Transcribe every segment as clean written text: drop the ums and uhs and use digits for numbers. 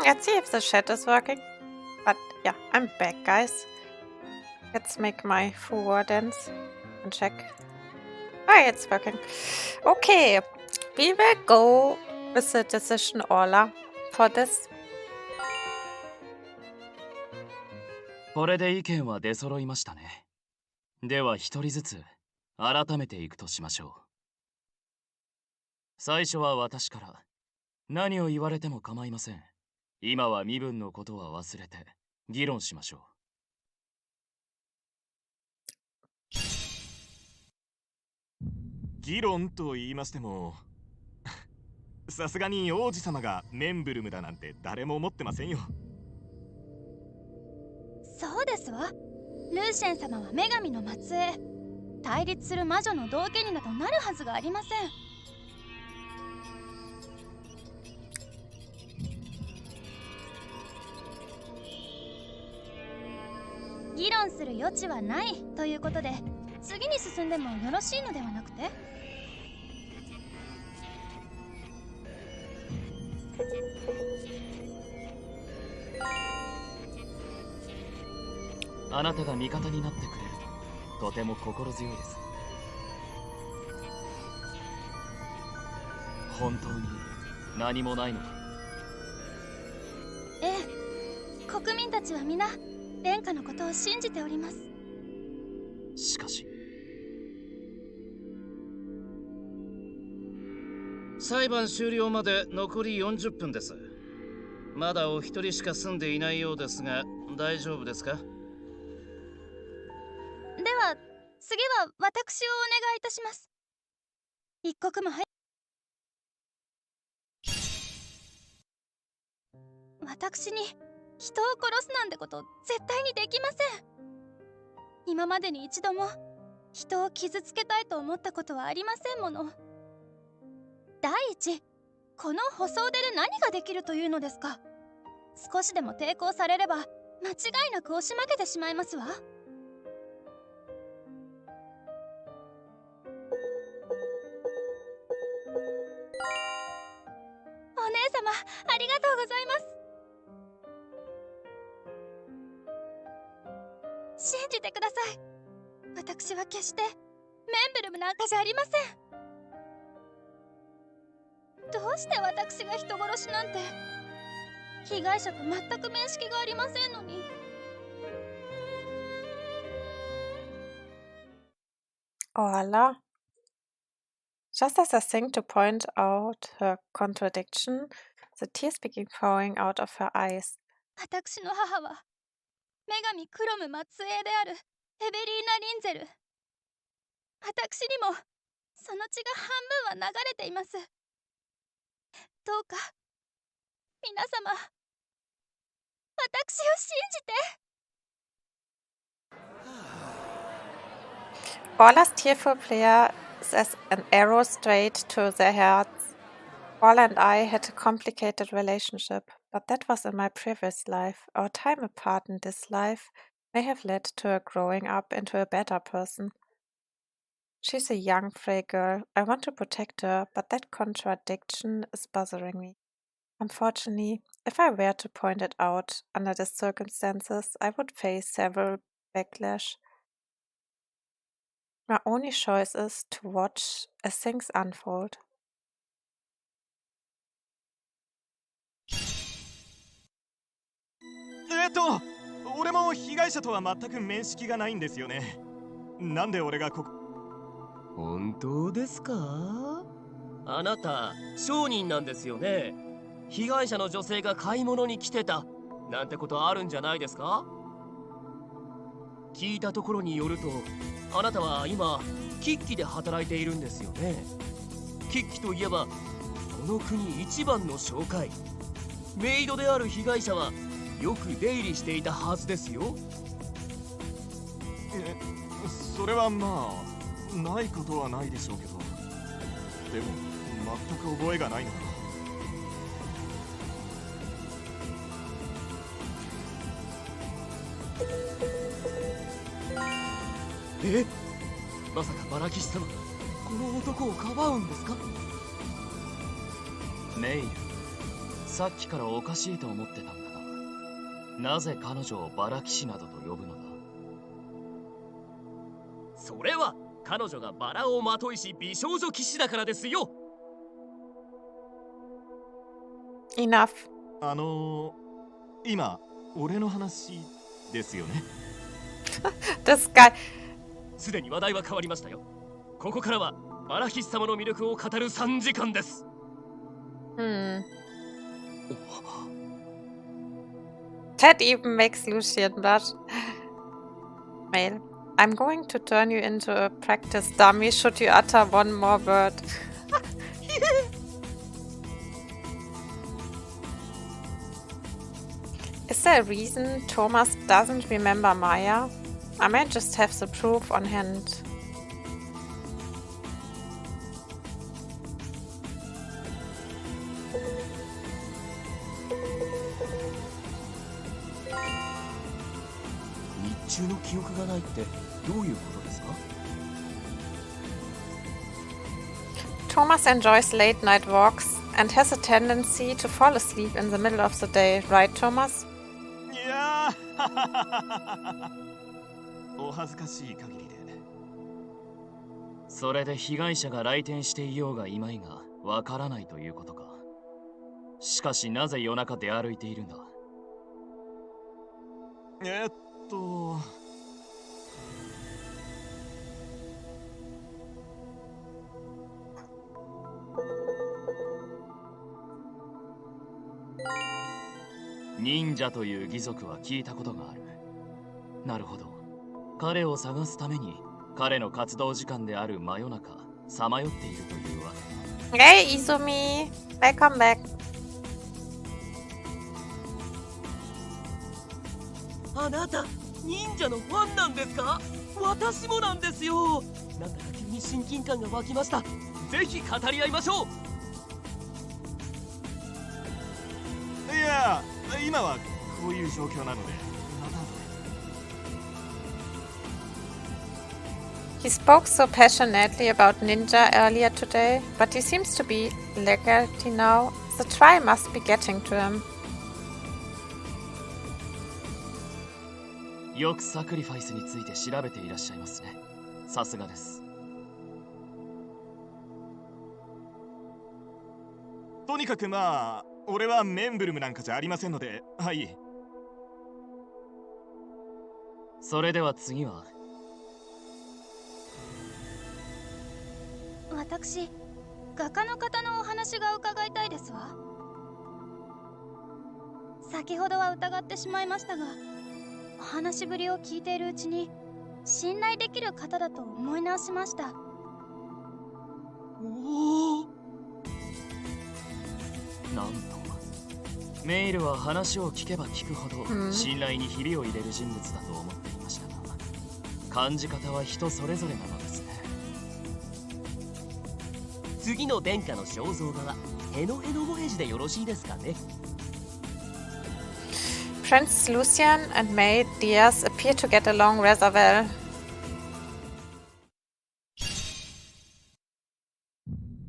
Let's see if the chat is working. But yeah, I'm back, guys. Let's make my forward dance and check. Ah, it's working. Okay, we will go with the decision order for this. これで意見は出揃いましたね。では一人ずつ改めていくとしましょう。最初は私から。何を言われても構いません。今は身分のことは忘れて議論しましょう。議論と言いましてもさすがに王子様がメンブルムだなんて誰も思ってませんよ。そうですわ。ルーシェン様は女神の末裔。対立する魔女の道化になどなるはずがありません。議論する余地はないということで、次に進んでもよろしいのではなくて？あなたが味方になってくれるととても心強いです。本当に何もないのか？ええ、国民たちは皆殿下のことを信じております。しかし裁判終了まで残り40分です。まだお一人しか住んでいないようですが大丈夫ですか？では次は私をお願いいたします。一刻も早く。私に人を殺すなんてこと絶対にできません。今までに一度も人を傷つけたいと思ったことはありませんもの。第一、この細腕で何ができるというのですか？少しでも抵抗されれば間違いなく押し負けてしまいますわ。お姉様、ありがとうございます。信じてください。私は決してメンブルムなんかじゃありません。どうして私が人殺しなんて。被害者と全く面識がありませんのに。Orla. Just as I think to point out her contradiction, the tears began pouring out of her eyes. 私の母は女神クロム末裔であるエベリーナ・リンゼル。私にもその血が半分は流れています。どうか皆様、私を信じて。Orla's tearful prayer is as an arrow straight to their hearts. Orla and I had a complicated relationship, but that was in my previous life. Our time apart in this life may have led to her growing up into a better person. She's a young, frail girl. I want to protect her, but that contradiction is bothering me. Unfortunately, if I were to point it out under the circumstances, I would face several backlash. My only choice is to watch as things unfold. 俺も被害者とは全く面識がないんですよね。なんで俺がここ。本当ですか？あなた商人なんですよね。被害者の女性が買い物に来てたなんてことあるんじゃないですか？聞いたところによるとあなたは今喫機で働いているんですよね。喫機といえばこの国一番の商会。メイドである被害者はよく出入りしていたはずですよ。それはまあないことはないでしょうけど、でも全く覚えがないのか。え？まさかバラキシ様、この男をかばうんですか？メイル、さっきからおかしいと思ってたんだが、なぜ彼女をバラ騎士などと呼ぶのだ？それは彼女がバラをまといし美少女騎士だからですよ。Enough. 今俺の話ですよね。This guy. すでに話題は変わりましたよ。ここからはバラ騎士様の魅力を語る3時間です。Ted even makes Lucian blush. Mail. I'm going to turn you into a practice dummy should you utter one more word. Is there a reason Thomas doesn't remember Maya? I might just have the proof on hand. Thomas enjoys late night walks and has a tendency to fall asleep in the middle of the day, right, Thomas? いやーお恥ずかしい限りで。それで被害者が来店していようがいまいがわからないということか。しかしなぜ夜中出歩いているんだ？忍者という義足は聞いたことがある。なるほど。彼を探すために彼の活動時間である真夜中さまよっているというわけだ。Hey Izumi! Welcome back! あなた忍者のファンなんですか？私もなんですよ。なんだか急に親近感が湧きました。ぜひ語り合いましょいや今はこういう状況なのでまた。He spoke so passionately about Ninja earlier today, but he seems to be lagging now. The trial must be getting to him. よくサクリファイスについて調べていらっしゃいますね。さすがです。とにかくまあ俺はメンブルムなんかじゃありませんので、はい。それでは次は。私、画家の方のお話が伺いたいですわ。先ほどは疑ってしまいましたが、お話しぶりを聞いているうちに信頼できる方だと思い直しました。おお。なんとメイルは話を聞けば聞くほど信頼にひびを入れる人物だと思っていましたが、感じ方は人それぞれなのですね。次の殿下の肖像画はヘノヘノモヘジでよろしいですかね。Prince Lucian and May Diaz appear to get along rather well.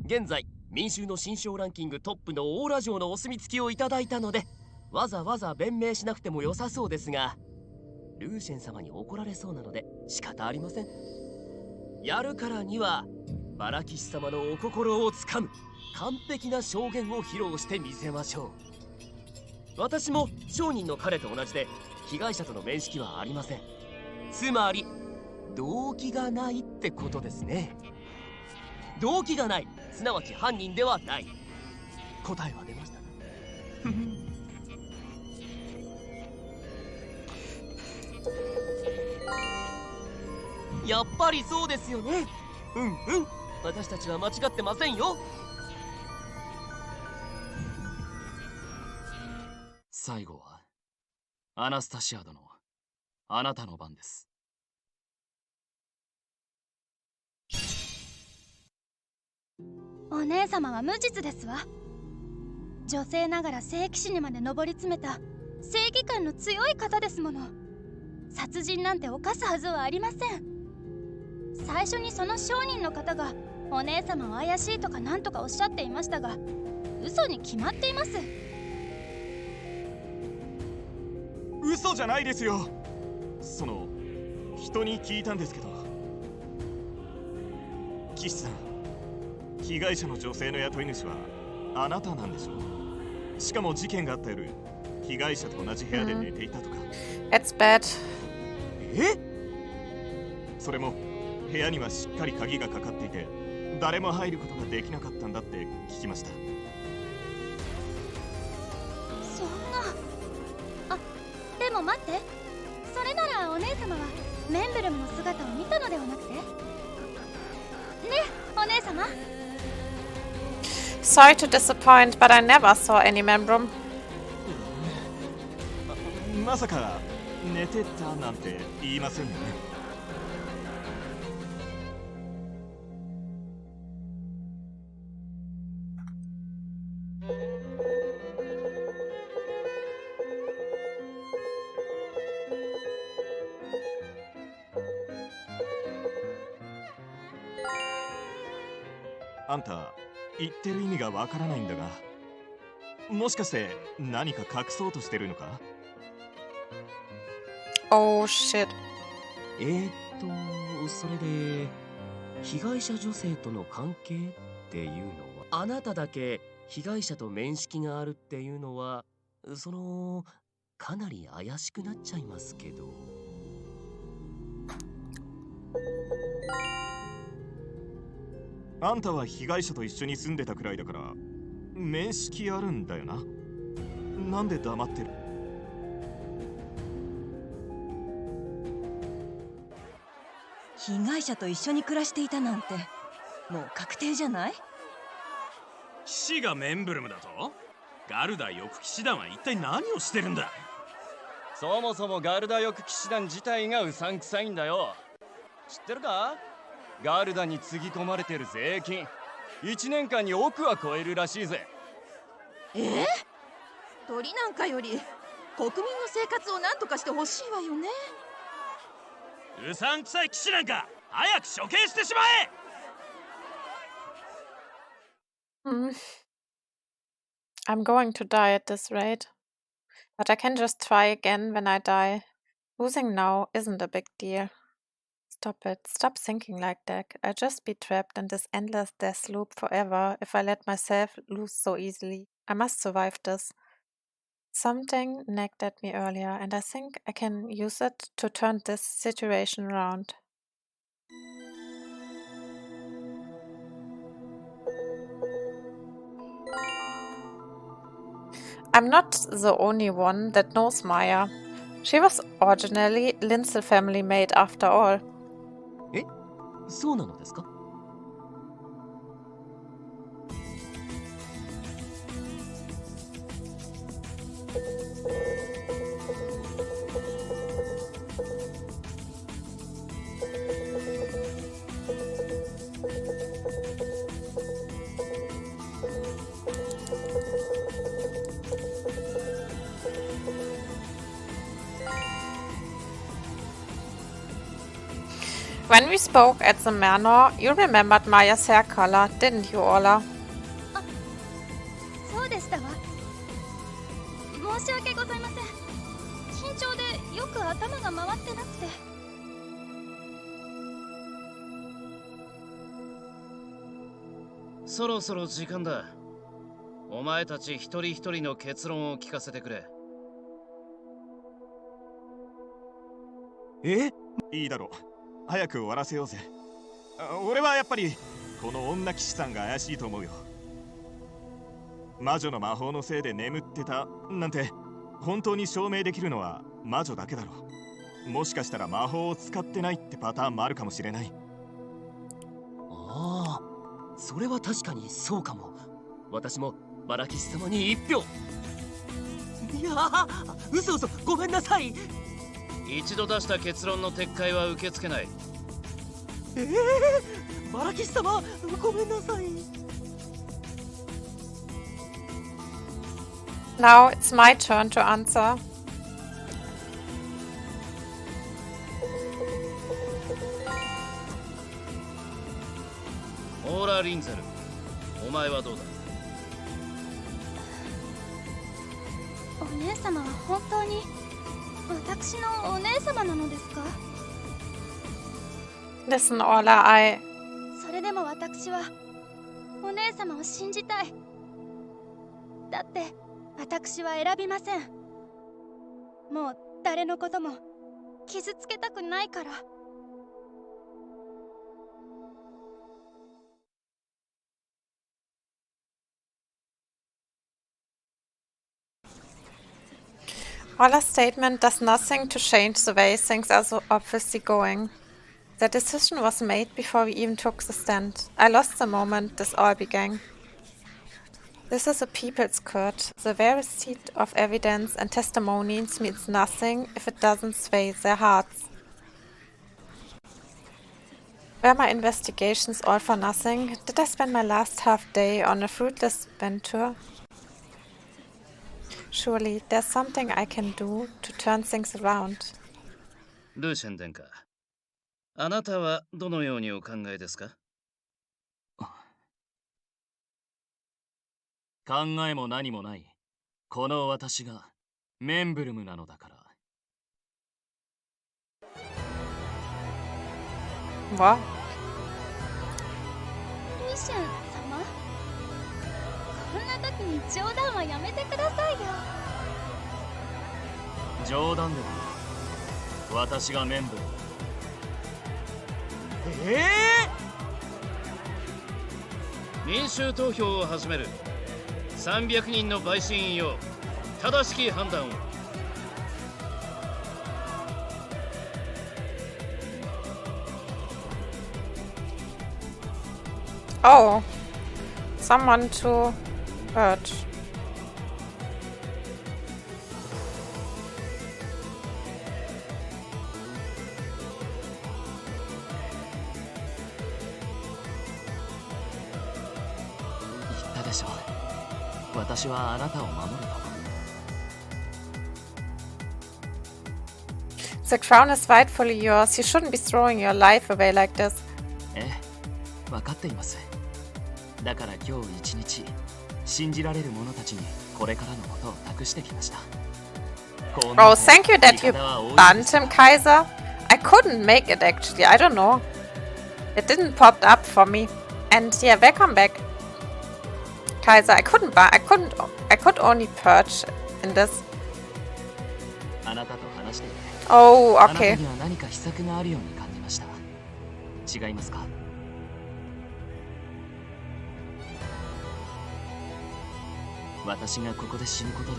現在民衆の心象ランキングトップのオーラ城のお墨付きをいただいたので、わざわざ弁明しなくても良さそうですが、ルーシェン様に怒られそうなので仕方ありません。やるからにはバラ騎士様のお心をつかむ完璧な証言を披露してみせましょう。私も商人の彼と同じで被害者との面識はありません。つまり動機がないってことですね。動機がない、すなわち犯人ではない。答えは出ました。やっぱりそうですよね。私たちは間違ってませんよ。最後はアナスタシア殿、あなたの番です。お姉様は無実ですわ。女性ながら聖騎士にまで上り詰めた正義感の強い方ですもの。殺人なんて犯すはずはありません。最初にその商人の方がお姉様を怪しいとかなんとかおっしゃっていましたが、嘘に決まっています。嘘じゃないですよ。人に聞いたんですけど、騎士さん、被害者の女性の雇い主はあなたなんでしょう？しかも事件があった夜、被害者と同じ部屋で寝ていたとか。It's bad. それも部屋にはしっかり鍵がかかっていて、誰も入ることができなかったんだって聞きました。そんな。あ、でも待って、それならお姉様はメンブルムの姿を見たのではなくてね、お姉様。Sorry to disappoint, but I never saw any membrum. まさか寝てたなんて言いませんよね。あんた言ってる意味がわからないんだが、もしかして何か隠そうとしてるのか？ Oh shit. それで被害者女性との関係っていうのは、あなただけ被害者と面識があるっていうのは、かなり怪しくなっちゃいますけど。あんたは被害者と一緒に住んでたくらいだから面識あるんだよな。なんで黙ってる？被害者と一緒に暮らしていたなんてもう確定じゃない？騎士がメンブルムだと？ガルダ翼騎士団は一体何をしてるんだ？そもそもガルダ翼騎士団自体がうさんくさいんだよ。知ってるか？ガルダにつぎ込まれてる税金1年間に億は超えるらしいぜ。鳥なんかより国民の生活を何とかしてほしいわよね。うさんくさい騎士なんか早く処刑してしまえ。I'm going to die at this rate. But I can just try again when I die. Losing now isn't a big deal. Stop it. Stop thinking like that. I'll just be trapped in this endless death loop forever if I let myself lose so easily. I must survive this. Something nagged at me earlier, and I think I can use it to turn this situation around. I'm not the only one that knows Maya. She was originally Linsel family maid after all. そうなのですか？When we spoke at the manor, you remembered Maya's hair color, didn't you, Orla? そうでしたわ。申し訳ございません。緊張でよく頭が回ってなくて。そろそろ時間だ。お前たち一人一人の結論を聞かせてくれ。いいだろう。早く終わらせようぜ。俺はやっぱりこの女騎士さんが怪しいと思うよ。魔女の魔法のせいで眠ってたなんて本当に証明できるのは魔女だけだろう。もしかしたら魔法を使ってないってパターンもあるかもしれない。ああ、それは確かにそうかも。私もバラ騎士様に1票。いやー、嘘ごめんなさい。一度出した結論の撤回は受け付けない。バラ騎士様、ごめんなさい。Now it's my turn to answer. オーラ・リンゼル、お前はどうだ？お姉様は本当に私のお姉様なのですか？ Listen, Orla, それでも私はお姉様を信じたい。だって私は選びません。もう誰のことも傷つけたくないから。Orla's statement does nothing to change the way things are so obviously going. The decision was made before we even took the stand. I lost the moment this all began. This is a people's court. The very seat of evidence and testimonies means nothing if it doesn't sway their hearts. Were my investigations all for nothing? Did I spend my last half day on a fruitless venture? Surely there's something I can do to turn things around. ルーシェン殿下、あなたはどのようにお考えですか？考えも何もない。この私がメンブルムなのだから。What? ルーシェン様、こんな時に冗談はやめてくださいよ。冗談でも私がメンブルム。民衆投票を始める。300人の陪審員よ、正しき判断を。Oh, someone to hurt.言ったでしょ。私はあなたを守ると。The crown is rightfully yours. You shouldn't be throwing your life away like this. ええ、分かっています。だから今日一日、信じられる者たちにこれからのことを託してきました。Oh, thank you that you banned him, Kaiser. I couldn't make it actually. I don't know. It didn't pop up for me. And yeah, welcome back, Kaiser. I could only purge in this. あなたと話していて、Oh, あなた okay. には何か秘策があるように感じました。違いますか？私がここで死ぬことで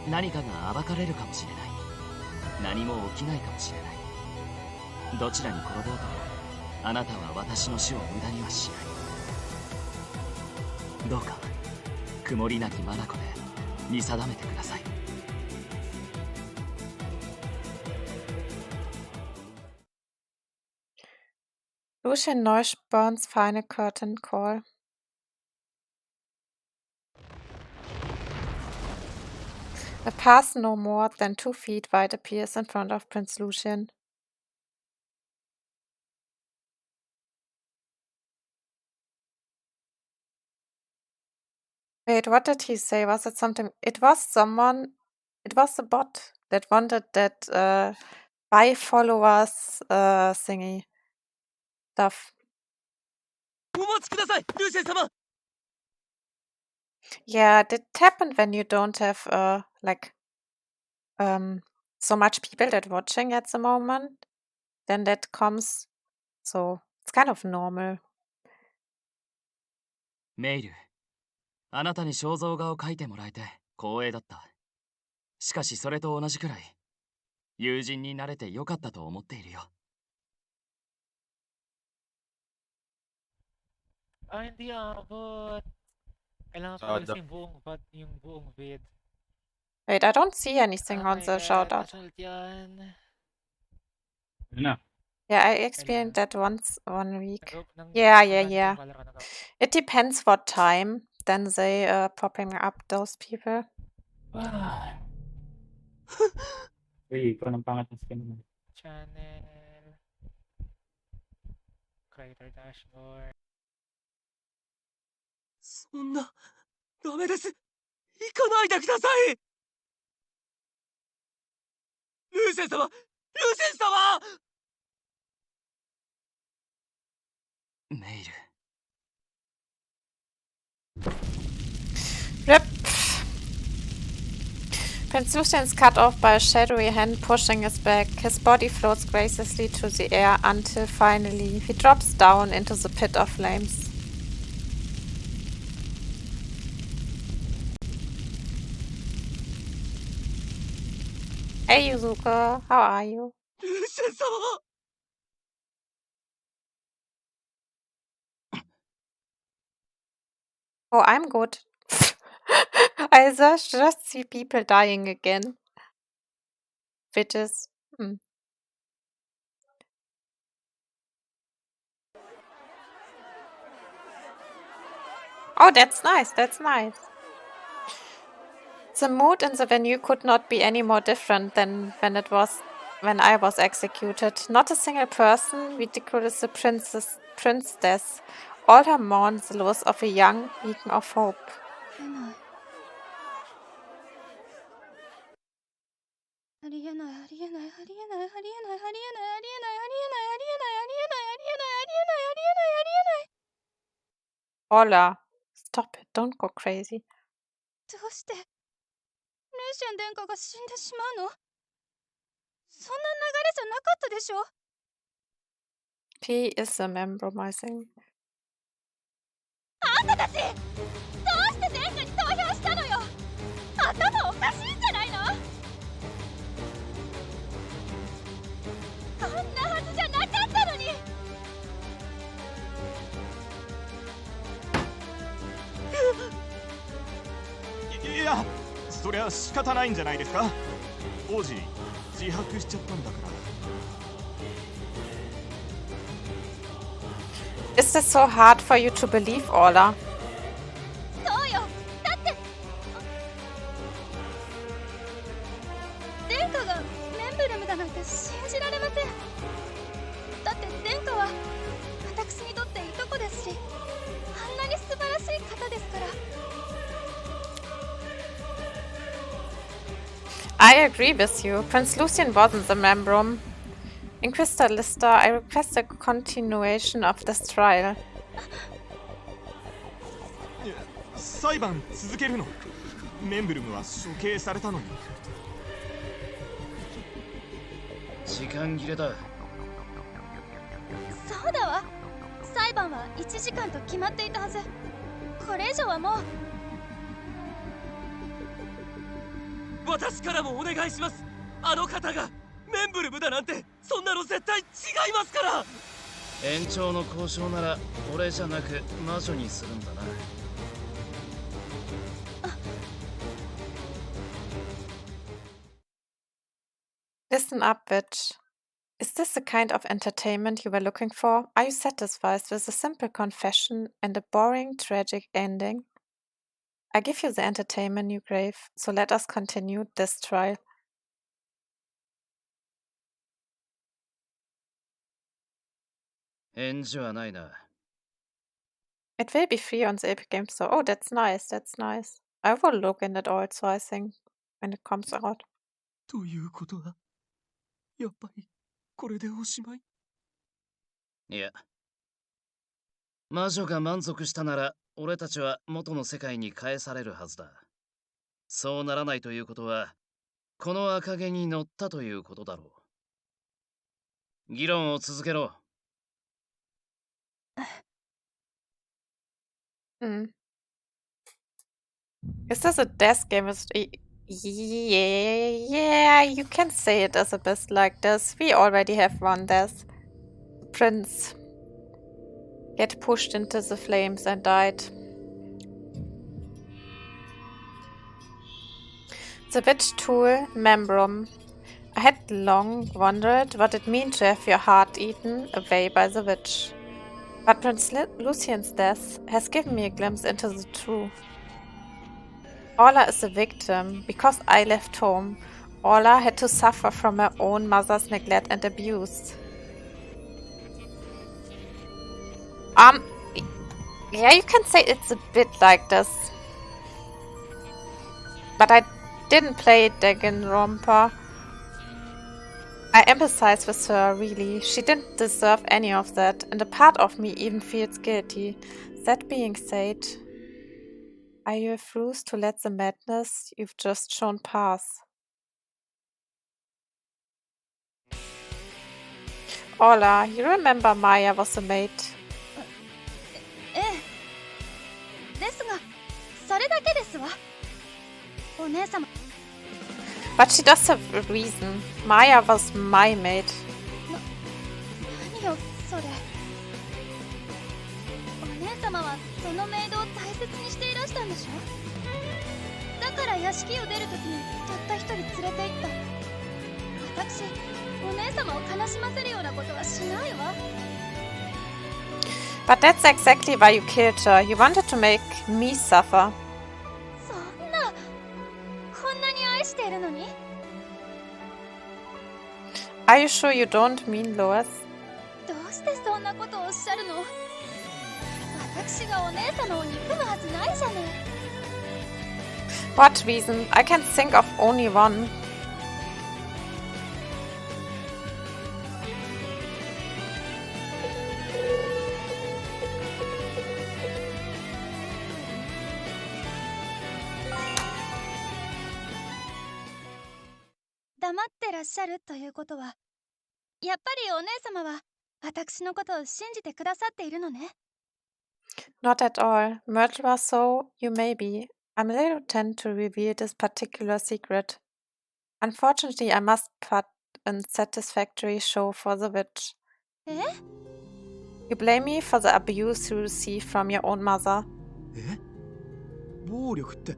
何かが暴かれるかもしれない。何も起きないかもしれない。どちらに転ぼうともあなたは私の死を無駄にはしない。どうか曇りなき眼で見定めてください。Lucian Neuspurn's final curtain call. A path no more than 2 feet wide appears in front of Prince Lucian. Wait, what did he say? Was it something? It was someone. It was a bot that wanted that buy followers thingy stuff. お待ちください、ルーシェン様。 Yeah, did it happen when you don't have like so much people that watching at the moment? Then that comes, so it's kind of normal. メイル、あなたに肖像画を描いてもらえて光栄だった。しかしそれと同じくらい友人になれてよかったと思っているよ。Hindi abot. Kailangan ko kasi yung buong vid. Wait, I don't see anything on the shoutout. Kasunod yan. No. Yeah, I experienced that once 1 week. Yeah. It depends what time. Then they popping up those people. Uy, ikaw ng pangat ng skin mo. Channel. Creator dashboard. そんな、ダメです。行かないでください。ルーセン様、ルーセン様。メイル。 Rip. Prince Lucian's cut off by a shadowy hand pushing his back. His body floats gracefully through the air until finally he drops down into the pit of flames. Hey Yuzuka, how are you? ルーセン様。 Oh, I'm good. I just see people dying again. Bitches. Oh, that's nice, that's nice. The mood in the venue could not be any more different than when I was executed. Not a single person ridiculous the princess. All her mourn the loss of a young beacon of hope. Ola, stop it, don't go crazy. どうしてルーシェン殿下が死んでしまうの？そんな流れじゃなかったでしょ。 P is the membromizing. あんたたちどうして殿下に投票したのよ。頭おかしいんじゃないの？こんなはずじゃなかったのに。いや、そりゃ仕方ないんじゃないですか。王子自白しちゃったんだから。 Is this so hard for you to believe, Ola? そうよ。だって殿下がメンブルムだなんて信じられません。だって殿下は私にとっていとこですし、あんなに素晴らしい方ですから。 I agree with you. Prince Lucian wasn't the membrum. Inquisitor Lister, I request a continuation of this trial. 裁判続けるの？メンブルムは処刑されたのに。時間切れだ。そうだわ。裁判は1時間と決まっていたはず。これ以上はもう。 私からもお願いします。あの方がメンブルムだなんてそんなの絶対違いますから。延長の交渉なら俺じゃなく魔女にするんだな。Listen up, bitch. Is this the kind of entertainment you were looking for? Are you satisfied with a simple confession and a boring, tragic ending? I give you the entertainment you crave, so let us continue this trial. It will be free on the Epic Games Store. Oh, that's nice, that's nice. I will look in it also, I think, when it comes out. ということは、やっぱりこれでおしまい？いや、魔女が満足したなら俺たちは元の世界に返されるはずだ。そうならないということはこの赤毛に乗ったということだろう。議論を続けろ。Is this a death game? Yeah, you can say it as a best like this. We already have one death. Prince get pushed into the flames and died. The witch tool, membrum. I had long wondered what it meant to have your heart eaten away by the witch. But Prince Lucian's death has given me a glimpse into the truth. Orla is a victim. Because I left home, Orla had to suffer from her own mother's neglect and abuse. Yeah, you can say it's a bit like this. But I didn't play Danganronpa. I empathize with her, really. She didn't deserve any of that, and a part of me even feels guilty. That being said, I refuse to let the madness you've just shown pass. Ola, you remember Maya was a maid? ええ。ですが、それだけですわ。お姉様。 But she does have a reason. Maya was my maid. 何よ、それ。お姉様はそのメイドを大切にしていらしたんでしょ？だから屋敷を出るときにたった一人連れて行った。私、お姉様を悲しませるようなことはしないわ。 But that's exactly why you killed her. You wanted to make me suffer. そんな、こんなに愛しているのに？ Are you sure you don't mean Lois? どうしてそんなことをおっしゃるの？私がお姉様を憎むはずないじゃない。 What reason? I can think of only one.「黙ってらっしゃる」ということは、やっぱりお姉様は私のことを信じてくださっているのね。 Not at all. Murderer, so you may be. I'm a little tend to reveal this particular secret. Unfortunately, I must put in satisfactory show for the witch. え？ You blame me for the abuse you received from your own mother. え？暴力って？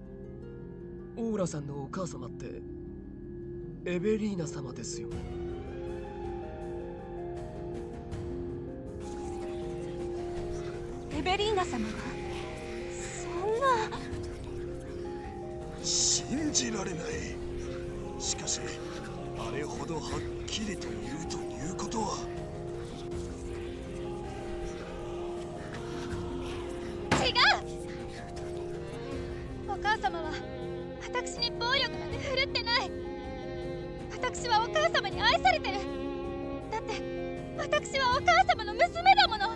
オーラさんのお母様ってエベリーナ様ですよね。エベリーナ様が？そんな。信じられない。しかし、あれほどはっきりと言うということは。違う！お母様は私に暴力なんて振るってない。私はお母様に愛されてる。だって私はお母様の娘だもの。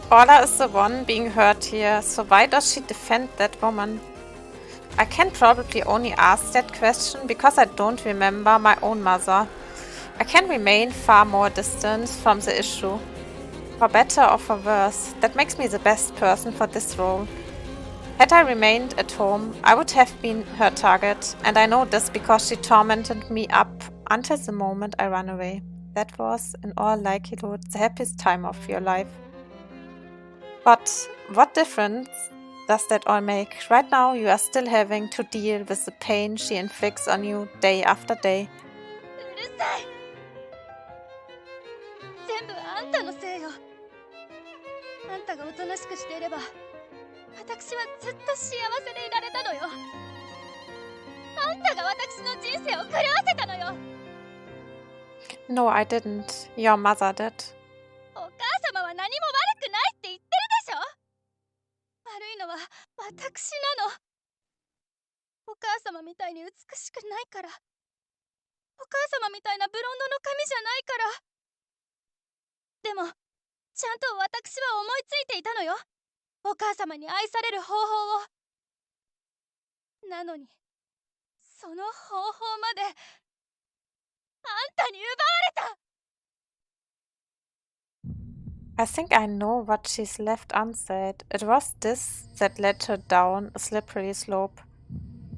Orla is the one being hurt here, so why does she defend that woman? I can probably only ask that question because I don't remember my own mother. I can remain far more distant from the issue. For better or for worse, that makes me the best person for this role. Had I remained at home, I would have been her target, and I know this because she tormented me up until the moment I ran away. That was, in all likelihood, the happiest time of your life. But what difference does that all make? Right now you are still having to deal with the pain she inflicts on you day after day. うるさい。全部あんたのせいよ。あんたがおとなしくしていれば、私はずっと幸せでいられたのよ。あんたが私の人生を狂わせたのよ。 No, I didn't. Your mother did. お母様は何も悪くないって言ってるでしょ。悪いのは私なの。お母様みたいに美しくないから。お母様みたいなブロンドの髪じゃないから。でもちゃんと私は思いついていたのよ。お母様に愛される方法を。なのにその方法まであんたに奪われた。 I think I know what she's left unsaid. It was this that led her down a slippery slope.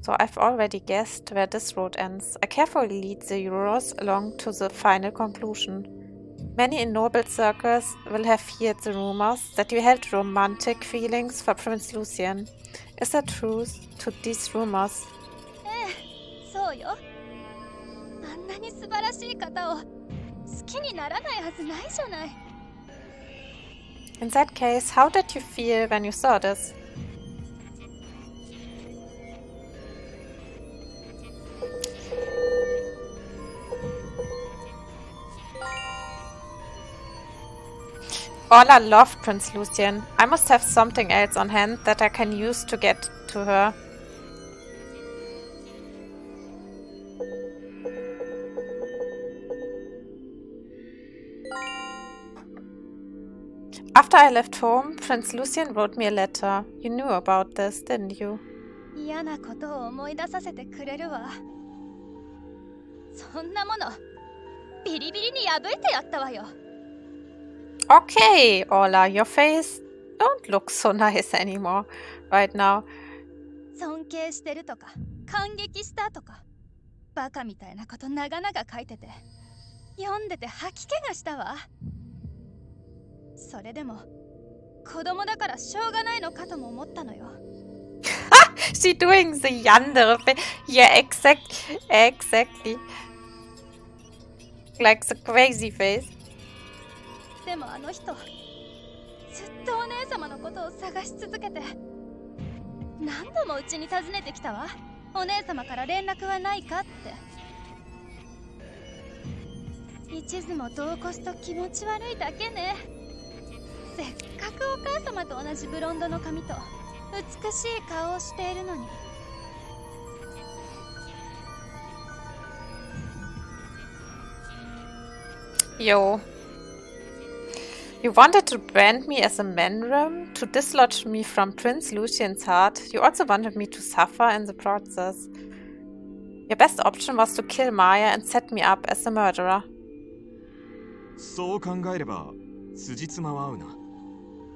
So I've already guessed where this road ends. I carefully lead the heroes along to the final conclusion. Many in noble circles will have heard the rumors that you held romantic feelings for Prince Lucian. Is there truth to these rumors? ええ、そうよ。あんなに素晴らしい方を好きにならないはずないじゃない。 In that case, how did you feel when you saw this? Orla loved Prince Lucian. I must have something else on hand that I can use to get to her. After I left home, Prince Lucian wrote me a letter. You knew about this, didn't you? 嫌なことを思い出させてくれるわ。そんなものビリビリに破いてやったわよ。Okay, Ola, your face don't look so nice anymore right now. 尊敬してるとか感激したとかバカみたいなこと長々書いてて読んでて吐き気がしたわ。それでも子供だからしょうがないのかとも思ったのよ。She doing the yandere face. Yeah, exactly. Like the crazy face. でもあの人ずっとお姉様のことを探し続けて何度もうちに訪ねてきたわ。お姉様から連絡はないかって。一途も度を越すと気持ち悪いだけね。せっかくお母様と同じブロンドの髪と美しい顔をしているのに。Yo. You wanted to brand me as a manram, to dislodge me from Prince Lucian's heart. You also wanted me to suffer in the process. Your best option was to kill Maya and set me up as a murderer. そう考えれば辻褄は合うな。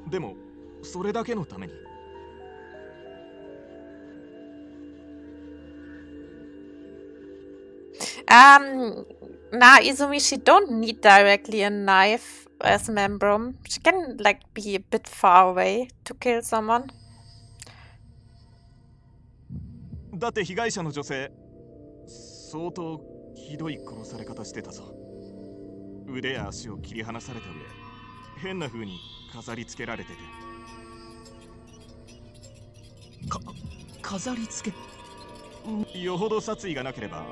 でもそれだけのために。Nah, Izumi, she don't need directly a knife as Membrum. She can, like, be a bit far away to kill someone. だって被害者の女性、相当ひどい殺され方してたぞ。腕や足を切り離された上、変な風に飾り付けられてて。飾り付け？よほど殺意がなければ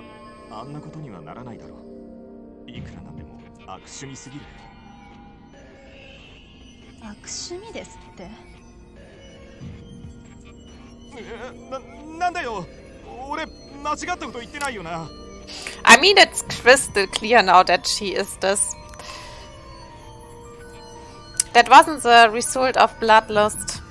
あんなことにはならないだろう。いくらなんでも悪趣味すぎる。悪趣味ですって。なんだよ。俺間違ったこと言ってないよな。I mean, it's crystal clear now that she is this. That wasn't the result of bloodlust.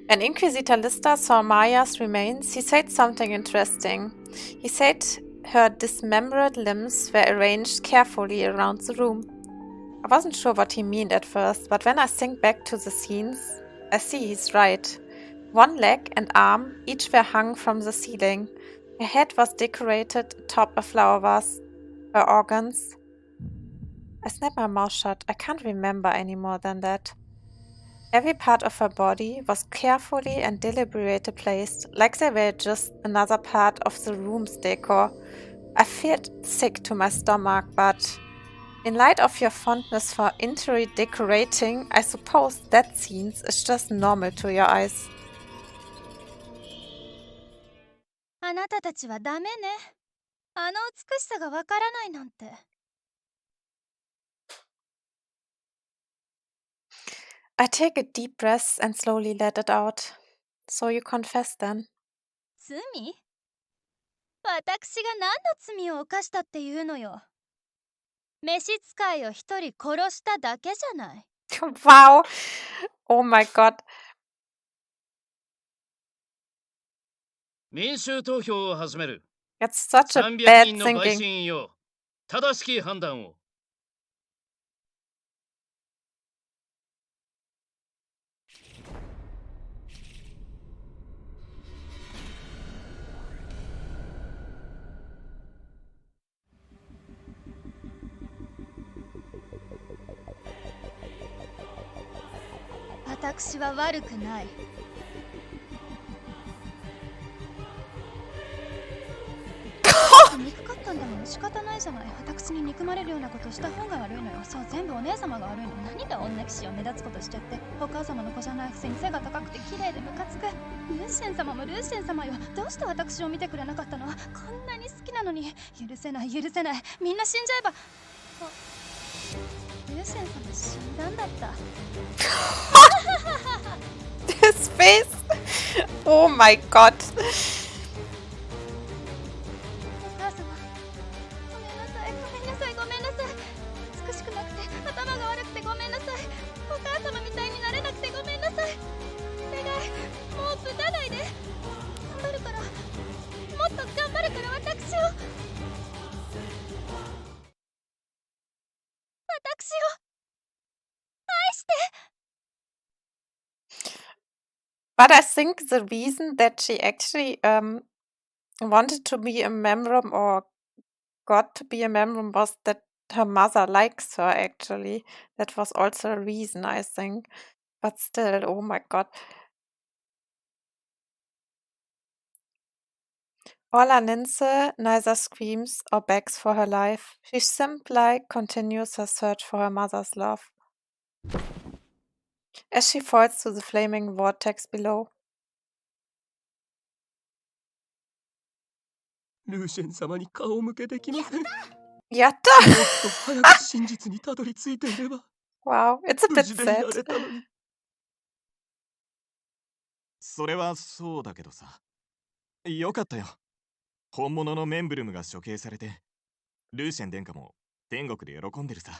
When Inquisitor Lister saw Maya's remains, he said something interesting. He said her dismembered limbs were arranged carefully around the room. I wasn't sure what he meant at first, but when I think back to the scenes, I see he's right. One leg and arm each were hung from the ceiling. Her head was decorated atop a flower vase. Her organs... I snapped my mouth shut. I can't remember any more than that. Every part of her body was carefully and deliberately placed, like they were just another part of the room's decor. I felt sick to my stomach, but in light of your fondness for interior decorating, I suppose that scene is just normal to your eyes. あなたたちはダメね。あの美しさがわからないなんて。I take a deep breath and slowly let it out. So you confess then? 罪？私が何の罪を犯したっていうのよ。召使いを一人殺しただけじゃない。Wow! Oh my god. 民衆投票を始める。 That's such a 300 bad 人の陪 thinking. 審員よ。正しき判断を。私は悪くない。憎かったんだもん。仕方ないじゃない。私に憎まれるようなことした方が悪いのよ。そう、全部お姉様が悪いの。何が女騎士を目立つことしちゃって。お母様の子じゃないくせに背が高くて綺麗でムカつく。ルーシェン様もルーシェン様よ。どうして私を見てくれなかったの？こんなに好きなのに。許せない許せない。みんな死んじゃえば。ルーシェン様死んだんだった。His face! Oh my god. But I think the reason that she actually wanted to be a Memrum or got to be a Memrum was that her mother likes her, actually. That was also a reason, I think. But still, oh my god. Orla Lince neither screams or begs for her life. She simply continues her search for her mother's love. As she falls to the flaming vortex below. ルーシェン様に顔を向けできません。やったもっと早く真実にたどり着いていれば Wow, it's a 無 bit 事でいら sad. れたのに。それはそうだけどさ。よかったよ。本物のメンブルムが処刑されて、ルーシェン殿下も天国で喜んでるさ。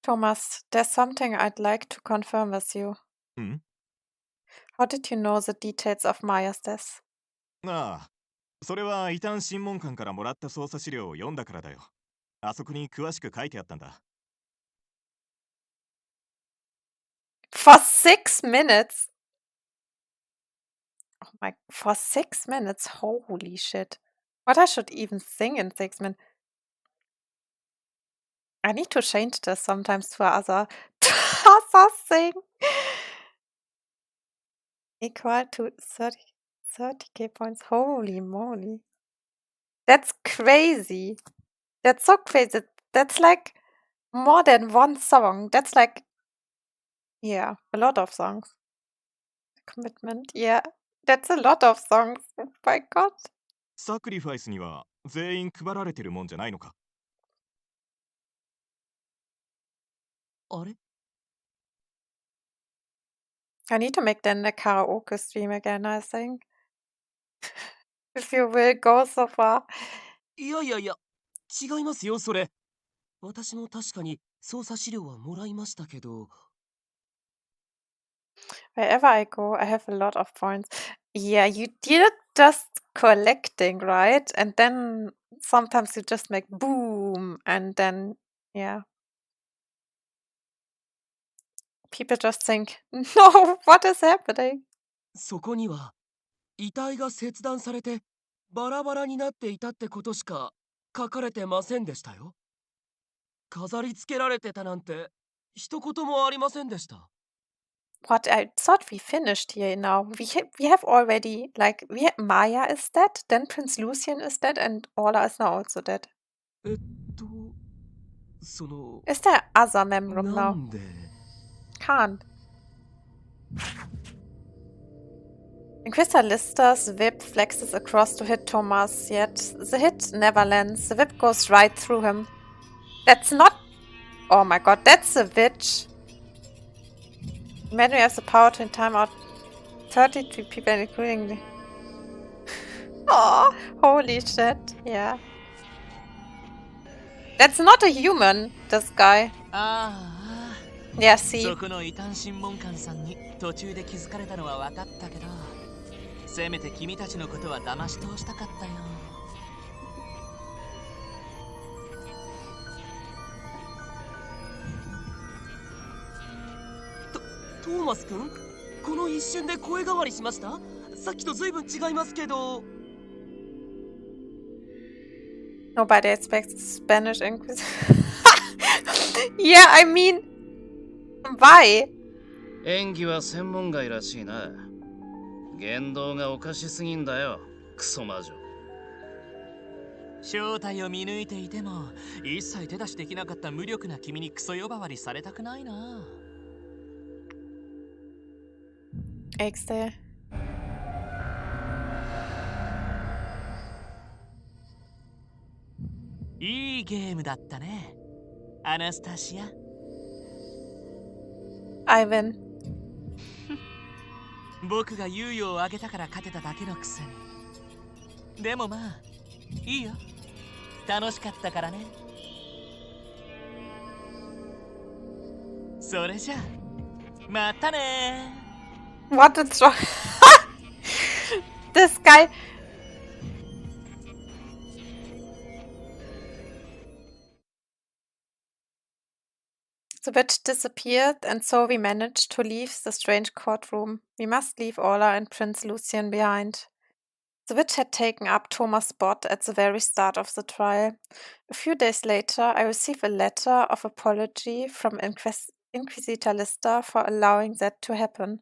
Thomas, there's something I'd like to confirm with you. ん How did you know the details of Maya's death? ああ、それは異端審問官からもらった捜査資料を読んだからだよ。あそこに詳しく書いてあったんだ。For 6 minutes? Oh my, for 6 minutes? Holy shit. What I should even sing in 6 minutes? I need to change this sometimes to other thing. Equal to 30k points. Holy moly. That's crazy. That's so crazy. That's like more than one song. That's like, yeah, a lot of songs. Commitment, yeah. That's a lot of songs. Oh my god. サクリファイスには全員配られてるもんじゃないのか。あれ I need to make then a karaoke stream again, I think. If you will go so far. いやいやいや、違いますよ、それ。私も確かに捜査資料はもらいましたけど。Wherever I go, I have a lot of points. Yeah, you did just collecting, right? And then sometimes you just make boom, and then, yeah. People just think, no, what is happening? そこには遺体が切断されてバラバラになっていたってことしか書かれてませんでしたよ。飾り付けられてたなんて一言もありませんでした。What I thought we finished here now. We have already, like, Maya is dead, then Prince Lucian is dead, and Orla is now also dead. その Is there other Memrum な now? んで Can't. Inquisitor's whip flexes across to hit Thomas, yet the hit never lands. The whip goes right through him. That's not... Oh my god, that's a witch. Imagine you have the power to time out 33 people, including the... Oh, holy shit, yeah. That's not a human, this guy. ああ Yeah, see. そこの異端審問官さんに途中で気づかれたのは分かったけど、せめて君たちのことは騙し通したかったよ。トーマス君、この一瞬で声変わりしました？さっきと随分違いますけど。Nobody expects Spanish Inquisition. Yeah, I mean... Why? 演技は専門外らしいな。言動がおかしすぎんだよ、クソ魔女。正体を見抜いていても一切手出しできなかった無力な君にクソ呼ばわりされたくないな。XD. いいゲームだったね、アナスタシア。I win. 僕が猶予をあげたから勝てただけのくせに。でもまあいいよ、楽しかったからね。それじゃまたね。 What is wrong? This guy. The witch disappeared, and so we managed to leave the strange courtroom. We must leave Orla and Prince Lucian behind. The witch had taken up Thomas' spot at the very start of the trial. A few days later, I received a letter of apology from Inquisitor Lister for allowing that to happen.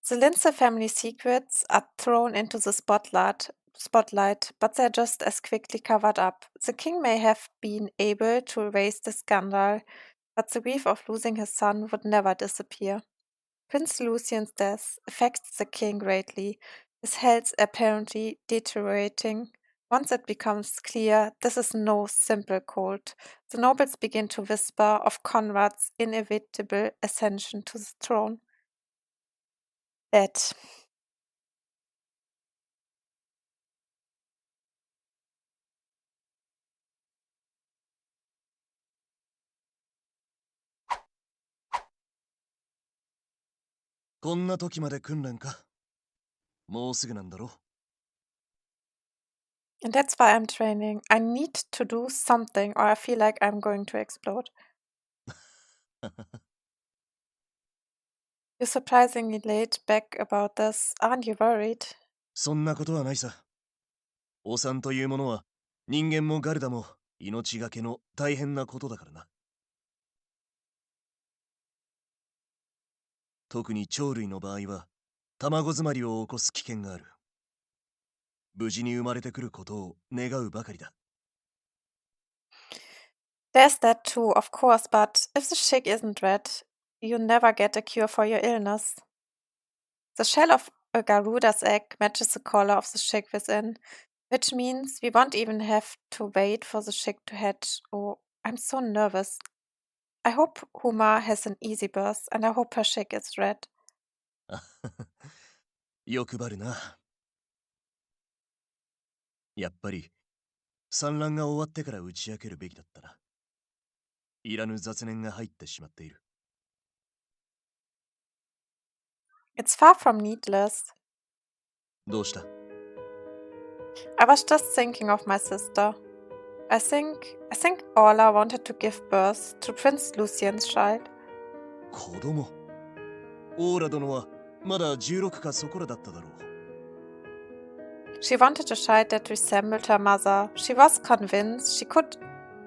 The Lindsay family secrets are thrown into the spotlight, but they're just as quickly covered up. The king may have been able to erase the scandal, but the grief of losing his son would never disappear. Prince Lucian's death affects the king greatly, his health apparently deteriorating. Once it becomes clear this is no simple cold, the nobles begin to whisper of Conrad's inevitable ascension to the throne. That. こんな時まで訓練か。もうすぐなんだろ。And that's why I'm training. I need to do something or I feel like I'm going to explode. You're surprisingly laid back about this. Aren't you worried? そんなことはないさ。お産というものは人間もガルダも命がけの大変なことだからな。特に鳥類の場合は卵詰まりを起こす危険がある。無事に生まれてくることを願うばかりだ。There's that too, of course, but if the chick isn't red, you never get a cure for your illness. The shell of a Garuda's egg matches the color of the chick within, which means we won't even have to wait for the chick to hatch. Oh, I'm so nervous. I hope Huma has an easy birth, and I hope her chick is red. 欲張るな。やっぱり産卵が終わってから打ち明けるべきだったな。いらぬ雑念が入ってしまっている。It's far from needless. どうした？ I was just thinking of my sister. I think Orla wanted to give birth to Prince Lucian's child. 子供？オーラ殿はまだ16かそこらだっただろう。She wanted a child that resembled her mother. She was convinced she could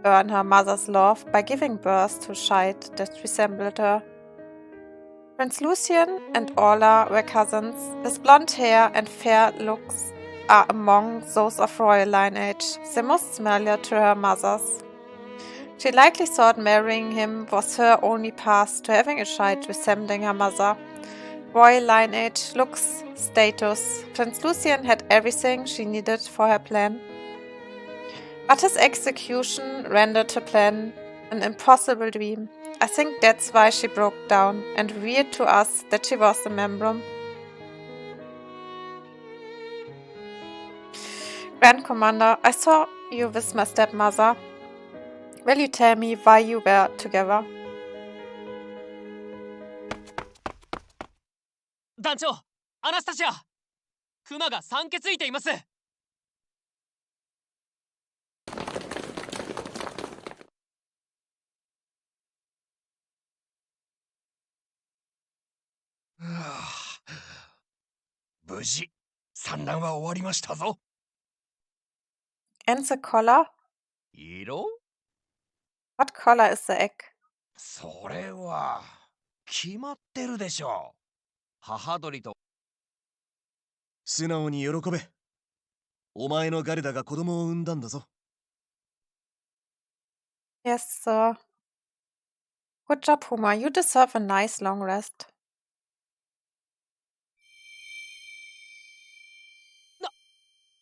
earn her mother's love by giving birth to a child that resembled her. Prince Lucian and Orla were cousins. His blonde hair and fair looks are among those of royal lineage. They're most similar to her mother's. She likely thought marrying him was her only path to having a child resembling her mother. Royal lineage, looks, status. Prince Lucian had everything she needed for her plan. But his execution rendered her plan an impossible dream. I think that's why she broke down and revealed to us that she was a membrum. Grand Commander, I saw you with my stepmother. Will you tell me why you were together? 団長、アナスタシア、クマが産気づいています。無事、産卵は終わりましたぞ。And the color? 色？ What color is the egg? それは決まってるでしょう。母鳥と。素直に喜べ。お前のガルダが子供を産んだんだぞ。Yes, sir. Good job, Huma. You deserve a nice long rest.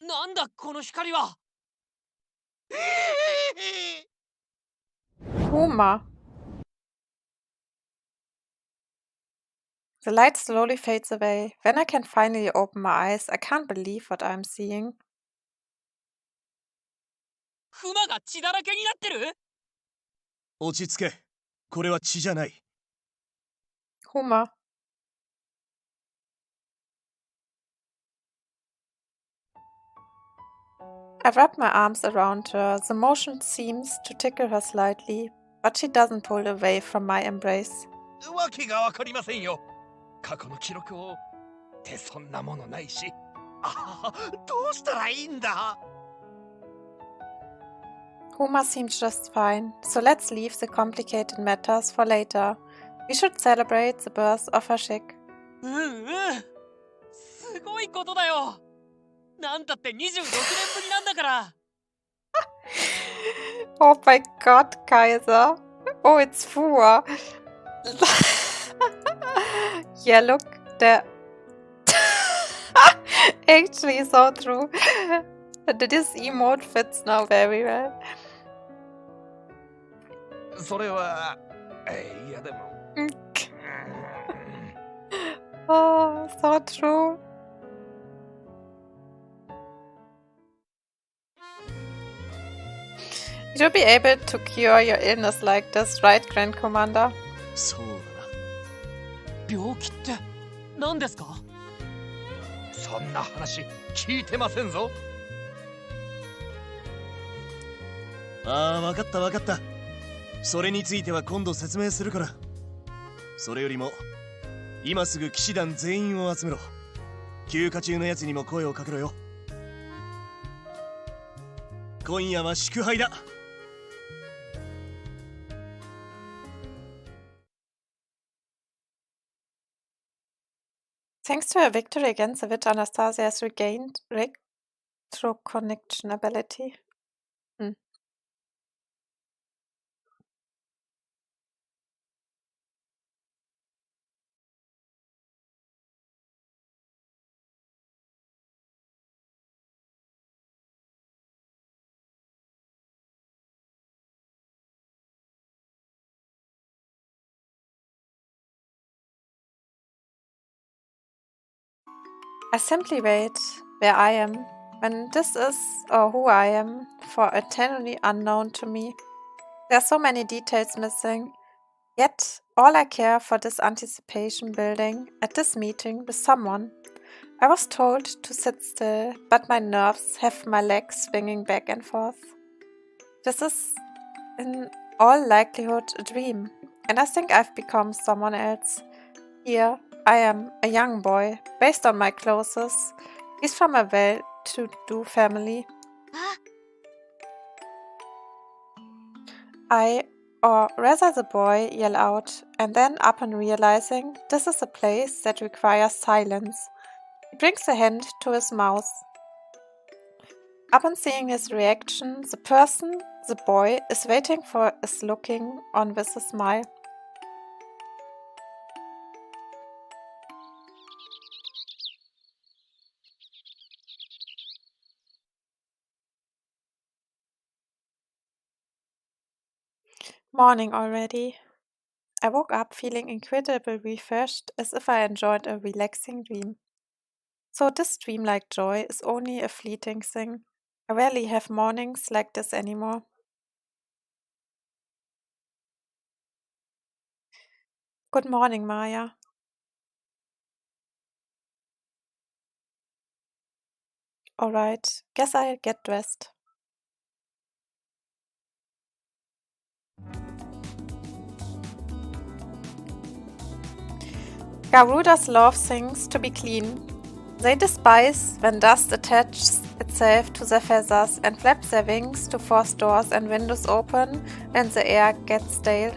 なんだこの光は。Huma. The light slowly fades away. When I can finally open my eyes, I can't believe what I'm seeing. クマが血だらけになってる？落ち着け。これは血じゃない。Huma. I wrap my arms around her. The motion seems to tickle her slightly, but she doesn't pull away from my embrace. わけがわかりませんよ。過去の記録をってそんなものないし。ああ、どうしたらいいんだ。Huma seems just fine, so let's leave the complicated matters for later. We should celebrate the birth of her chick. すごいことだよ。なんだって26年ぶりなんだから。Oh my god, Kaiser. Oh, it's Fua. Yeah, look, actually so true. This emote fits now very well. それは、いやでも。Oh, so true. You'll be able to cure your illness like this, right, Grand Commander? そうだな。病気って何ですか？そんな話聞いてませんぞ。ああ、わかったわかった。それについては今度説明するから。それよりも今すぐ騎士団全員を集めろ。休暇中のやつにも声をかけろよ。今夜は祝杯だ。Thanks to her victory against the witch, Anastasia has regained retroconnection ability. I simply wait where I am, when this is or who I am, for eternally unknown to me. There are so many details missing, yet all I care for this anticipation building at this meeting with someone. I was told to sit still, but my nerves have my legs swinging back and forth. This is in all likelihood a dream, and I think I've become someone else. Here I am, a young boy, based on my clothes. He's from a well-to-do family. Or rather the boy, yell out, and then upon realizing this is a place that requires silence, he brings a hand to his mouth. Upon seeing his reaction, the person, the boy, is waiting for is looking on with a smile. Morning already. I woke up feeling incredibly refreshed, as if I enjoyed a relaxing dream. So this dreamlike joy is only a fleeting thing. I rarely have mornings like this anymore. Good morning, Maya. Alright, guess I'll get dressed. Garudas love things to be clean. They despise when dust attaches itself to their feathers and flaps their wings to force doors and windows open when the air gets stale.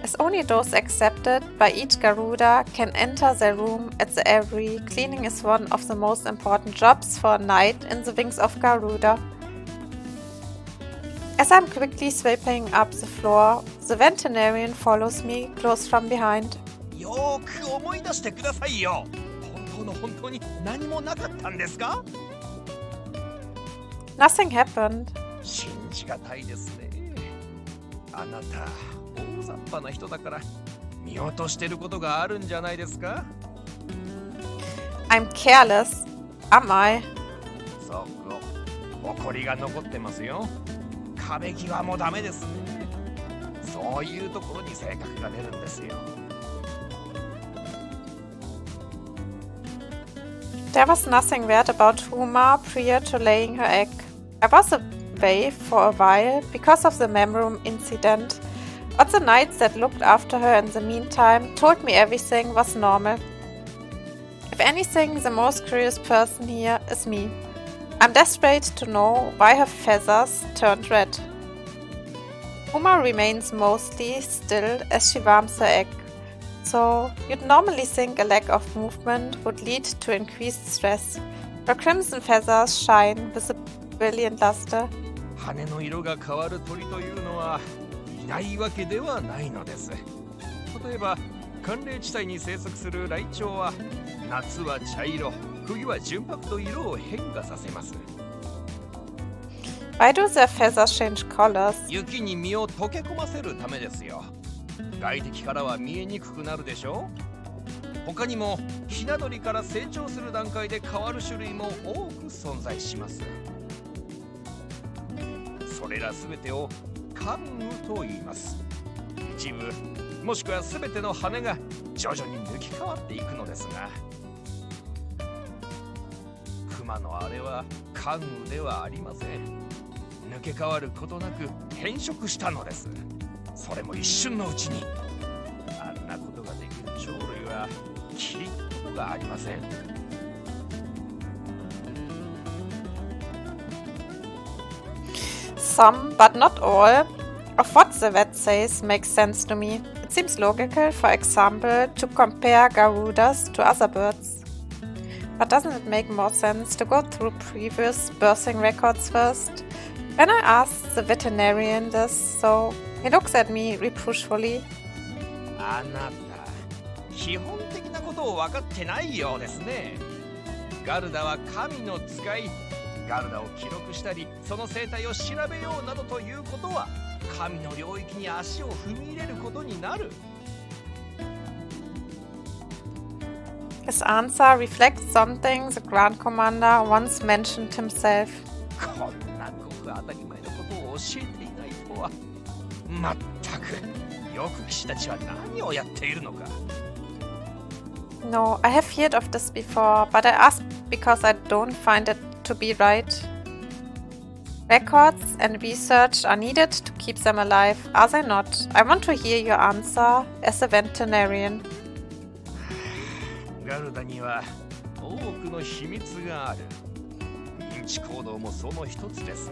As only those accepted by each Garuda can enter their room at the Aviary, cleaning is one of the most important jobs for a knight in the wings of Garuda. As I'm quickly sweeping up the floor, the veterinarian follows me close from behind. よーく思い出してくださいよ。本当に何もなかったんですか？ Nothing happened. 信じがたいですね。あなた、大雑把な人だから見落としてることがあるんじゃないですか？ I'm careless. Am I? そこ、誇りが残ってますよ。壁際もダメですね。そういうところに性格が出るんですよ。There was nothing weird about Huma prior to laying her egg. I was away for a while because of the Memroom incident, But the knights that looked after her in the meantime told me everything was normal. If anything, the most curious person here is me. I'm desperate to know why her feathers turned red. Uma remains mostly still as she warms her egg. So, you'd normally think a lack of movement would lead to increased stress. Her crimson feathers shine with a brilliant luster. 羽の色が変わる鳥というのはいないわけではないのです。例えば寒冷地帯に生息するライチョウは夏は茶色、冬は純白と色を変化させます。Why do their feathers change colors? 雪に身を溶け込ませるためですよ。外敵からは見えにくくなるでしょう。他にもひな鳥から成長する段階で変わる種類も多く存在します。それらすべてを関羽と言います。一部もしくはすべての羽が徐々に抜き変わっていくのですが、熊のあれは関羽ではありません。抜け変わることなく変色したのです。それも一瞬のうちに。あんなことができる鳥類は聞いたことがありません。Some, but not all, of what the vet says makes sense to me. It seems logical, for example, to compare Garudas to other birds. But doesn't it make more sense to go through previous birthing records first? When I ask the veterinarian this, so he looks at me reproachfully. あなた、基本的なことを分かってないようですね。ガルダは神の使い。ガルダを記録したり、その生態を調べようなどということは、神の領域に足を踏み入れることになる。His answer reflects something the Grand Commander once mentioned himself. こんなごく当たり前のことを教えていないとは。まったく、よく騎士たちは何をやっているのか。No, I have heard of this before, but I ask because I don't find it to be right. Records and research are needed to keep them alive, are they not? I want to hear your answer as a veterinarian. ガルダには多くの秘密がある。認知行動もその一つです。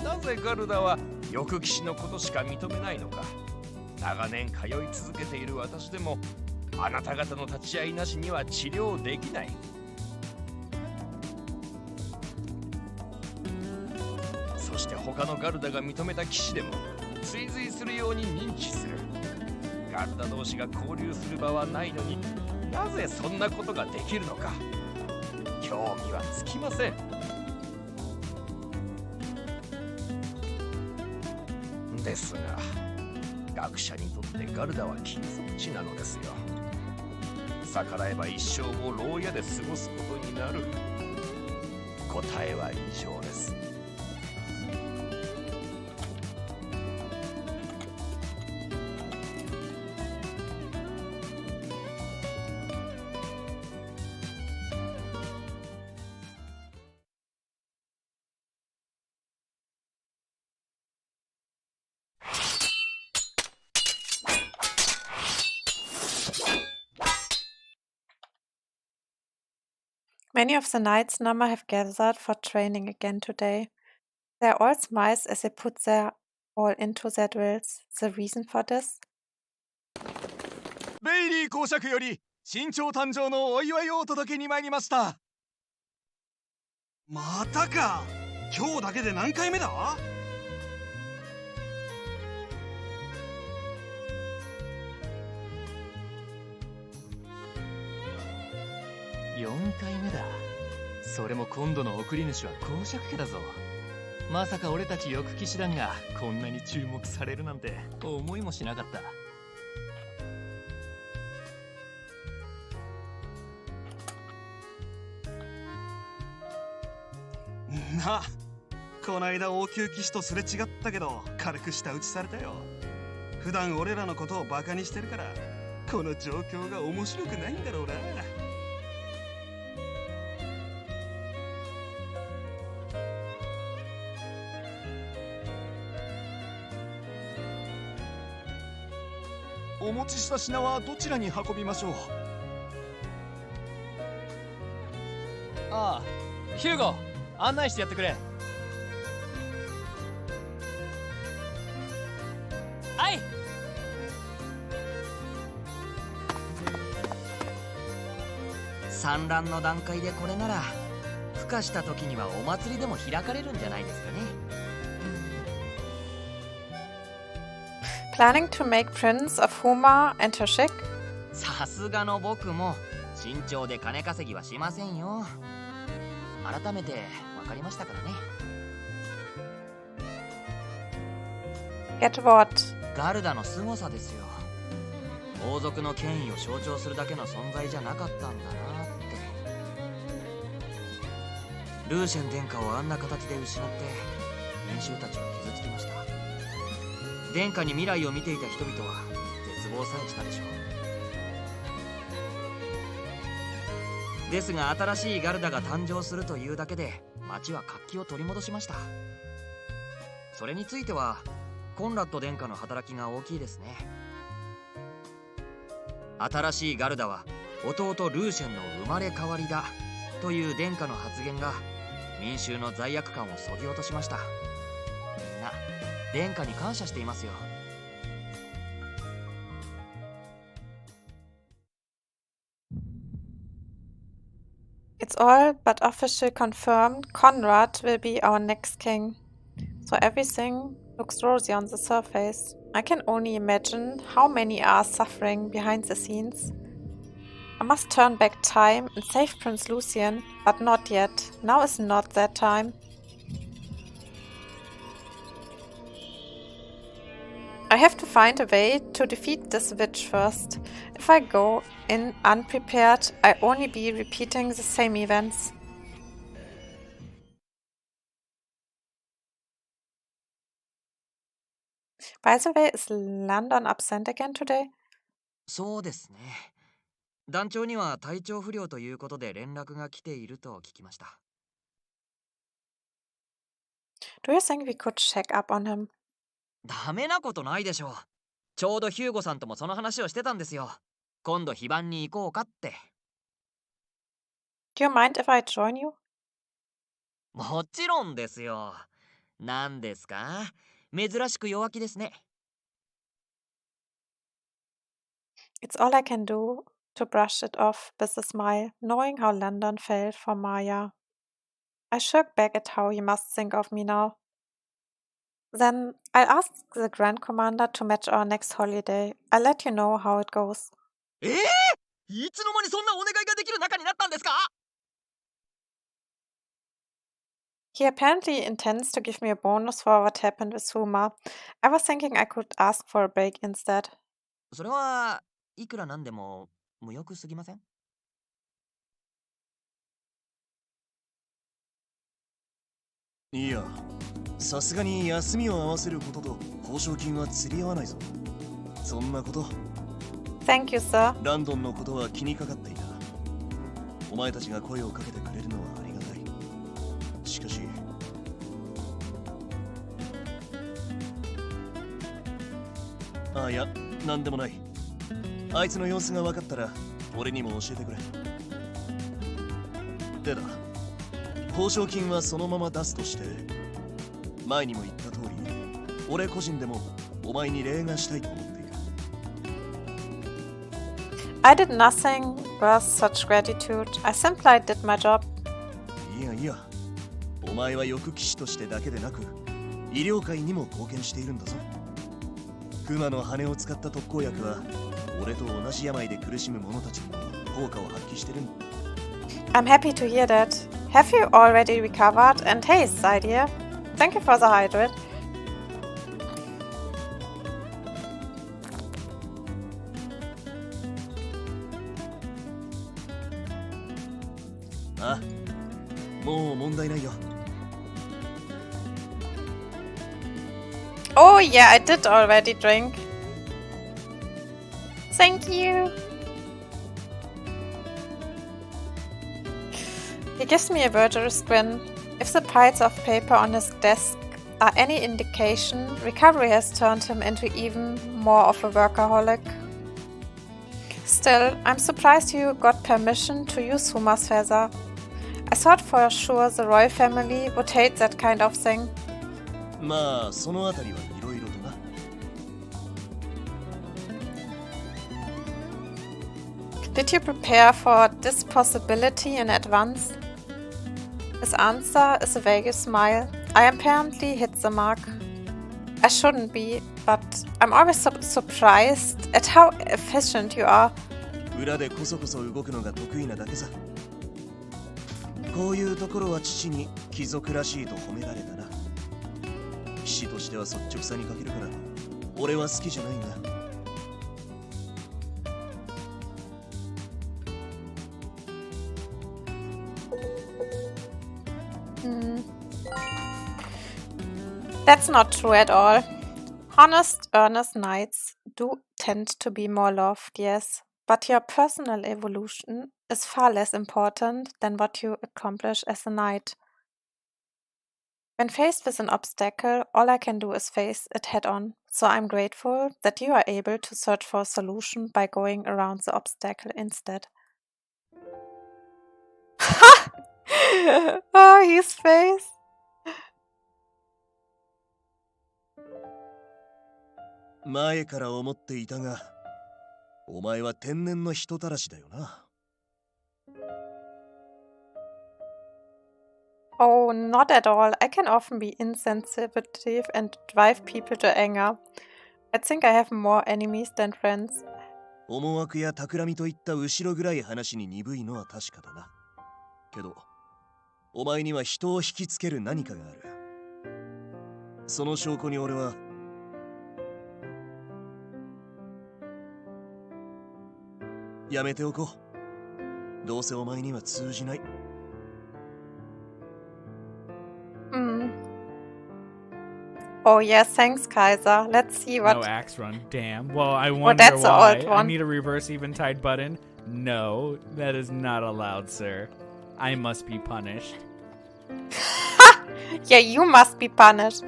なぜガルダは翼騎士のことしか認めないのか。長年通い続けている私でもあなた方の立ち会いなしには治療できない。そして他のガルダが認めた騎士でも追随するように認知する。ガルダ同士が交流する場はないのに、なぜそんなことができるのか。興味はつきません。ですが、学者にとってガルダは禁足地なのですよ。逆らえば一生を牢屋で過ごすことになる。答えは以上です。Many of the knights Nama have gathered for training again today. They are all smiles as they put their all into their drills. The reason for this? ベイリー公爵より新朝誕生のお祝いをお届けに参りました。またか。今日だけで何回目だ？4回目だ。それも今度の送り主は公爵家だぞ。まさか俺たち翼騎士団がこんなに注目されるなんて思いもしなかった。な、こないだ王宮騎士とすれ違ったけど軽く舌打ちされたよ。普段俺らのことをバカにしてるからこの状況が面白くないんだろうな。持ちした品はどちらに運びましょう？ああ、ヒューゴ、案内してやってくれ。はい。産卵の段階でこれなら孵化した時にはお祭りでも開かれるんじゃないですかね。Planning to make Prince of Huma and her chick? さすがの僕も慎重で金稼ぎはしませんよ。改めて分かりましたからね。Get what? ガルダの凄さですよ。王族の権威を象徴するだけの存在じゃなかったんだなって。ルーシェン殿下をあんな形で失って民衆たちは傷つきました。殿下に未来を見ていた人々は絶望さえしたでしょう。ですが新しいガルダが誕生するというだけで町は活気を取り戻しました。それについてはコンラッド殿下の働きが大きいですね。新しいガルダは弟ルーシェンの生まれ変わりだという殿下の発言が民衆の罪悪感をそぎ落としました。みんな殿下に感謝していますよ。It's all but officially confirmed Conrad will be our next king. So everything looks rosy on the surface. I can only imagine how many are suffering behind the scenes. I must turn back time and save Prince Lucian, but not yet. Now is not that time. I have to find a way to defeat this witch first. If I go in unprepared, I only be repeating the same events. By the way, is London absent again today? そうですね。団長には体調不良ということで連絡が来ていると聞きました。Do you think we could check up on him? ダメなことないでしょう。ちょうどヒューゴさんともその話をしてたんですよ。今度非番に行こうかって。Do you mind if I join you? もちろんですよ。何ですか？珍しく弱気ですね。It's all I can do to brush it off with a smile, knowing how London felt for Maya. I shook back at how he must think of me now. Then I'll ask the Grand Commander to match our next holiday. I'll let you know how it goes. いつの間にそんなお願いができる仲になったんですか？ He apparently intends to give me a bonus for what happened with Huma. I was thinking I could ask for a break instead. それはいくらなんでも無欲すぎません？いや、さすがに休みを合わせることと報奨金は釣り合わないぞ。そんなこと。Thank you, sir. ランドンのことは気にかかっていた。お前たちが声をかけてくれるのはありがたい。しかし、いや、なんでもない。あいつの様子が分かったら俺にも教えてくれ。でだ、報奨金はそのまま出すとして、前にも言った通り、俺個人でもお前に礼がしたいと思っている。I did nothing worth such gratitude. I simply did my job. いやいや、お前は翼騎士としてだけでなく、医療界にも貢献しているんだぞ。熊の羽を使った特効薬は、俺と同じ病で苦しむ者たちにも効果を発揮してるんだ。I'm happy to hear that. Have you already recovered? And hey, idea. Thank you for the hydrate. あ、もう問題ないよ。Oh yeah, I did already drink. Thank you. He gives me a murderous grin. If the piles of paper on his desk are any indication, recovery has turned him into even more of a workaholic. Still, I'm surprised you got permission to use Suma's feather. I thought for sure the royal family would hate that kind of thing. まあそのあたりはいろいろとな。Did you prepare for this possibility in advance? His answer is a vague smile. I apparently hit the mark. I shouldn't be, but I'm always surprised at how efficient you are. 裏でこそこそ動くのが得意なだけさ。こういうところは父に貴族らしいと褒められたな。騎士としては率直さに欠けるから俺は好きじゃないんだ。That's not true at all. Honest, earnest knights do tend to be more loved, yes, but your personal evolution is far less important than what you accomplish as a knight. When faced with an obstacle, all I can do is face it head on, so I'm grateful that you are able to search for a solution by going around the obstacle instead. Oh, his face! 前から思っていたが、お前は天然の人たらしだよな。Oh, not at all. I can often be insensitive and drive people to anger. I think I have more enemies than friends. 思惑や企みといった後ろ暗い話に鈍いのは確かだな。けど、お前には人を引きつける何かがある。その証拠に俺はやめておこう。どうせお前には通じない。Oh yes, thanks, Kaiser. Let's see what... No axe run, damn. Well, I wonder that's why. the old one. I need a reverse eventide button. No, that is not allowed, sir. I must be punished. Yeah, you must be punished.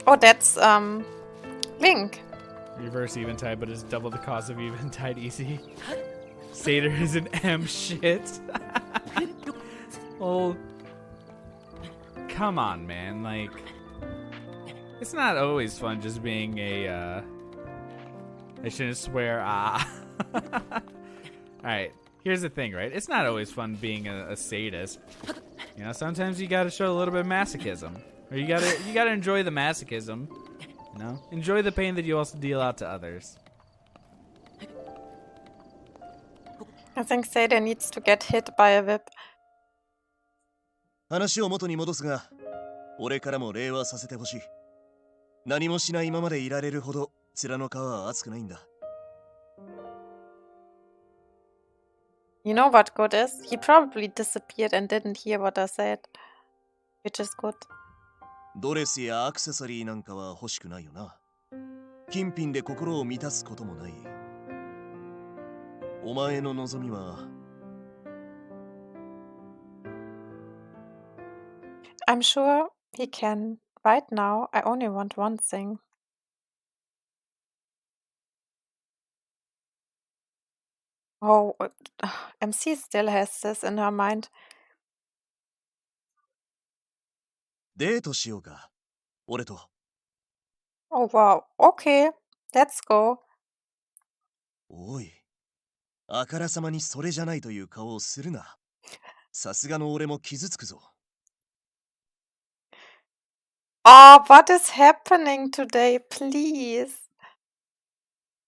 Oh, that's, Link. Reverse eventide, but it's double the cost of eventide easy. Satyr is an M shit. Well, come on, man. Like, it's not always fun just being a, I shouldn't swear, Alright, here's the thing, right? It's not always fun being a sadist. You know, sometimes you gotta show a little bit of masochism. Or you gotta enjoy the masochism. You know? Enjoy the pain that you also deal out to others. I think Satyr needs to get hit by a whip. 話を元に戻すが、俺からも礼はさせてほしい。何もしないままでいられるほど面の皮は厚くないんだ。You know what good is? He probably disappeared and didn't hear what I said. Which is good. ドレスやアクセサリーなんかは欲しくないよな。金品で心を満たすこともない。お前の望みは。I'm sure he can. Right now, I only want one thing. Oh, MC still has this in her mind. デートしようか。俺と。Oh wow. Okay, let's go. おい。あからさまにそれじゃないという顔をするな。さすがの俺も傷つくぞ。Oh, what is happening today? Please.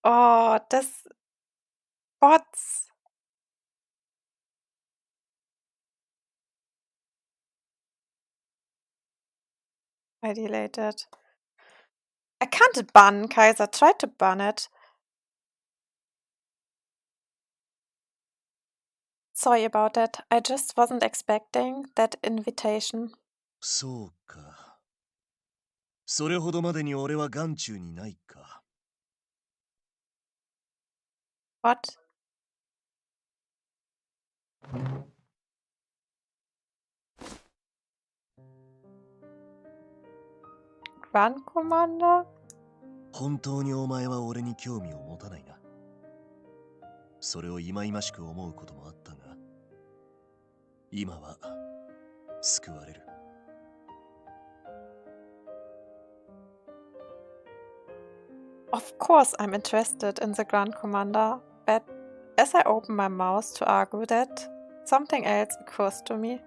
Oh, das... Bots. I deleted. I can't ban, Kaiser. Try to ban it. Sorry about that. I just wasn't expecting that invitation. そうか。それほどまでに俺は眼中にないか。What? Run, Commander? 本当にお前は俺に興味を持たないな。それを忌々しく思うこともあったが、今は救われる。Of course I'm interested in the Grand Commander, but as I open my mouth to argue that, something else occurs to me.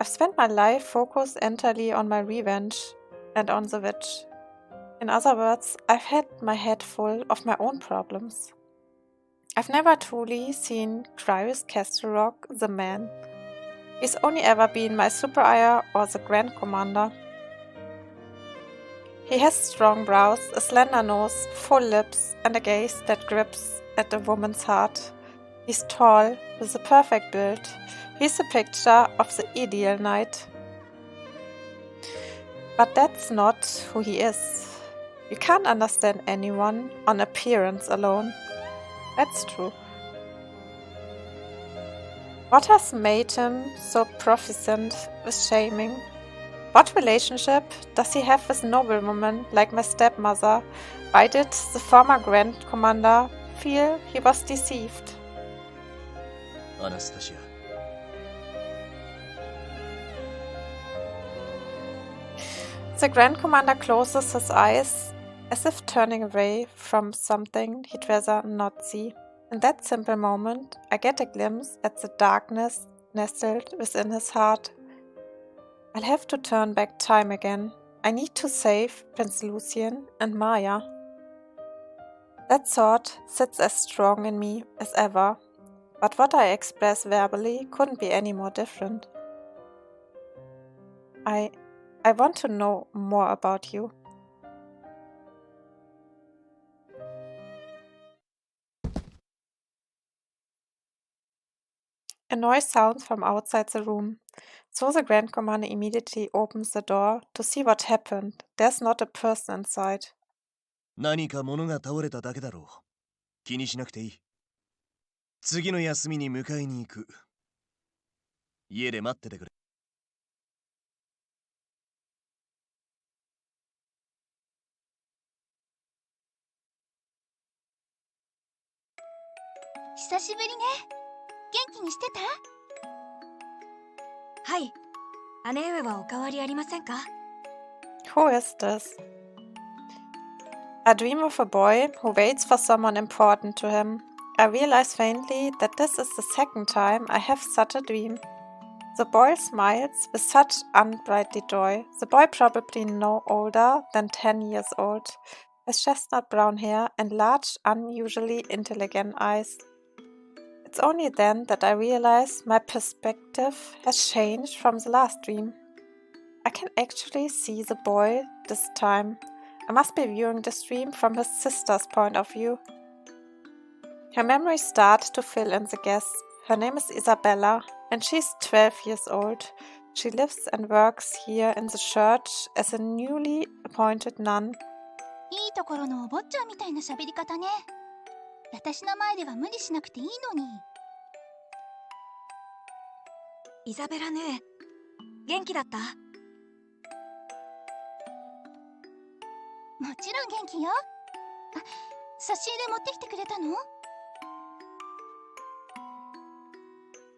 I've spent my life focused entirely on my revenge and on the witch. In other words, I've had my head full of my own problems. I've never truly seen Crius Castlerock the man. He's only ever been my superior or the Grand Commander. He has strong brows, a slender nose, full lips, and a gaze that grips at a woman's heart. He's tall, with a perfect build. He's a picture of the ideal knight. But that's not who he is. You can't understand anyone on appearance alone. That's true. What has made him so proficient with shaming? What relationship does he have with noblewomen like my stepmother? Why did the former Grand Commander feel he was deceived? Anastasia. The Grand Commander closes his eyes as if turning away from something he'd rather not see. In that simple moment, I get a glimpse at the darkness nestled within his heart. I'll have to turn back time again. I need to save Prince Lucien and Maya. That thought sits as strong in me as ever, but what I express verbally couldn't be any more different. I want to know more about you. A noise sounds from outside the room, so the Grand Commander immediately opens the door to see what happened. There's not a person inside. 何か物が倒れただけだろう。気にしなくていい。次の休みに迎えに行く。家で待っててくれ。久しぶりね。元気にしてた？はい。姉上はお変わりありませんか？ Who is this? I dream of a boy who waits for someone important to him. I realize faintly that this is the second time I have such a dream. The boy smiles with such unbridled joy. The boy probably no older than 10 years old, has chestnut brown hair and large, unusually intelligent eyes. It's only then that I realize my perspective has changed from the last dream. I can actually see the boy this time. I must be viewing this dream from his sister's point of view. Her memories start to fill in the gaps. Her name is Isabella, and she's 12 years old. She lives and works here in the church as a newly appointed nun. いいところのお坊ちゃんみたいな喋り方ね。私の前では無理しなくていいのに。イザベラね、元気だった？もちろん元気よ。あ、差し入れ持ってきてくれたの？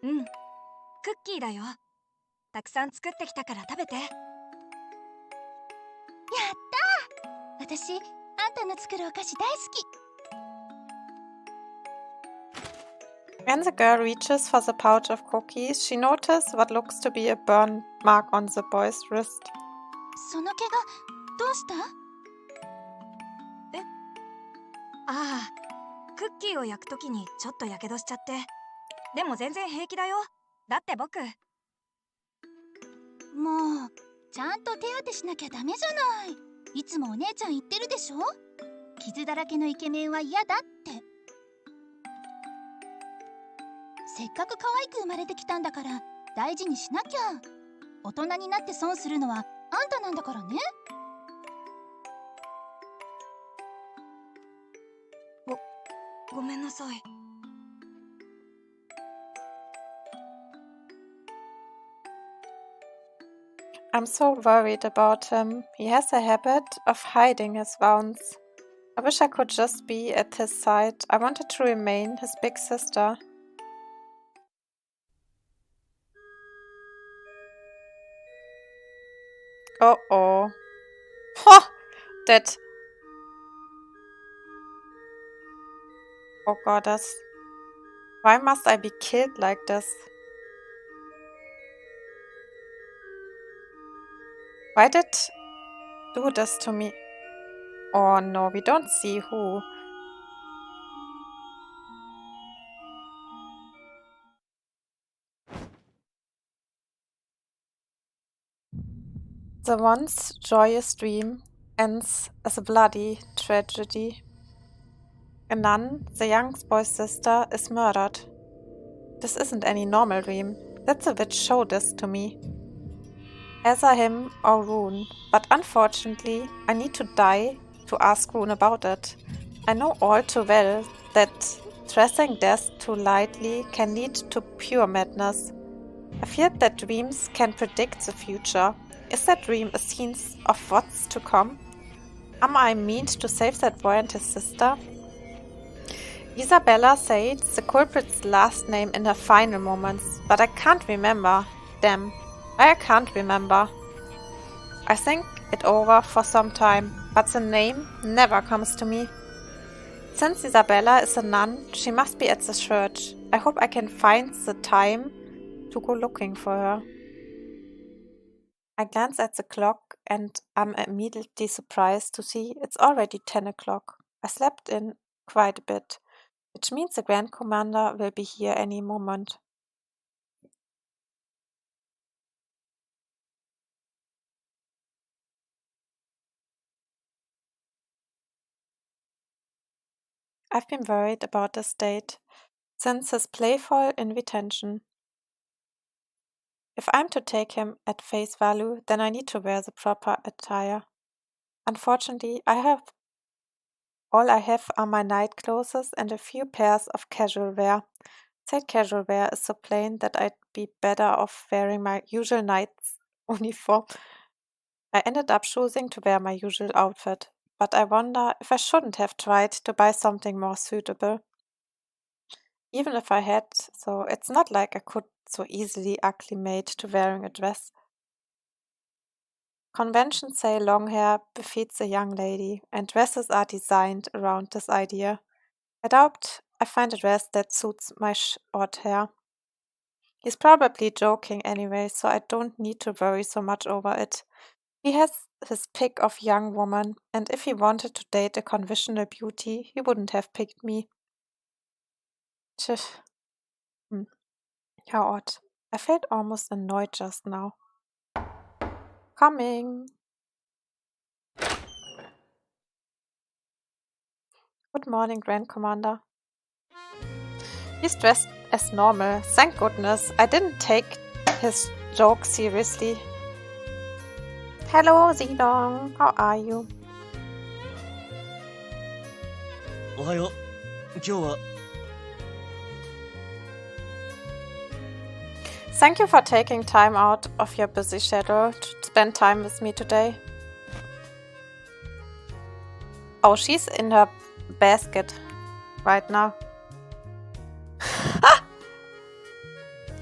うん、クッキーだよ。たくさん作ってきたから食べて。やったー！私、あんたの作るお菓子大好き。When the girl reaches for the pouch of cookies, she notices what looks to be a burn mark on the boy's wrist. その怪我、どうした？ああ、クッキーを焼くときにちょっとやけどしちゃって。でも全然平気だよ。だって僕。もう、ちゃんと手当てしなきゃダメじゃない。いつもお姉ちゃん言ってるでしょ？傷だらけのイケメンは嫌だって。せっかく可愛く生まれてきたんだから大事にしなきゃ。大人になって損するのはあんたなんだからね。ごめんなさい。I'm so worried about him. He has a habit of hiding his wounds. I wish I could just be at his side. I wanted to remain his big sister. Uh-oh. Ha! That... Oh goddess. Why must I be killed like this? Why did do this to me? Oh no, we don't see who. The once joyous dream ends as a bloody tragedy. A nun, the young boy's sister, is murdered. This isn't any normal dream. Let the witch show this to me. Either him or Rune, but unfortunately I need to die to ask Rune about it. I know all too well that dressing death too lightly can lead to pure madness. I feared that dreams can predict the future. Is that dream a scene of what's to come? Am I meant to save that boy and his sister? Isabella said the culprit's last name in her final moments, but I can't remember. Damn, I can't remember. I think it over for some time, but the name never comes to me. Since Isabella is a nun, she must be at the church. I hope I can find the time to go looking for her. I glance at the clock and am immediately surprised to see it's already 10 o'clock. I slept in quite a bit, which means the Grand Commander will be here any moment. I've been worried about this date since his playful invitation. If I'm to take him at face value, then I need to wear the proper attire. Unfortunately, all I have are my night clothes and a few pairs of casual wear. Said casual wear is so plain that I'd be better off wearing my usual night's uniform. I ended up choosing to wear my usual outfit, but I wonder if I shouldn't have tried to buy something more suitable. Even if I had, so it's not like I could so easily acclimate to wearing a dress. Conventions say long hair befits a young lady, and dresses are designed around this idea. I doubt I find a dress that suits my short hair. He's probably joking anyway, so I don't need to worry so much over it. He has his pick of young woman, and if he wanted to date a conventional beauty, he wouldn't have picked me. Tch. How odd. I felt almost annoyed just now. Coming. Good morning, Grand Commander. He's dressed as normal. Thank goodness. I didn't take his joke seriously. Hello, Zedong. How are you? おはよう。今日は Thank you for taking time out of your busy schedule to spend time with me today. Oh, she's in her basket right now.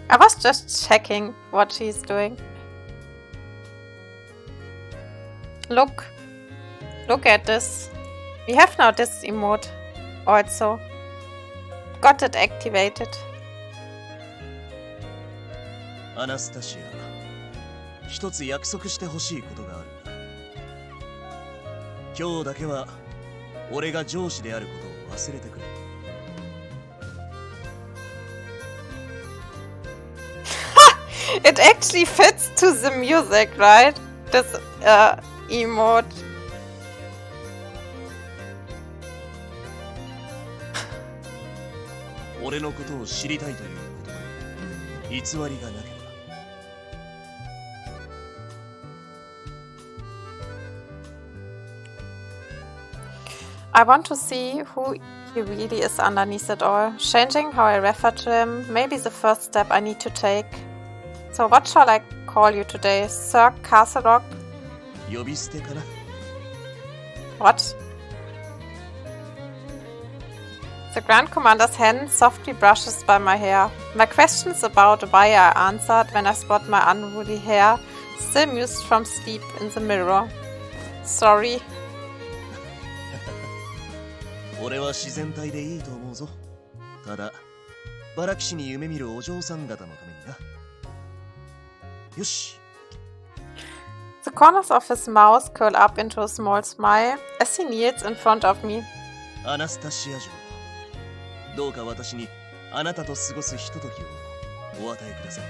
I was just checking what she's doing. Look at this. We have now this emote also. Got it activated. アナスタシア、一つ約束してほしいことがあるんだ。今日だけは俺が上司であることを忘れてくれ。It actually fits to the music, right? This emote.「俺のことを知りたいということに偽りがなければ。 I want to see who he really is underneath it all. Changing how I refer to him may be the first step I need to take. So what shall I call you today? Sir Castlerock? 呼び捨てかな。 What? The Grand Commander's hand softly brushes by my hair. My questions about why I answered when I spot my unruly hair still mused from sleep in the mirror. Sorry. 俺は自然体でいいと思うぞ。ただ、バラ騎士に夢見るお嬢さん方のためにな。よし。 The corners of his mouth curl up into a small smile as he kneels in front of me. アナスタシア嬢、どうか私にあなたと過ごすひとときをお与えください。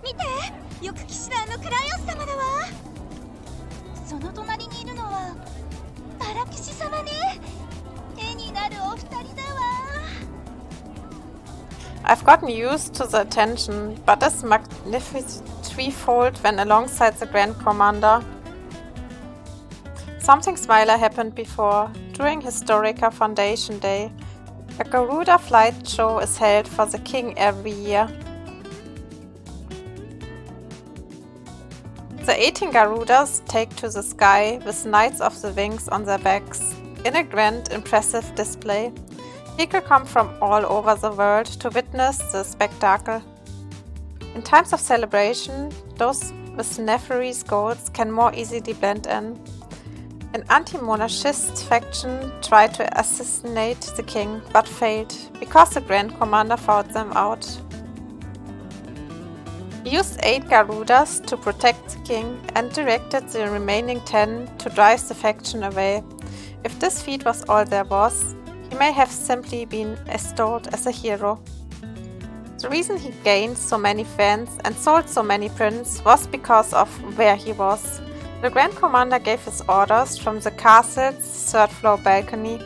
見て、よく騎士団のクライオス様だわ。その隣にいるのはバラ騎士様ね。絵になるお二人だわ。I've gotten used to the attention, but it's magnificent threefold when alongside the Grand Commander. Something similar happened before. During Historica Foundation Day, a Garuda flight show is held for the king every year. The 18 Garudas take to the sky with Knights of the Wings on their backs in a grand, impressive display. People come from all over the world to witness the spectacle. In times of celebration, those with nefarious goals can more easily blend in. An anti-monarchist faction tried to assassinate the king, but failed, because the Grand Commander found them out. He used 8 Garudas to protect the king and directed the remaining 10 to drive the faction away. If this feat was all there was, he may have simply been extolled as a hero. The reason he gained so many fans and sold so many prints was because of where he was. The Grand Commander gave his orders from the castle's 3rd floor balcony.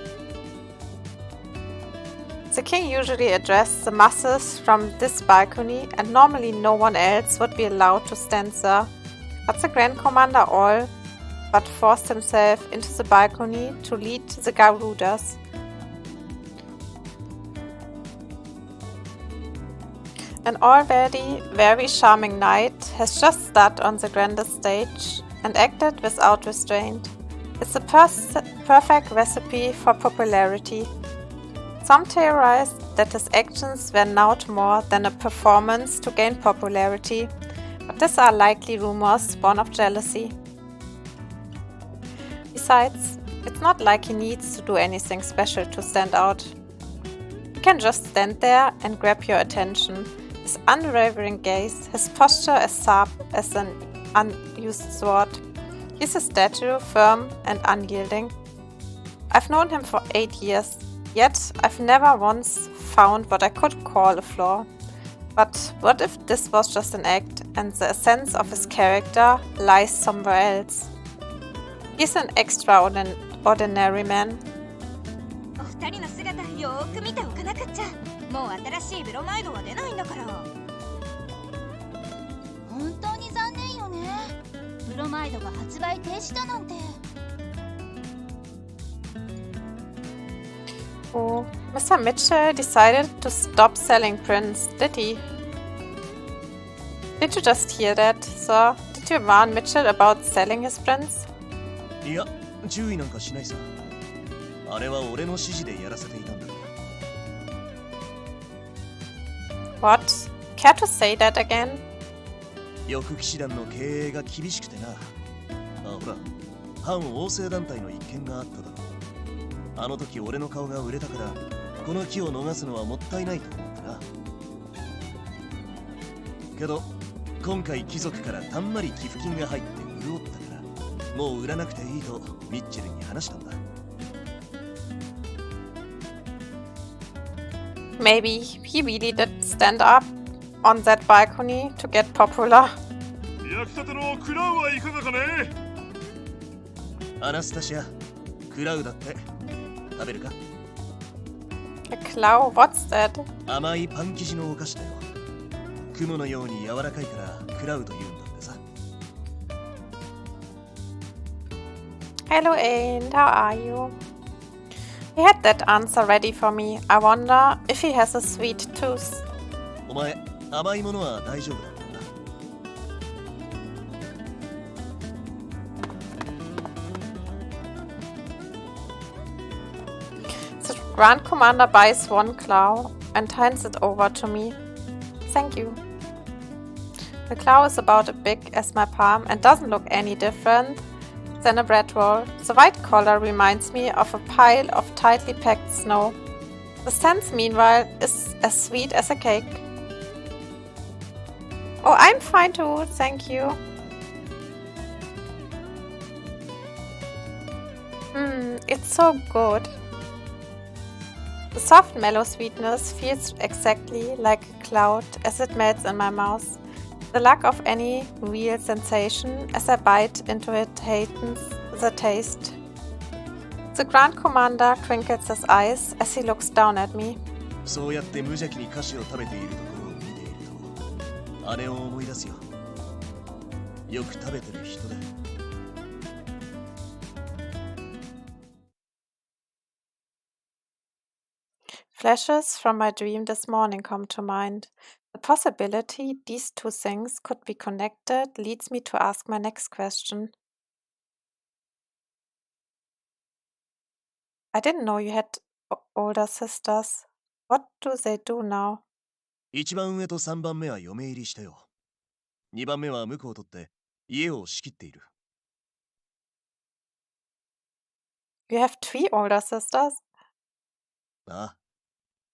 The king usually addressed the masses from this balcony, and normally no one else would be allowed to stand there. But the Grand Commander all but forced himself into the balcony to lead the Garudas. An already very charming knight has just stood on the grandest stage and acted without restraint. It's a perfect recipe for popularity. Some theorized that his actions were not more than a performance to gain popularity, but these are likely rumors born of jealousy. Besides, it's not like he needs to do anything special to stand out. He can just stand there and grab your attention. His unwavering gaze, his posture as sharp as an unused sword. He's a statue, firm and unyielding. I've known him for 8 years, yet I've never once found what I could call a flaw. But what if this was just an act and the essence of his character lies somewhere else? He's an extraordinary man. お二人の姿よーく見ておかなくっちゃ。もう新しいブロマイドは出ないんだから。本当に残念よね。ブロマイドが発売停止だなんて。Oh, Mr. Mitchell decided to stop selling prints, did he? Did you just hear that, sir? Did you warn Mitchell about selling his prints? いや、注意なんかしないさ。あれは俺の指示でやらせていたんだ。What? Care to say that again? 翼騎士団の経営が厳しくてな。ほら、反王政団体の一件があっただろう。あの時俺の顔が売れたから、この機を逃すのはもったいないと思ってな。けど、今回貴族からたんまり寄付金が入って潤ったから、もう売らなくていいとミッチェルに話したんだ。Maybe he really did stand up on that balcony to get popular. 焼きたてのクラウはいかがかね。アナスタシア、クラウだって。食べるか？ A clow? What's that? 甘いパン生地のお菓子だよ。雲のように柔らかいからクラウと言うんだってさ。Hello, Aint. How are you? He had that answer ready for me. I wonder if he has a sweet tooth. お前、甘いものは大丈夫だ。The Grand Commander buys one claw and hands it over to me. Thank you. The claw is about as big as my palm and doesn't look any different than a bread roll. The white collar reminds me of a pile of tightly packed snow. The sense, meanwhile, is as sweet as a cake. Oh, I'm fine too, thank you. It's so good. The soft mellow sweetness feels exactly like a cloud as it melts in my mouth. The lack of any real sensation as I bite into it heightens the taste. The Grand Commander crinkles his eyes as he looks down at me. そうやって無邪気に菓子を食べているところを見ていると、姉を思い出すよ。よく食べてる人だ。Flashes from my dream this morning come to mind. The possibility these two things could be connected leads me to ask my next question. I didn't know you had older sisters. What do they do now? 一番上と3番目は嫁入りしたよ。2番目は婿を取って家を仕切っている。You have 3 older sisters? ああ、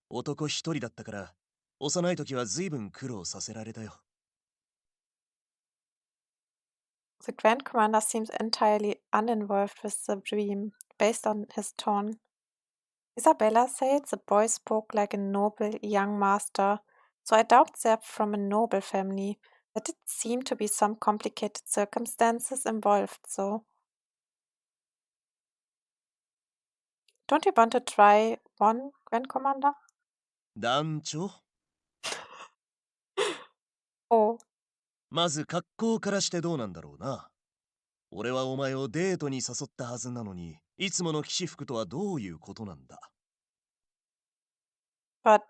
男一人だったから幼い時は随分苦労させられたよ。The Grand Commander seems entirely uninvolved with the dream, based on his tone. Isabella said the boy spoke like a noble young master, so I doubt they're from a noble family. There did seem to be some complicated circumstances involved, though. Don't you want to try one, Grand Commander? 団長Oh. まず格好からしてどうなんだろうな。俺はお前をデートに誘ったはずなのに、いつもの騎士服とはどういうことなんだ。But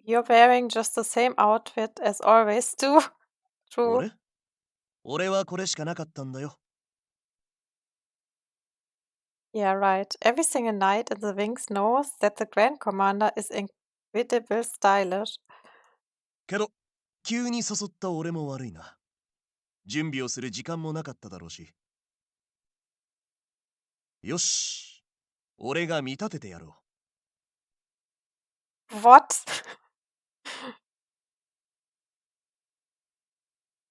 you're wearing just the same outfit as always, too. True. 俺はこれしかなかったんだよ。Yeah, right. Every single knight in the Wings knows that the Grand Commander is incredible stylish. けど、急に誘った俺も悪いな。準備をする時間もなかっただろうし。よし、俺が見立ててやろう。What?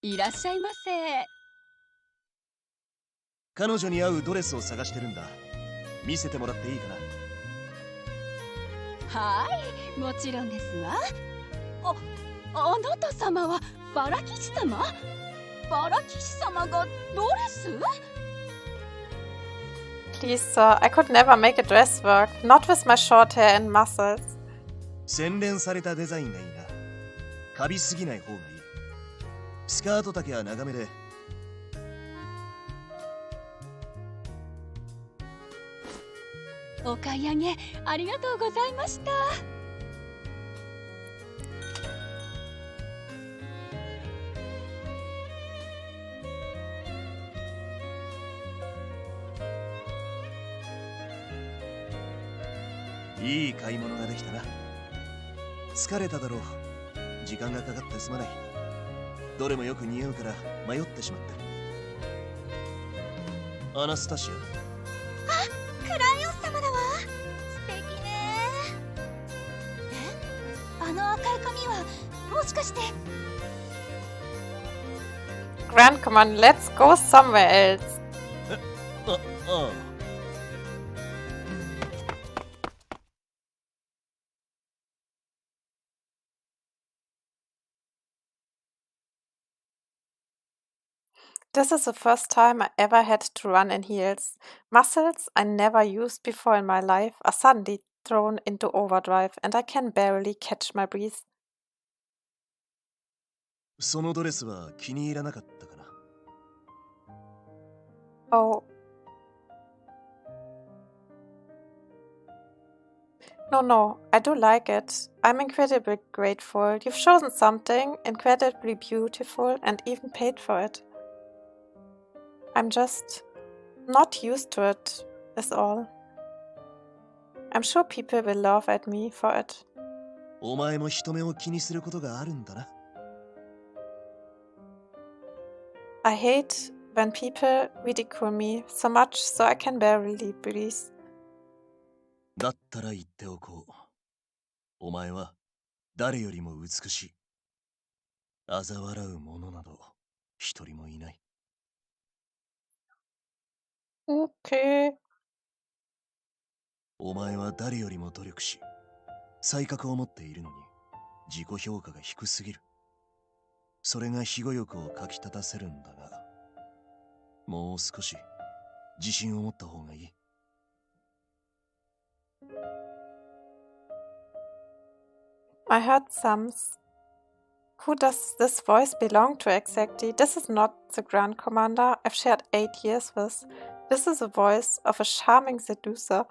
いらっしゃいませ。彼女に合うドレスを探してるんだ。見せてもらっていいかな。はい、もちろんですわ。あなた様はバラ騎士様？バラ騎士様がドレス？ Please, sir, I could never make a dress work, not with my short hair and muscles. 洗練されたデザインがいいな。カビすぎない方がいい。スカート丈は長めで。お買い上げありがとうございました。いい買い物ができたな。疲れただろう。時間がかかってすまない。どれもよく似合うから迷ってしまった。アナスタシア。クライオス様だわ。素敵ね。あの赤い髪はもしかして。Grand Command, let's go somewhere else. ああ。This is the first time I ever had to run in heels. Muscles I never used before in my life are suddenly thrown into overdrive and I can barely catch my breath. そのドレスは気に入らなかったかな。Oh. No, I do like it. I'm incredibly grateful. You've chosen something incredibly beautiful and even paid for it. I'm just not used to it, is all. I'm sure people will laugh at me for it. お前も人目を気にすることがあるんだな。I hate when people ridicule me so much so I can barely breathe. だったら言っておこう。お前は誰よりも美しい。嘲笑う者など一人もいない。Okay. お前は誰よりも努力し、才覚を持っているのに自己評価が低すぎる。それが庇護欲をかき立たせるんだが、もう少し自信を持った方がいい。I heard some. Who does this voice belong to exactly? This is not the Grand Commander I've shared 8 years with. This is the voice of a charming seducer.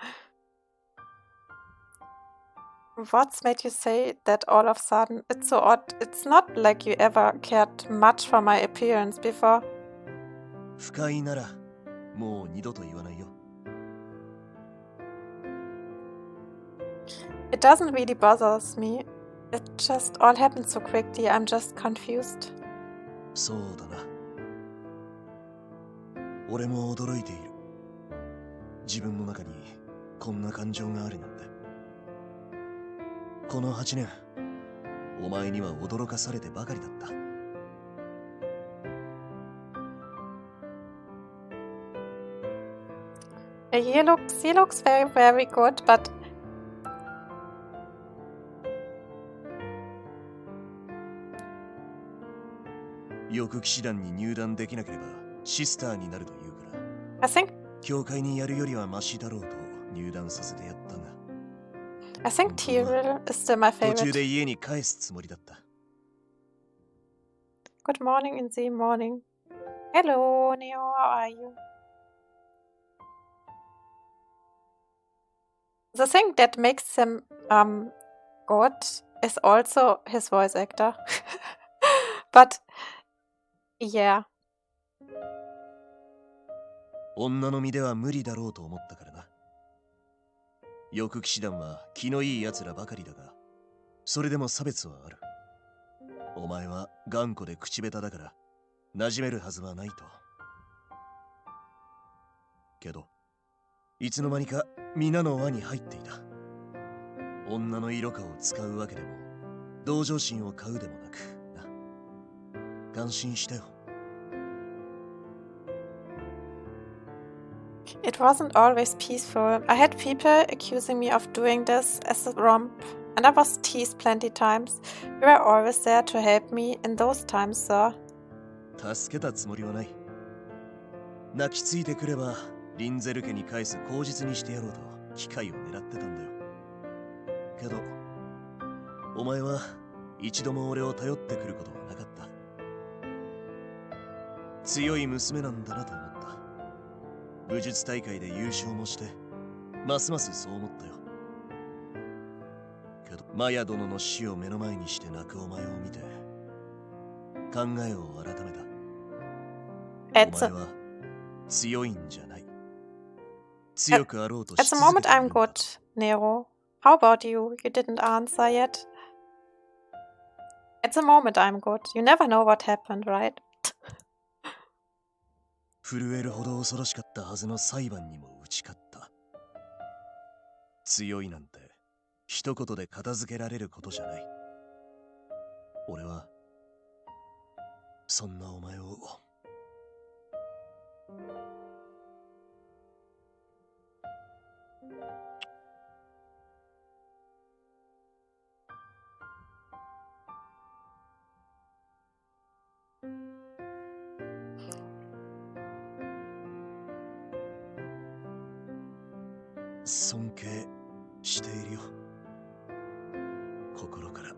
What's made you say that all of a sudden? It's so odd. It's not like you ever cared much for my appearance before. 不快ならもう二度と言わないよ。It doesn't really bother me. It just all happened so quickly. I'm just confused. そうだな。俺も驚いている。自分の中にこんな感情があるなんて。この8年、お前には驚かされてばかりだった。He looks very, very good, but翼騎士団に入団できなければシスターになると言うから。I think 教会にやるよりはマシだろうと入団させてやったが。I think Tyrell is still my 途中 favorite. で家に帰すつもりだった。Good morning in the morning. Hello, Neo. How are you? The thing that makes him good is also his voice actor. But yeah. 女の身では無理だろうと思ったからな。翼騎士団は気のいい奴らばかりだが、それでも差別はある。お前は頑固で口下手だから馴染めるはずはないと。けどいつの間にか皆の輪に入っていた。女の色香を使うわけでも同情心を買うでもなくな。感心したよ。It wasn't always peaceful. I had people accusing me of doing this as a romp, and I was teased plenty times. You were always there to help me in those times, sir. 助けたつもりはない。泣きついてくればリンゼル家に返す口実にしてやろうと機会を狙ってたんだよ。けどお前は一度も俺を頼ってくることはなかった。強い娘なんだなと思った。武術大会で優勝もしてますますそう思ったよ。けどマヤ殿の死を目の前にして泣くお前を見て考えを改めた。お前は強いんじゃない。強くあろうとし At the 続け moment, ている I'm んだ。 good, Nero. How about you? You didn't answer yet. At the moment, I'm good. You never know what happened, right? 震えるほど恐ろしかったはずの裁判にも打ち勝った。強いなんて一言で片付けられることじゃない。俺はそんなお前を尊敬しているよ。心から。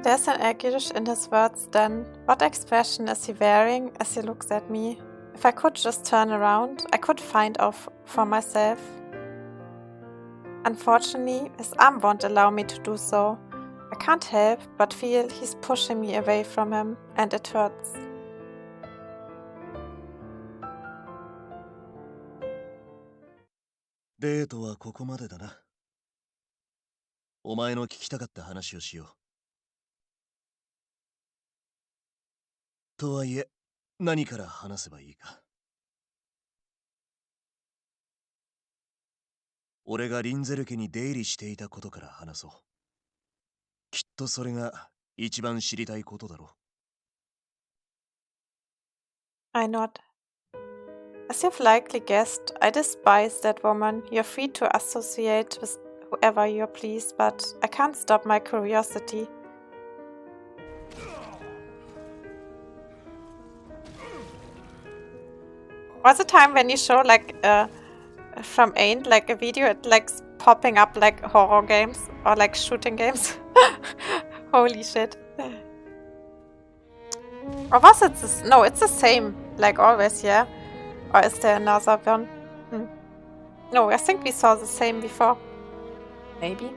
There's an anguish in his words then. What expression is he wearing as he looks at me? If I could just turn around, I could find out for myself. Unfortunately, his arm won't allow me to do so. I can't help but feel he's pushing me away from him, and it hurts.デートはここまでだな。お前の聞きたかった話をしよう。とはいえ、何から話せばいいか。俺がリンゼル家に出入りしていたことから話そう。きっとそれが一番知りたいことだろう。I nod. As you've likely guessed, I despise that woman. You're free to associate with whoever you please, but I can't stop my curiosity. Was a time when you show like from Ain't like a video, it like popping up like horror games or like shooting games? Holy shit. Or was it this? No, it's the same like always, yeah? Or is there another one? No, I think we saw the same before. Maybe.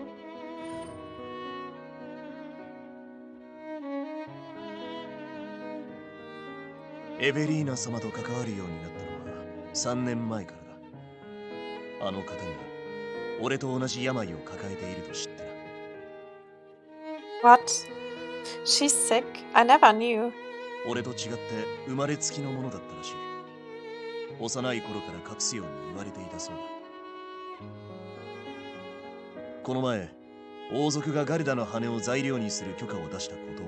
エベリーナ様と関わるようになったのは3年前からだ。あの方が俺と同じ病を抱えていると知ってな。What? She's sick? I never knew. 俺と違って生まれつきのものだったらしい。幼い頃から隠すように言われていたそうだ。この前、王族がガルダの羽を材料にする許可を出したことを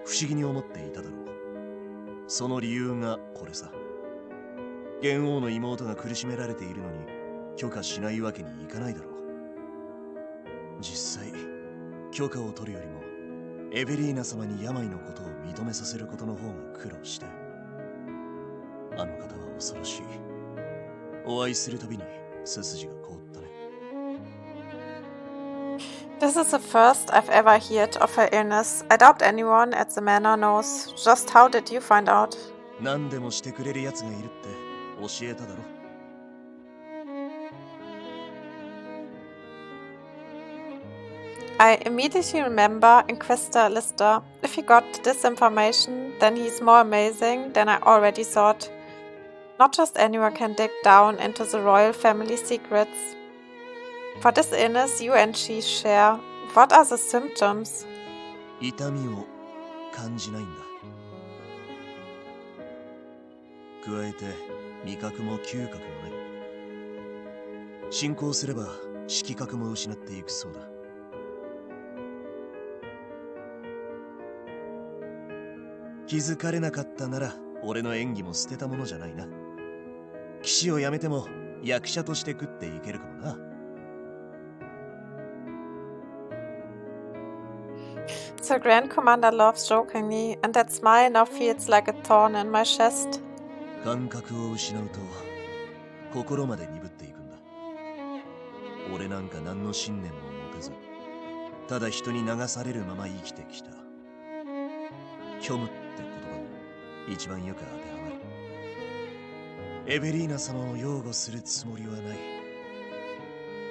不思議に思っていただろう。その理由がこれさ。元王の妹が苦しめられているのに許可しないわけにいかないだろう。実際、許可を取るよりもエベリーナ様に病のことを認めさせることの方が苦労して。あの方は恐ろしい。お会いするたびに背筋が凍ったね。This is the first I've ever heard of her illness. I doubt anyone at the manor knows. Just how did you find out? 何でもしてくれる奴がいるって教えただろ。I immediately remember Inquisitor Lister. If he got this information, then he's more amazing than I already thought. Not just anyone can dig down into the royal family secrets. For this illness you and she share, what are the symptoms? 痛みを感じないんだ。加えて味覚も嗅覚もない。進行すれば色覚も失っていくそうだ。気づかれなかったなら俺の演技も捨てたものじゃないな。騎士を辞めても役者として食っていけるかもな。The Grand Commander laughs jokingly, and that smile now feels like a thorn in my chest. 感覚を失うと心まで鈍っていくんだ。俺なんか何の信念も持てず、ただ人に流されるまま生きてきた。虚無って言葉が一番よく当てはまる。エベリーナ様を擁護するつもりはない。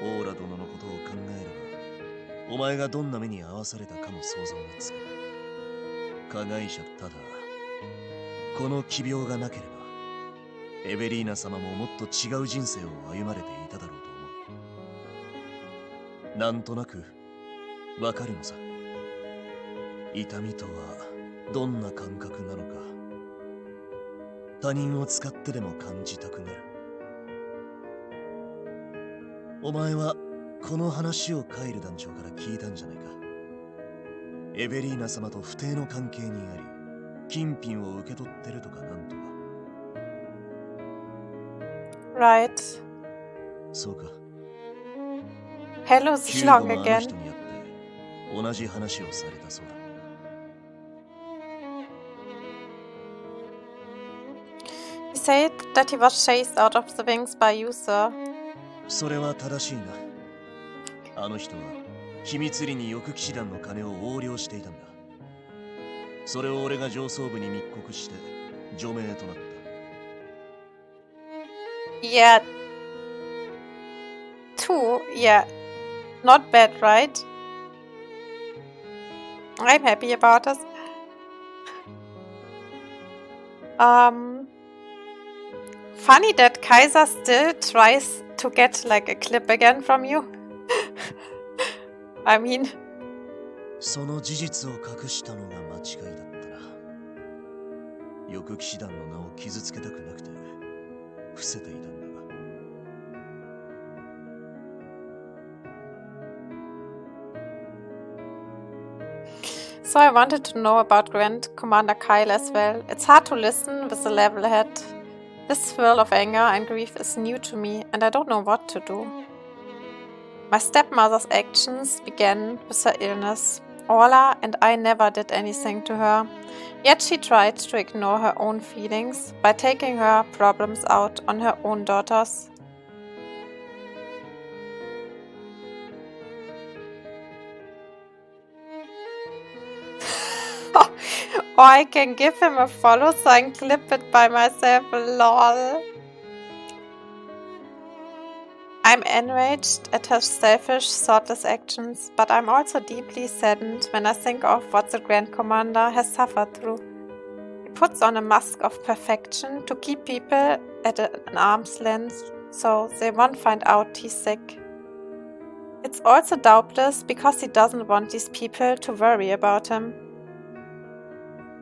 オーラ殿のことを考えれば、お前がどんな目に遭わされたかも想像がつく。加害者ただ、この奇病がなければ、エベリーナ様ももっと違う人生を歩まれていただろうと思う。なんとなくわかるのさ。痛みとはどんな感覚なのか、他人を使ってでも感じたくなる。お前はこの話をカイル団長から聞いたんじゃないか。エベリーナ様と不貞の関係にあり、金品を受け取ってるとかなんとか。Right. そうか。Hello, Long again. あの人に会って同じ話をされたそうだ。He said that he was chased out of the wings by you, sir. それは正しいな。あの人は秘密裏に翼騎士団の金を横領していたんだ。それを俺が上層部に密告して除名となった。Yeah. 2, yeah. Not bad, right? I'm happy about this. Funny that Kaiser still tries to get like a clip again from you. I mean... その事実を隠したのが間違いだったな。翼騎士団の名を傷つけたくなくて伏せていたんだが。So I wanted to know about Grand Commander Kyle as well. It's hard to listen with a level head. This swirl of anger and grief is new to me, and I don't know what to do. My stepmother's actions began with her illness. Orla and I never did anything to her, yet she tried to ignore her own feelings by taking her problems out on her own daughters. Or I can give him a follow so I can clip it by myself, lol. I'm enraged at her selfish, thoughtless actions, but I'm also deeply saddened when I think of what the Grand Commander has suffered through. He puts on a mask of perfection to keep people at an arm's length so they won't find out he's sick. It's also doubtless because he doesn't want these people to worry about him.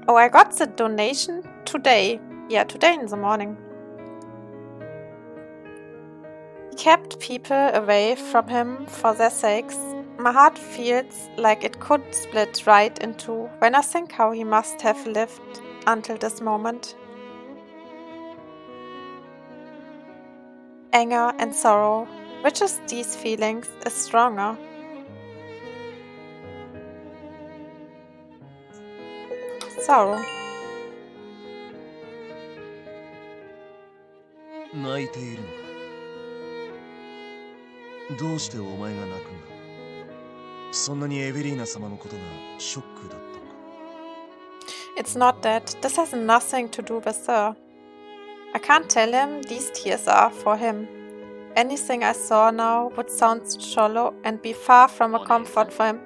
Oh, I got the donation today. Yeah, today in the morning. He kept people away from him for their sakes. My heart feels like it could split right in two when I think how he must have lived until this moment. Anger and sorrow, which of these feelings is stronger? Sorrow. 泣いているのか。どうしてお前が泣くんだ。そんなにエベリーナ様のことがショックだったのか。It's not that. This has nothing to do with her. I can't tell him these tears are for him. Anything I saw now would sound shallow and be far from a comfort for him.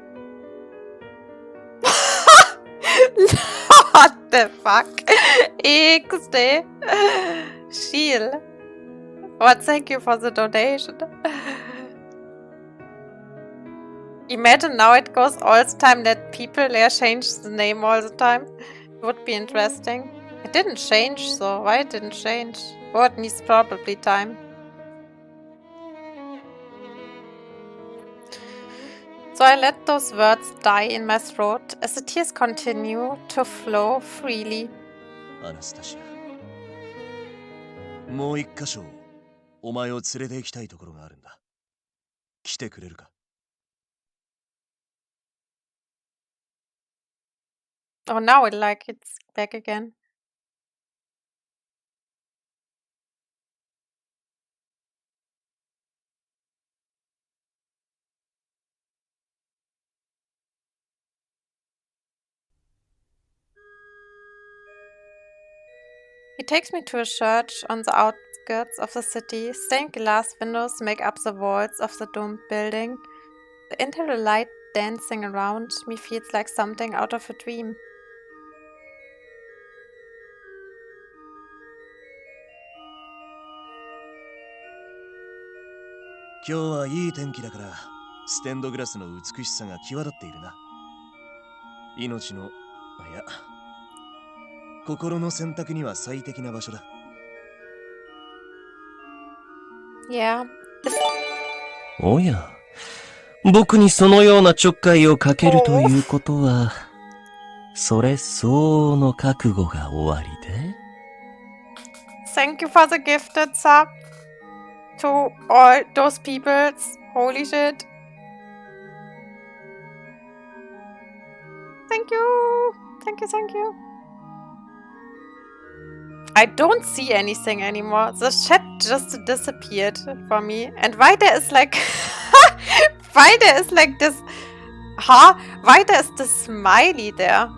What the fuck? XD. Shield. Well, thank you for the donation. Imagine now it goes all the time that people there change the name all the time. It would be interesting. It didn't change, so why it didn't change? Or it needs probably time. So I let those words die in my throat as the tears continue to flow freely. アナスタシア、もう一箇所お前を連れて行きたいところがあるんだ。来てくれるか。Oh, now it's back again. He takes me to a church on the outskirts of the city. Stained glass windows make up the walls of the domed building. The interior light dancing around me feels like something out of a dream. Todayはいい天気だから、ステンドグラスの美しさが際立っているな。命の、いや、心の選択には最適な場所だ。Yeah. おや、僕にそのようなちょっかいをかけるということは、それ相応の覚悟が終わりで。Thank you for the gifted sub to all those peoples. Holy shit. Thank you. Thank you, thank you. I don't see anything anymore. The chat just disappeared for me. And why there is like... why there is like this... Huh? Why there is this smiley there?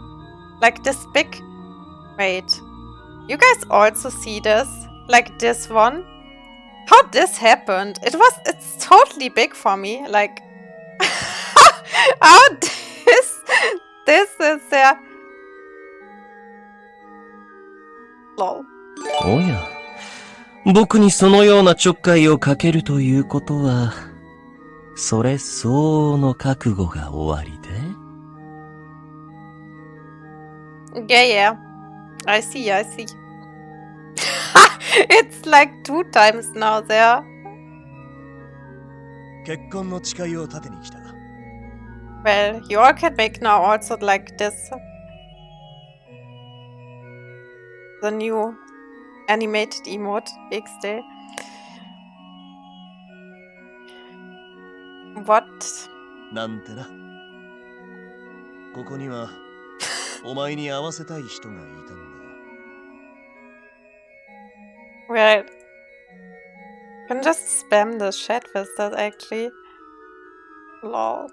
Like this big... Wait. You guys also see this? Like this one? How this happened? It's totally big for me. Like... how this is there... Lol. おや、僕にそのようなちょっかいをかけるということは、それ相応の覚悟が終わりで Yeah. I see. It's like 2 times now there. 結婚の誓いを立てに来た。 Well, you all can make now also like this. The new animated emote XD. What? なんてな。ここにはお前に会わせたい人がいたんだ。 Well, you can just spam the chat with that actually. Lol.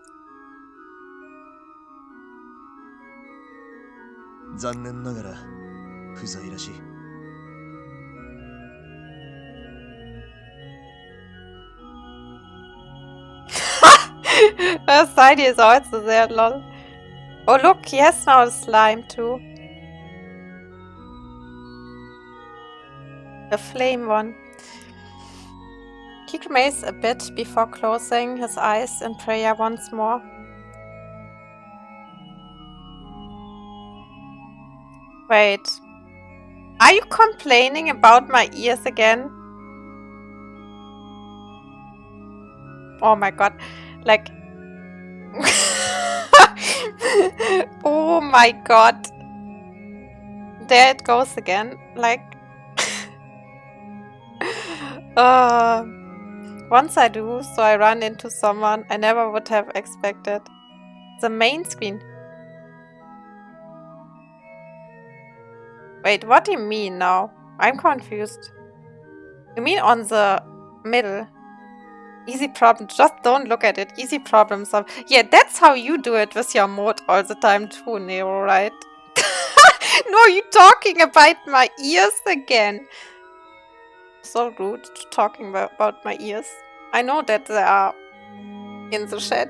残念ながら不在らしい。 Sadie is also there, lol. Oh look, he has now a slime too. The flame one. He remains a bit before closing his eyes in prayer once more. Wait. Are you complaining about my ears again? Oh my god. Like... oh my god. There it goes again. Like... once I do, so I run into someone I never would have expected. The main screen. Wait, what do you mean now? I'm confused. You mean on the middle? Easy problem. Just don't look at it. Easy problem solve. Yeah, that's how you do it with your mode all the time too, Nero, right? No, you talking about my ears again. So rude talking about my ears. I know that they are in the chat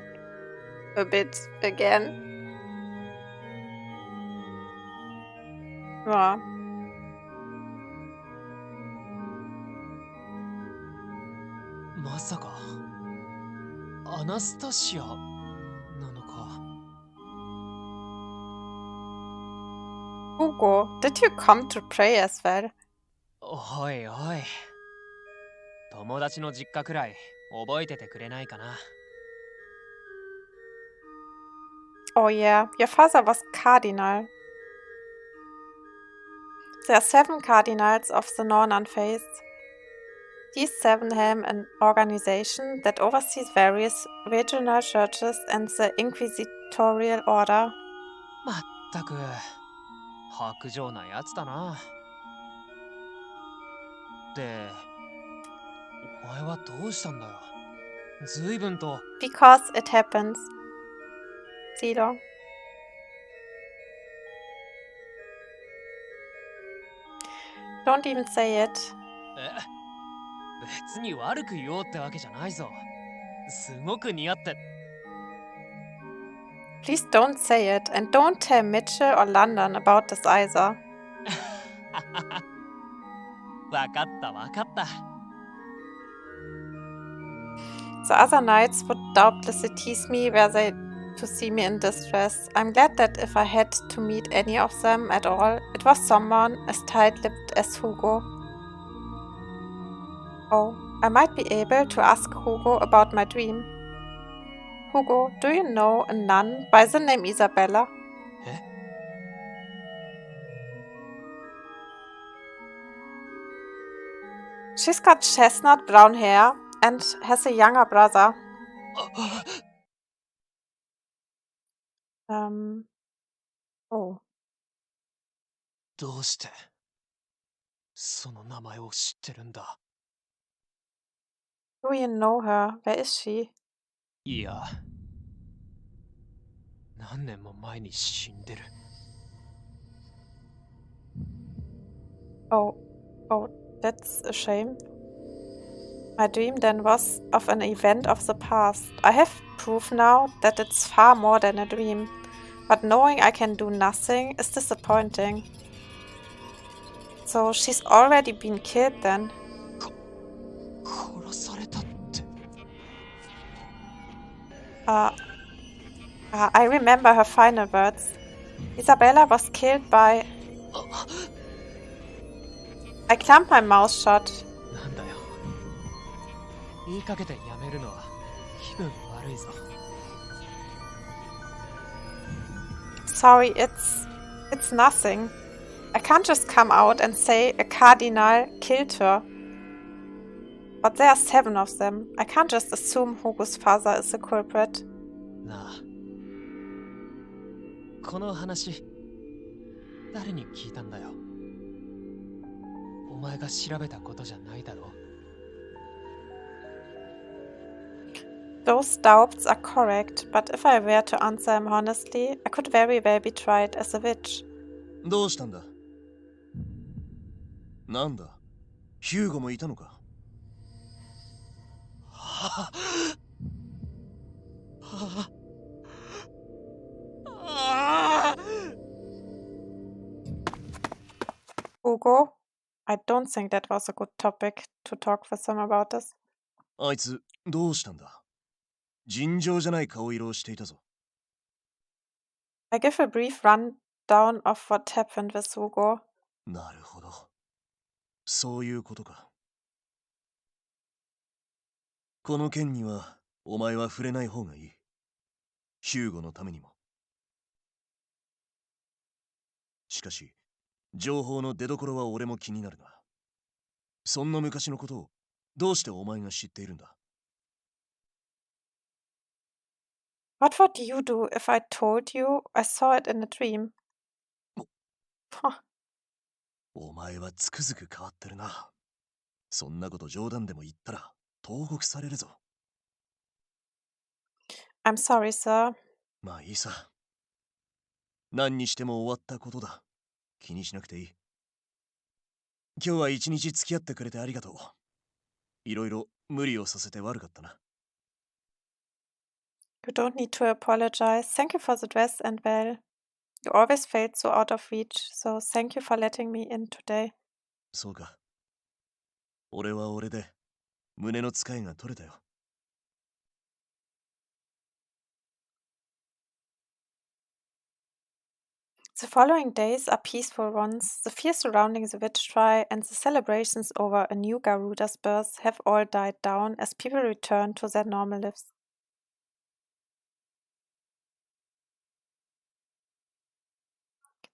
a bit again. Yeah. Masaka? Anastasia? なのか? Hugo, did you come to pray as well? おいおい。友達の実家くらい覚えててくれないかな。 Oh yeah, your father was cardinal. There are 7 cardinals of the Northern faith. These 7 have an organization that oversees various regional churches and the inquisitorial order. まったく薄情なやつだな。で、お前はどうしたんだよ。随分と。 Because it happens. Zero. Don't even say it. 別に悪く言おうってわけじゃないぞ。すごく似合って。 Please don't say it, and don't tell Mitchell or London about this either. わかったわかった。 The other knights would doubtlessly tease me were they to see me in distress. I'm glad that if I had to meet any of them at all, it was someone as tight-lipped as Hugo. Oh, I might be able to ask Hugo about my dream. Hugo, do you know a nun by the name Isabella? She's got chestnut brown hair and has a younger brother. Oh. どうしてその名前を知ってるんだ? Do you know her? Where is she? いや、何年も前に死んでる。Oh, that's a shame. My dream then was of an event of the past. I have proof now that it's far more than a dream. But knowing I can do nothing is disappointing. So she's already been killed then. I remember her final words. Isabella was killed by... I clamped my mouth shut. なんだよ。言いかけてやめるのは気分悪いぞ。Sorry, it's nothing. I can't just come out and say a cardinal killed her. But there are 7 of them. I can't just assume Hugo's father is the culprit. なあ。この話、誰に聞いたんだよ。お前が調べたことじゃないだろ。Those doubts are correct, but if I were to answer him honestly, I could very well be tried as a witch. どうしたんだ？なんだ？ヒューゴもいたのか？Hugo? I don't think that was a good topic to talk with him about this. あいつどうしたんだ？尋常じゃない顔色をしていたぞ。I give a brief rundown of what happened with Hugo. なるほど。そういうことか。この件にはお前は触れない方がいい。ヒューゴのためにも。しかし、情報の出所は俺も気になるな。そんな昔のことをどうしてお前が知っているんだ？ What would you do if I told you I saw it in a dream? お前はつくづく変わってるな。そんなこと冗談でも言ったら投獄されるぞ。I'm sorry, sir. まあいいさ。何にしても終わったことだ。気にしなくていい。今日は一日付き合ってくれてありがとう。いろいろ無理をさせて悪かったな。You don't need to apologize. Thank you for the dress and well. You always felt so out of reach, so thank you for letting me in today. そうか。俺は俺で胸の使いが取れたよ。The following days are peaceful ones. The fear surrounding the witch trial and the celebrations over a new Garuda's birth have all died down as people return to their normal lives.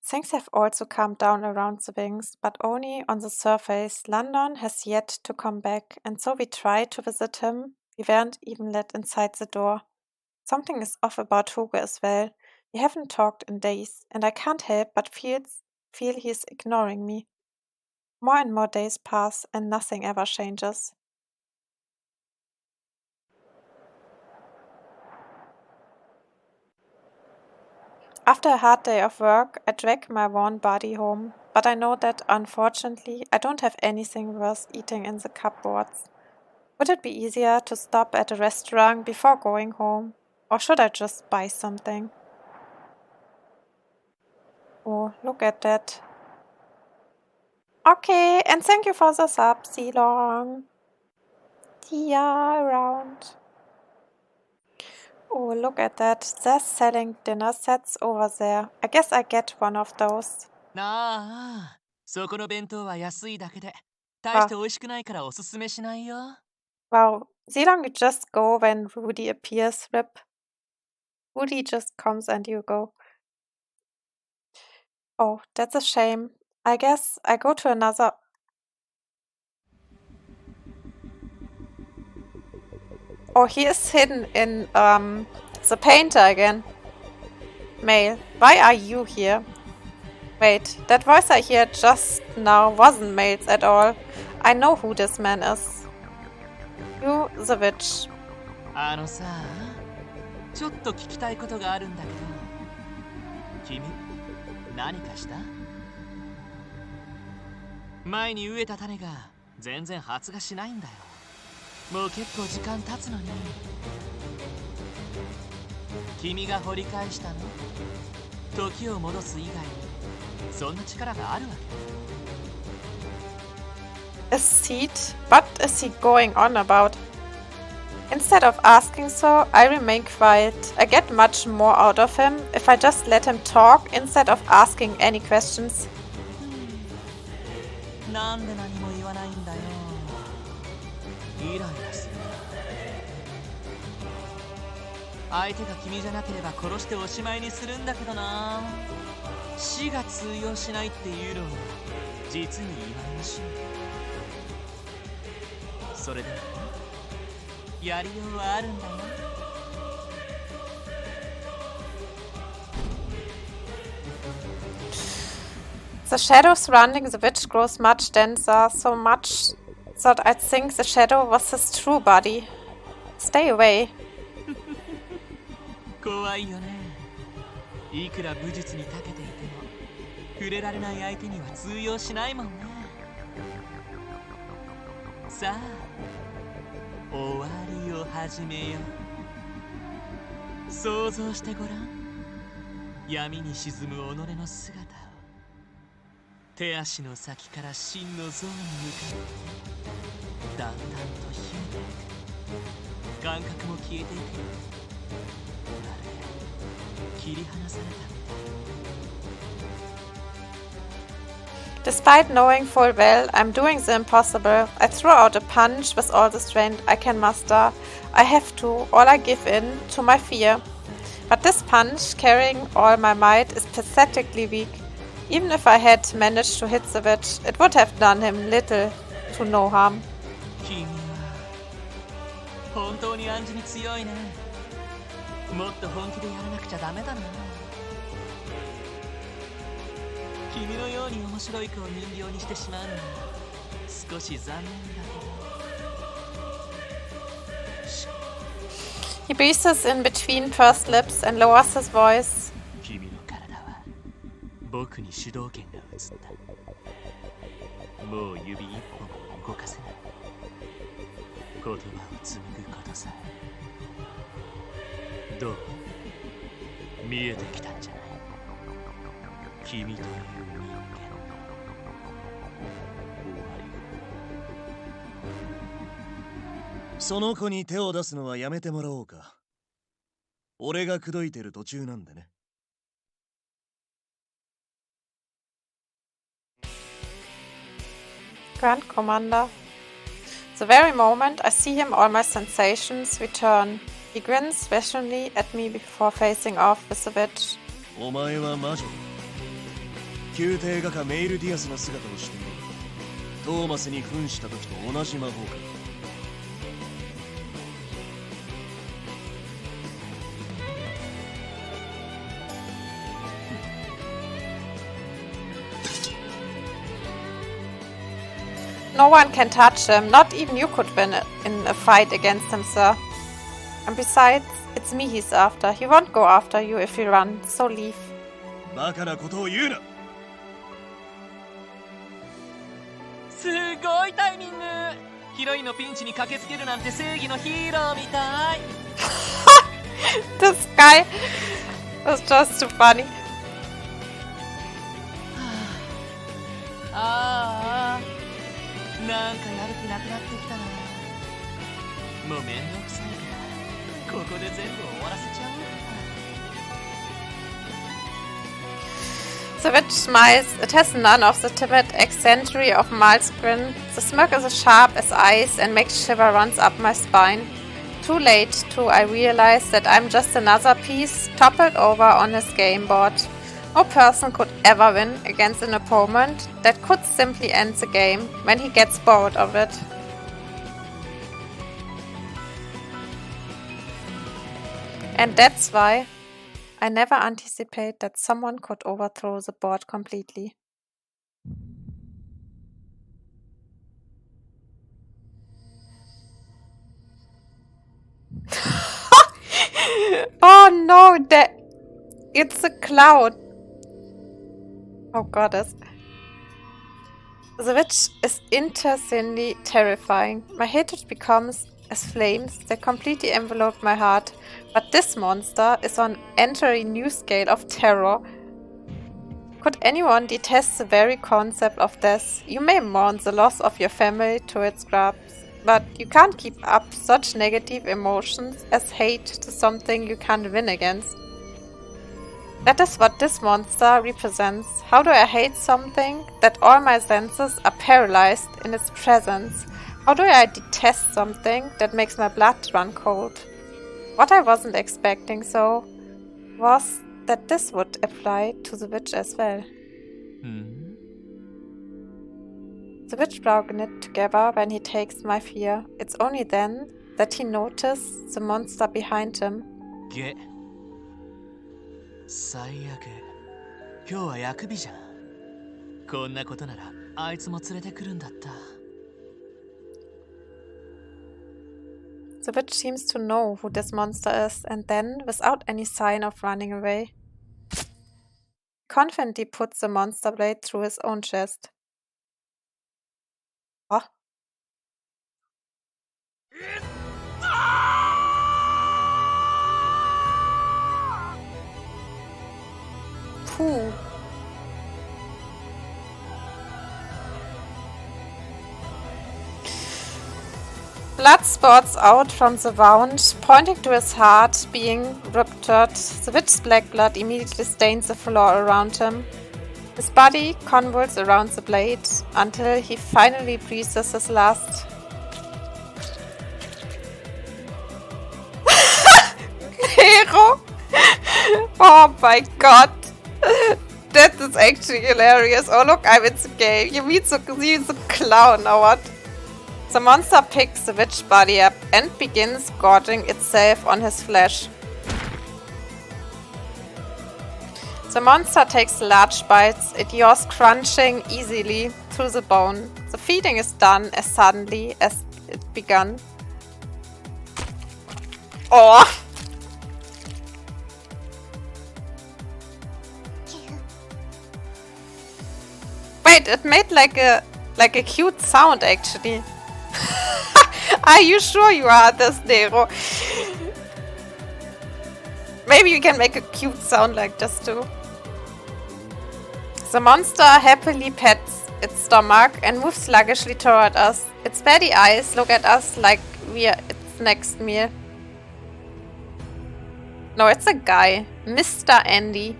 Things have also calmed down around the wings, but only on the surface. London has yet to come back, and so we tried to visit him. We weren't even let inside the door. Something is off about Hugo as well. We haven't talked in days, and I can't help but feel he's ignoring me. More and more days pass, and nothing ever changes. After a hard day of work, I drag my worn body home, but I know that, unfortunately, I don't have anything worth eating in the cupboards. Would it be easier to stop at a restaurant before going home, or should I just buy something? Oh, look at that. Okay, and thank you for the sub, Ceylon. See ya around. Oh, look at that. They're selling dinner sets over there. I guess I get one of those. なあ、そこの弁当は安いだけで大して美味しくないからおすすめしないよ。Wow, Ceylon, you just go when Rudy appears, Rip. Rudy just comes and you go. Oh, that's a shame. I guess I go to another... Oh, he is hidden in the painter again. Mail, why are you here? Wait, that voice I hear just now wasn't Mail's at all. I know who this man is. You, the witch. あのさ、ちょっと聞きたいことがあるんだけど、君、何かした？前に植えた種が全然発芽しないんだよ。もう結構時間経つのに。君が掘り返したの？時を戻す以外にそんな力があるわけ？ A seed? What is he going on about? Instead of asking so, I remain quiet. I get much more out of him if I just let him talk instead of asking any questions. なんで何も言わないんだよ。イライラする。相手が君じゃなければ殺しておしまいにするんだけどな。死が通用しないっていうのは実に忌ましい。それでもやりようはあるんだよ。The shadow surrounding the witch grows much denser, so much that I think the shadow was his true body. Stay away. 怖いよね。いくら武術に長けていても触れられない相手には通用しないもんね。さあ、終わりを始めよう。想像してごらん。闇に沈む己の姿を。手足の先から真の像に向かってだんだんと冷えていく。感覚も消えていく。まるで切り離されたみたい。Despite knowing full well I'm doing the impossible, I throw out a punch with all the strength I can muster. I have to, or I give in to my fear. But this punch, carrying all my might, is pathetically weak. Even if I had managed to hit the witch, it would have done him little to no harm. 君は本当に暗示に強いね。もっと本気でやらなくちゃダメだな。君のように面白い子を人形にしてしまうのは少し残念だけど。He breathes in between pursed lips and lowers his voice. 君の体は僕に主導権が移った。もう指一本も動かせない。言葉を紡ぐことさ。どう？見えてきたんじゃない？君という人間の終わりを。その子に手を出すのはやめてもらおうか。俺が口説いてる途中なんでね。Grand Commander. The very moment I see him, all my sensations return. He grins rationally at me before facing off with the witch. お前は魔女。宮廷画家メイルディアスの姿をしている。トーマスに扮した時と同じ魔法か。No one can touch him, not even you could win in a fight against him, sir. And besides, it's me he's after. He won't go after you if you run, so leave. バカなことを言うな。すごいタイミング。ヒロインのピンチに駆けつけるなんて正義のヒーローみたい。This guy was just too funny. ああ、なんかやる気なくなってきたな。もうめんどくさいからここで全部終わらせちゃおうか。The witch smiles. It has none of the timid eccentricity of Miles' grin. The smirk is as sharp as ice and makes shiver runs up my spine. Too late, too, I realize that I'm just another piece toppled over on his game board. No person could ever win against an opponent that could simply end the game when he gets bored of it. And that's why I never anticipate that someone could overthrow the board completely. Oh no, it's a cloud. Oh goddess. The witch is insanely terrifying. My hatred becomes as flames that completely envelope my heart. But this monster is on an entirely new scale of terror. Could anyone detest the very concept of death? You may mourn the loss of your family to its grasp, but you can't keep up such negative emotions as hate to something you can't win against. That is what this monster represents. How do I hate something that all my senses are paralyzed in its presence? How do I detest something that makes my blood run cold? What I wasn't expecting, so, was that this would apply to the witch as well. The witch brow knit together when he takes my fear. It's only then that he noticed the monster behind him. 最悪。今日は薬日じゃん。こんなことならあいつも連れてくるんだった。The witch seems to know who this monster is, and then, without any sign of running away, confidently puts the monster blade through his own chest. Oh. Phew. Blood spurts out from the wound, pointing to his heart being ruptured. The witch's black blood immediately stains the floor around him. His body convulses around the blade until he finally breathes his last. Hero! Oh my god! That is actually hilarious. Oh look, I'm in the game. You meet the clown or what? The monster picks the witch's body up and begins gorging itself on his flesh. The monster takes large bites, it yaws crunching easily through the bone. The feeding is done as suddenly as it began. Oh! Wait, it made like a cute sound actually. Are you sure you are this, Nero? Maybe we can make a cute sound like this too. The monster happily pets its stomach and moves sluggishly toward us. Its steady eyes look at us like we are its next meal. No, it's a guy. Mr. Andy.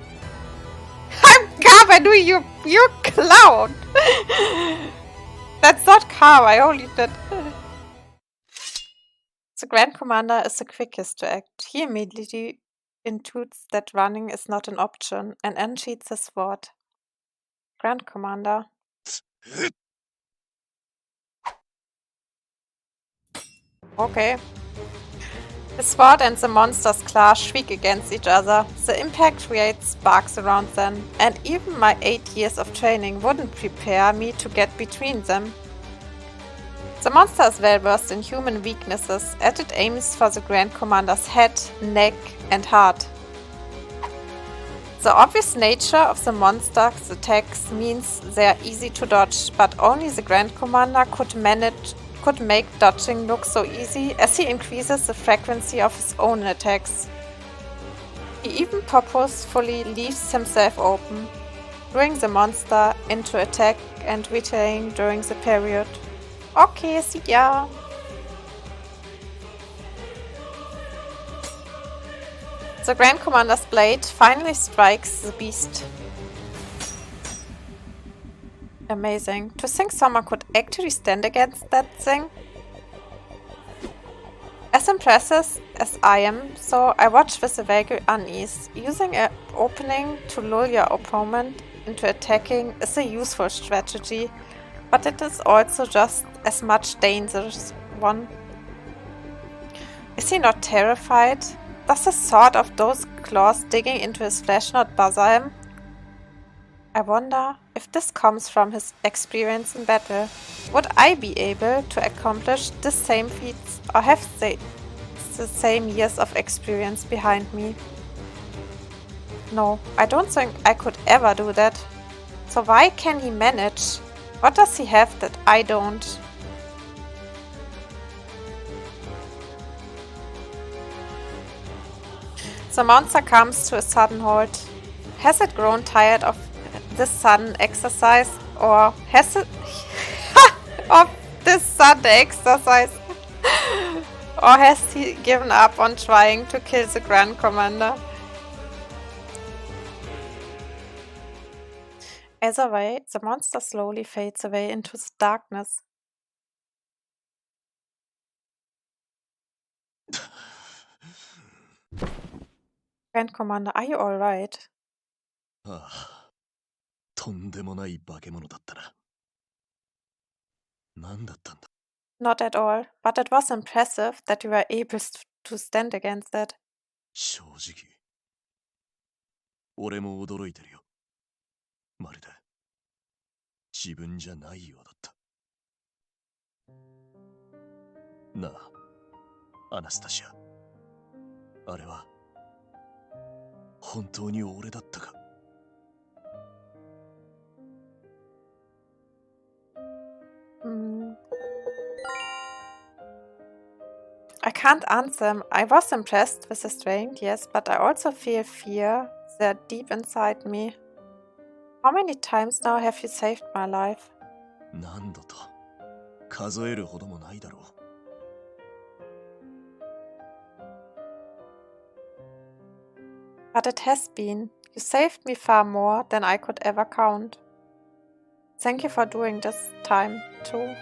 I'm Carmen, you clown! That's not calm, I only did. The Grand Commander is the quickest to act. He immediately intuits that running is not an option and unsheathes his sword. Grand Commander. Okay. The sword and the monster's claws shriek against each other. The impact creates sparks around them, and even my 8 years of training wouldn't prepare me to get between them. The monster is well versed in human weaknesses, as it aims for the Grand Commander's head, neck, and heart. The obvious nature of the monster's attacks means they are easy to dodge, but only the Grand Commander could make dodging look so easy, as he increases the frequency of his own attacks. He even purposefully leaves himself open, luring the monster into attack and retailing during the period. Okay, see ya! The Grand Commander's blade finally strikes the beast. Amazing. To think someone could actually stand against that thing. As impressive as I am, so I watch with a vague unease. Using an opening to lure your opponent into attacking is a useful strategy, but it is also just as much dangerous one. Is he not terrified? Does the thought of those claws digging into his flesh not bother him? I wonder if this comes from his experience in battle. Would I be able to accomplish the same feats, or have they the same years of experience behind me? No, I don't think I could ever do that. So why can he manage? What does he have that I don't? The monster comes to a sudden halt. Has it grown tired of this sudden exercise, or has it of this sudden exercise, or has he given up on trying to kill the Grand Commander? Either way, the monster slowly fades away into the darkness. Grand Commander, are you alright? ああ、とんでもない化け物だったな。何だったんだ。Not at all, but it was impressive that you were able to stand against it. 正直、俺も驚いてるよ。まるで自分じゃないようだった。なあ、アナスタシア。あれは本当に俺だったか。I can't answer him. I was impressed with his strength, yes, but I also feel fear there deep inside me. How many times now have you saved my life? 何度と数えるほどもないだろう。But it has been. You saved me far more than I could ever count. Thank you for doing this time, too.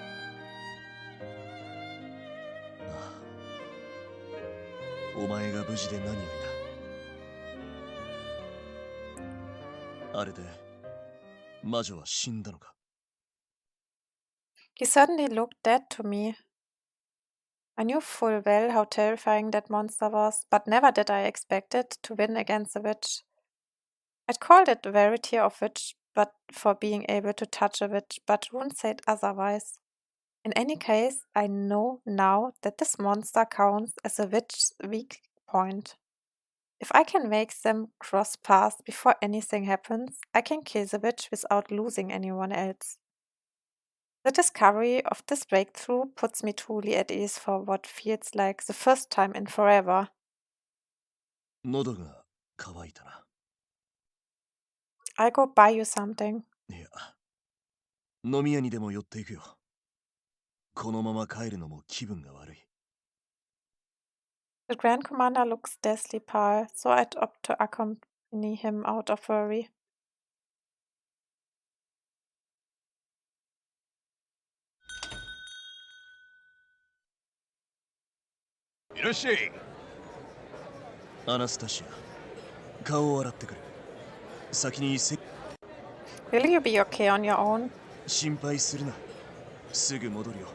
お前が無事で何よりだ。あれで魔女は死んだのか。 He certainly looked dead to me. I knew full well how terrifying that monster was, but never did I expect it to win against the witch. I'd called it the verity of witch, but for being able to touch a witch, but runes said otherwise. In any case, I know now that this monster counts as a witch's weak point. If I can make them cross paths before anything happens, I can kill the witch without losing anyone else. The discovery of this breakthrough puts me truly at ease for what feels like the first time in forever. 喉が渇いたな。 I'll go buy you something. いや、飲み屋にでも寄っていくよ。このまま帰るのも気分が悪い。 The Grand Commander looks deathly pale, so I'd opt to accompany him out of worry. いらっしゃい。アナスタシア、顔を洗ってくる。先にWill you be okay on your own? 心配するな。すぐ戻るよ。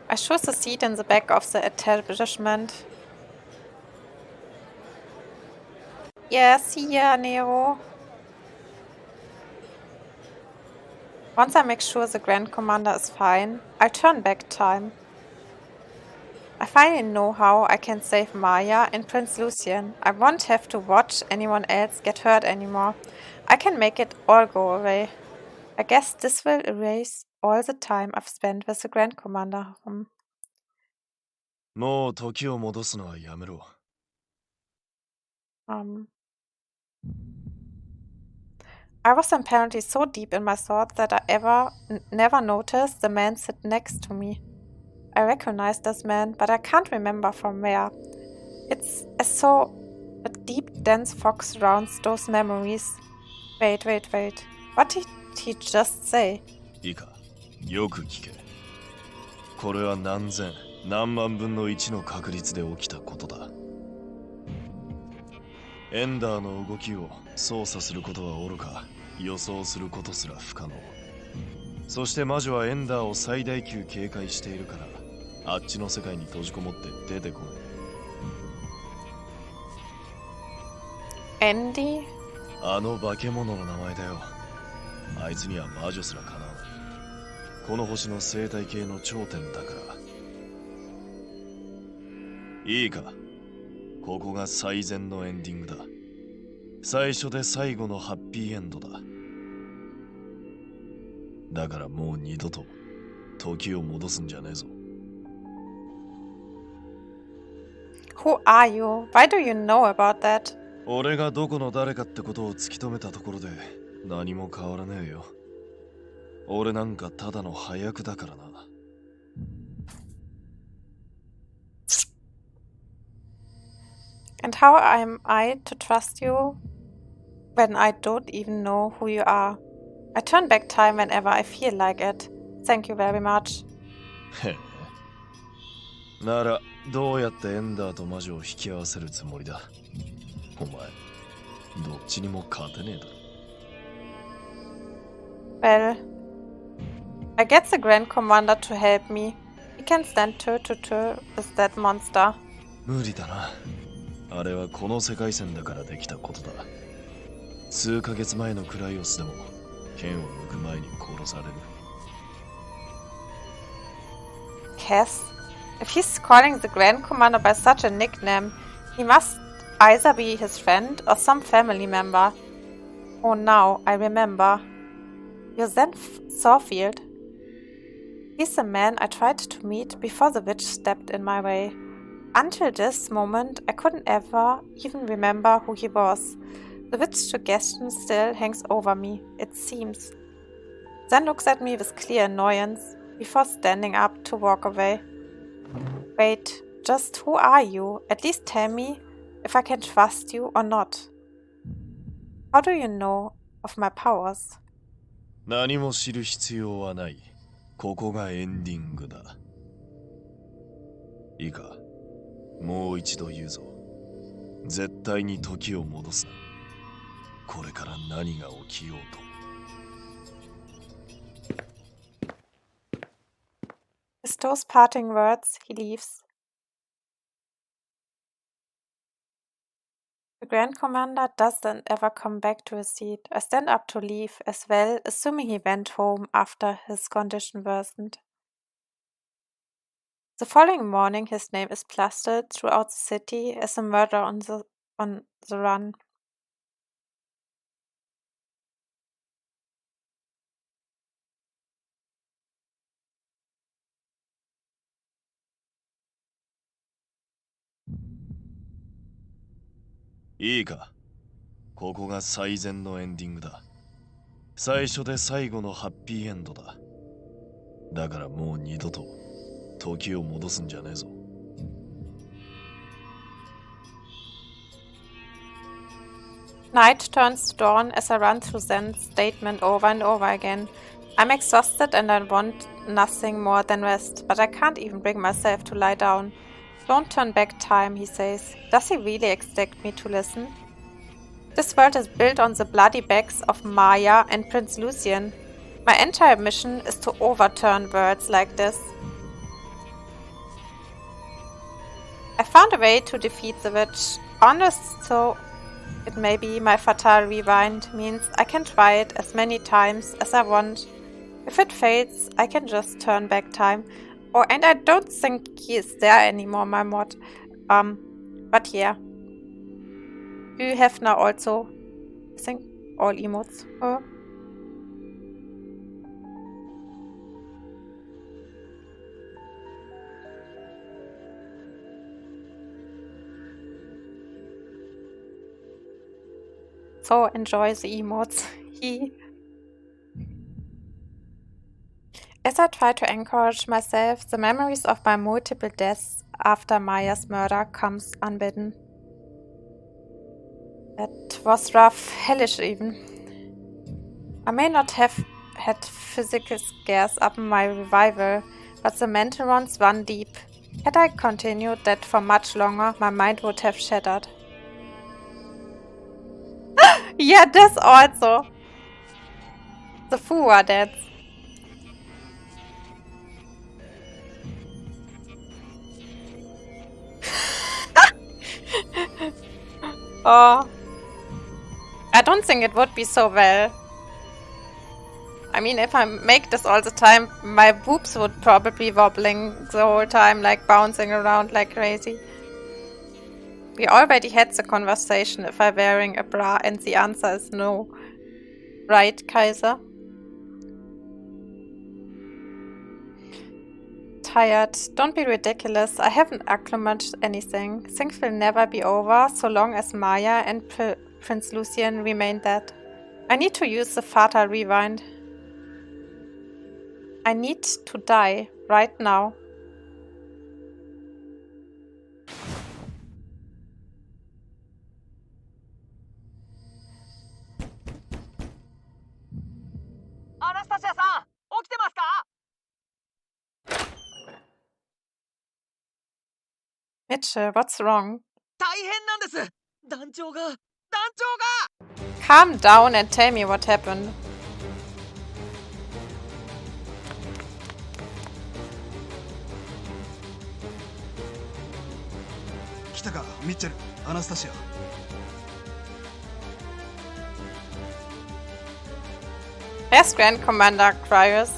I chose a seat in the back of the establishment. Yes, here, Nero. Once I make sure the Grand Commander is fine, I'll turn back time. I finally know how I can save Maya and Prince Lucian. I won't have to watch anyone else get hurt anymore. I can make it all go away. I guess this will erase all the time I've spent with the Grand Commander. もう時を戻すのはやめろ。I was apparently so deep in my thoughts that I never noticed the man sitting next to me. I recognize this man, but I can't remember from where. It's as though a deep, dense fog surrounds those memories. Wait. What did he just say? いいか、よく聞け。これは何千、何万分の1の確率で起きたことだ。エンダーの動きを操作することはおろか、予想することすら不可能。そして魔女はエンダーを最大級警戒しているから、あっちの世界に閉じこもって出てこない。エンディ？あの化け物の名前だよ。あいつには魔女すらかなわない。この星の生態系の頂点だから。いいか、ここが最善のエンディングだ。最初で最後のハッピーエンドだ。だからもう二度と時を戻すんじゃねえぞ。Who are you? Why do you know about that? 俺がどこの誰かってことを突き止めたところで何も変わらねえよ。俺なんかただの配役だからな。And how am I to trust you when I don't even know who you are? I turn back time whenever I feel like it. Thank you very much. へえ。ならどうやってエンダーと魔女を引き合わせるつもりだ。お前どっちにも勝てねえだろ。Well, I get the Grand Commander to help me. He can stand toe to toe with that monster. 無理だな。あれはこの世界線だからできたことだ。数ヶ月前のクライオスでも剣を抜く前に殺される。Cass? If he's calling the Grand Commander by such a nickname, he must either be his friend or some family member. Oh, now I remember. You're Zen Sawfield. He's the man I tried to meet before the witch stepped in my way. Until this moment, I couldn't ever even remember who he was. The witch suggestion still hangs over me, it seems. Zen looks at me with clear annoyance before standing up to walk away. Wait, just who are you? At least tell me if I can trust you or not. How do you know of my powers? 何も知る必要はない。ここがエンディングだ。いいか、もう一度言うぞ。絶対に時を戻すな。これから何が起きようと。With those parting words, he leaves. The Grand Commander doesn't ever come back to his seat. I stand up to leave as well, assuming he went home after his condition worsened. The following morning, his name is plastered throughout the city as a murderer on the run.いいか、ここが最善のエンディングだ。最初で最後のハッピーエンドだ。だからもう二度と時を戻すんじゃねえぞ。Night turns to dawn as I run through Zen's statement over and over again. I'm exhausted and I want nothing more than rest, but I can't even bring myself to lie down. Don't turn back time, he says. Does he really expect me to listen? This world is built on the bloody backs of Maya and Prince Lucian. My entire mission is to overturn worlds like this. I found a way to defeat the witch. Honest, so it may be my fatal rewind means I can try it as many times as I want. If it fails, I can just turn back time. Oh, and I don't think he is there anymore, my mod. But yeah. You have now also, I think, all emotes. Oh. So enjoy the emotes. As I try to encourage myself, the memories of my multiple deaths after Maya's murder comes unbidden. That was rough, hellish even. I may not have had physical scares upon my revival, but the mental ones run deep. Had I continued that for much longer, my mind would have shattered. Yeah, this also. The Fuwa dance. Oh. I don't think it would be so well. I mean, if I make this all the time, my boobs would probably wobbling the whole time, like bouncing around like crazy. We already had the conversation if I'm wearing a bra, and the answer is no. Right, Kaiser? tired. Don't be ridiculous. I haven't acclimated anything. Things will never be over so long as Maya and Prince Lucian remain dead. I need to use the Fata Rewind. I need to die right now. Anastasia さん、起きてますか? Mitchell, what's wrong? 大変なんです。団長が。 Calm down and tell me what happened. 来たか、ミッチェル、アナスタシア。Yes, Grand Commander Crius.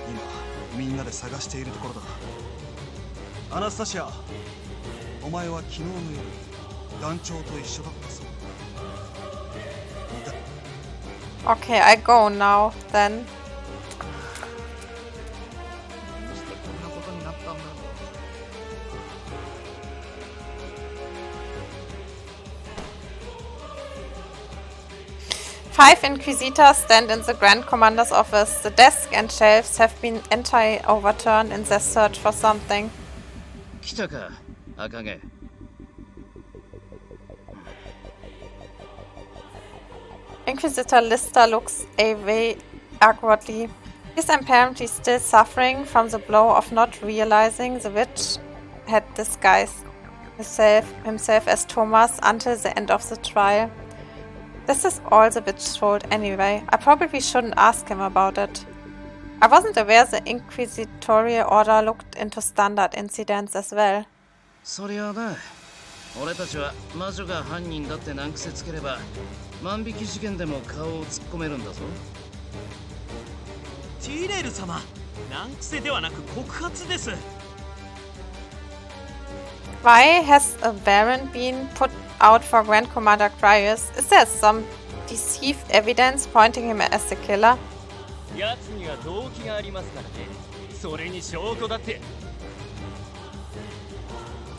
今、みんなで探しているところだ。アナスタシア、お前は昨日の夜、団長と一緒だったそうだ。 Okay, I go now, then. Five Inquisitors stand in the Grand Commander's office. The desk and shelves have been entirely overturned in their search for something. 来たか、赤毛。 Inquisitor Lister looks away awkwardly. He's apparently still suffering from the blow of not realizing the witch had disguised himself as Thomas until the end of the trial. This is all the witch told anyway. I probably shouldn't ask him about it. I wasn't aware the Inquisitorial Order looked into standard incidents as well. そりゃな、俺たちは魔女が犯人だって難癖つければ万引き事件でも顔を突っ込めるんだぞ。ティーレール様、難癖ではなく告発です。 Why has a warrant been put out for Grand Commander Crius? Is there some deceived evidence pointing him as the killer? 奴には動機がありますからね。それに証拠だって。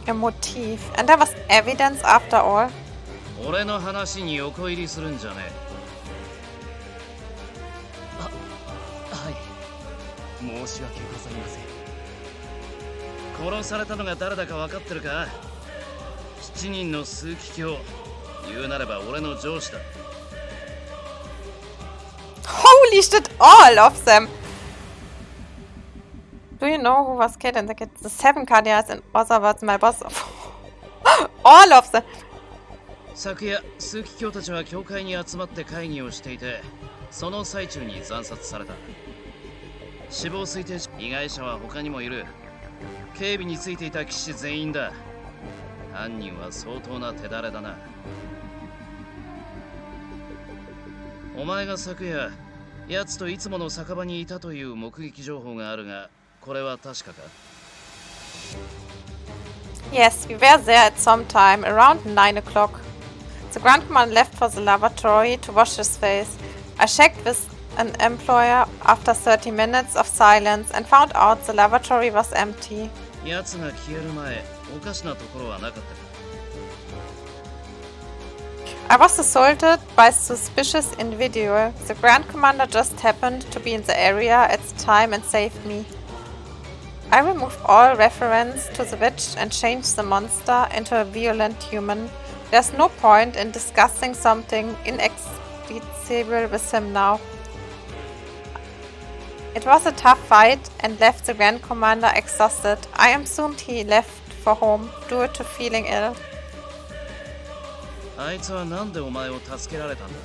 A motive, and there was evidence after all. 俺の話に横入りするんじゃねえ。はい。申し訳ございません。殺されたのが誰だか分かってるか？7人の枢機卿、言うなれば俺の上司だ。 Holy shit, all of them! Do you know who was killed in the kit? The 7 Cardinals in other words, my boss. All of them! 昨夜、枢機卿たちは教会に集まって会議をしていて、その最中に惨殺された。死亡推定時、被害者は他にもいる。警備についていた騎士全員だ。犯人は相当な手だれだな。お前が昨夜、奴といつもの酒場にいたという目撃情報があるが、これは確かか？ Yes, we were there at some time, around 9 o'clock. The Grand Commander left for the lavatory to wash his face. I checked with an employer after 30 minutes of silence and found out the lavatory was empty. 奴が消える前、おかしなところはなかったか？ I was assaulted by a suspicious individual. The Grand Commander just happened to be in the area at the time and saved me. I removed all reference to the witch and changed the monster into a violent human. There's no point in discussing something inexplicable with him now. It was a tough fight and left the Grand Commander exhausted. I assumed he left for home due to feeling ill. あいつはなんでお前を助けられたんだ?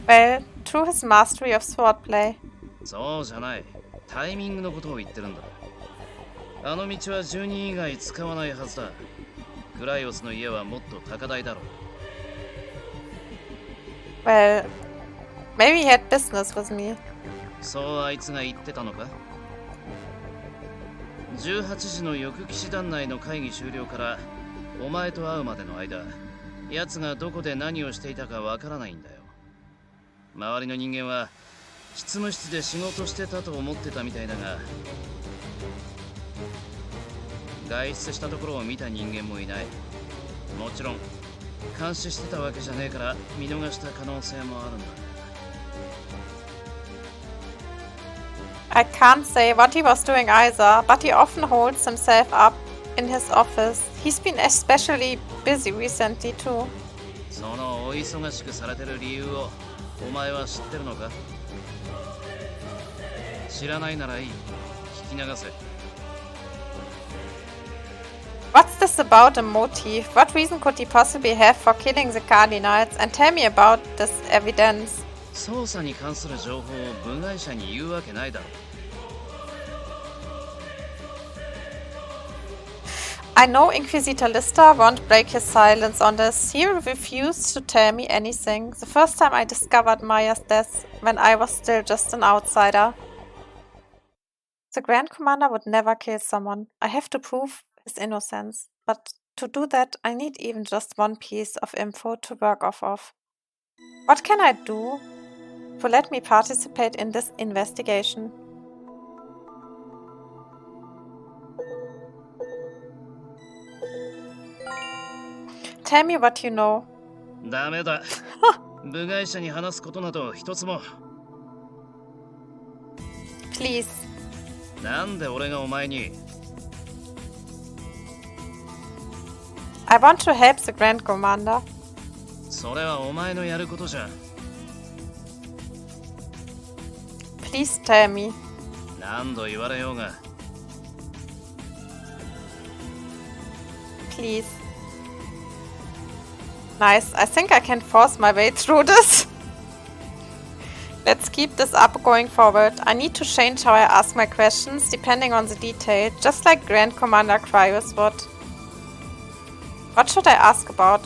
Well, through his mastery of swordplay. そうじゃない。タイミングのことを言ってるんだ。あの道は住人以外使わないはずだ。クライオスの家はもっと高台だろう。Well, maybe he had business with me. そうあいつが言ってたのか？ 18時の翼騎士団内の会議終了からお前と会うまでの間、奴がどこで何をしていたかわからないんだよ。周りの人間は執務室で仕事してたと思ってたみたいだが、外出したところを見た人間もいない。もちろん監視してたわけじゃねえから見逃した可能性もあるんだ。I can't say what he was doing either, but he often holds himself up in his office. He's been especially busy recently too. そのお忙しくされてる理由をお前は知ってるのか？知らないならいい。聞き流せ。What's this about a motive? What reason could he possibly have for killing the Cardinals? And tell me about this evidence. 捜査に関する情報を部外者に言うわけないだろ。I know Inquisitor Lister won't break his silence on this. He refused to tell me anything. The first time I discovered Maya's death, when I was still just an outsider. The Grand Commander would never kill someone. I have to prove his innocence. But to do that, I need even just one piece of info to work off of. What can I do to let me participate in this investigation? Tell me what you know. ダメだ。部外者に話すことなど一つも。Please. なんで俺がお前に。I want to help the Grand Commander. それはお前のやることじゃ。Please tell me. 何度言われようが。Please. Nice. I think I can force my way through this. Let's keep this up going forward. I need to change how I ask my questions depending on the detail, just like Grand Commander Crius would. What should I ask about?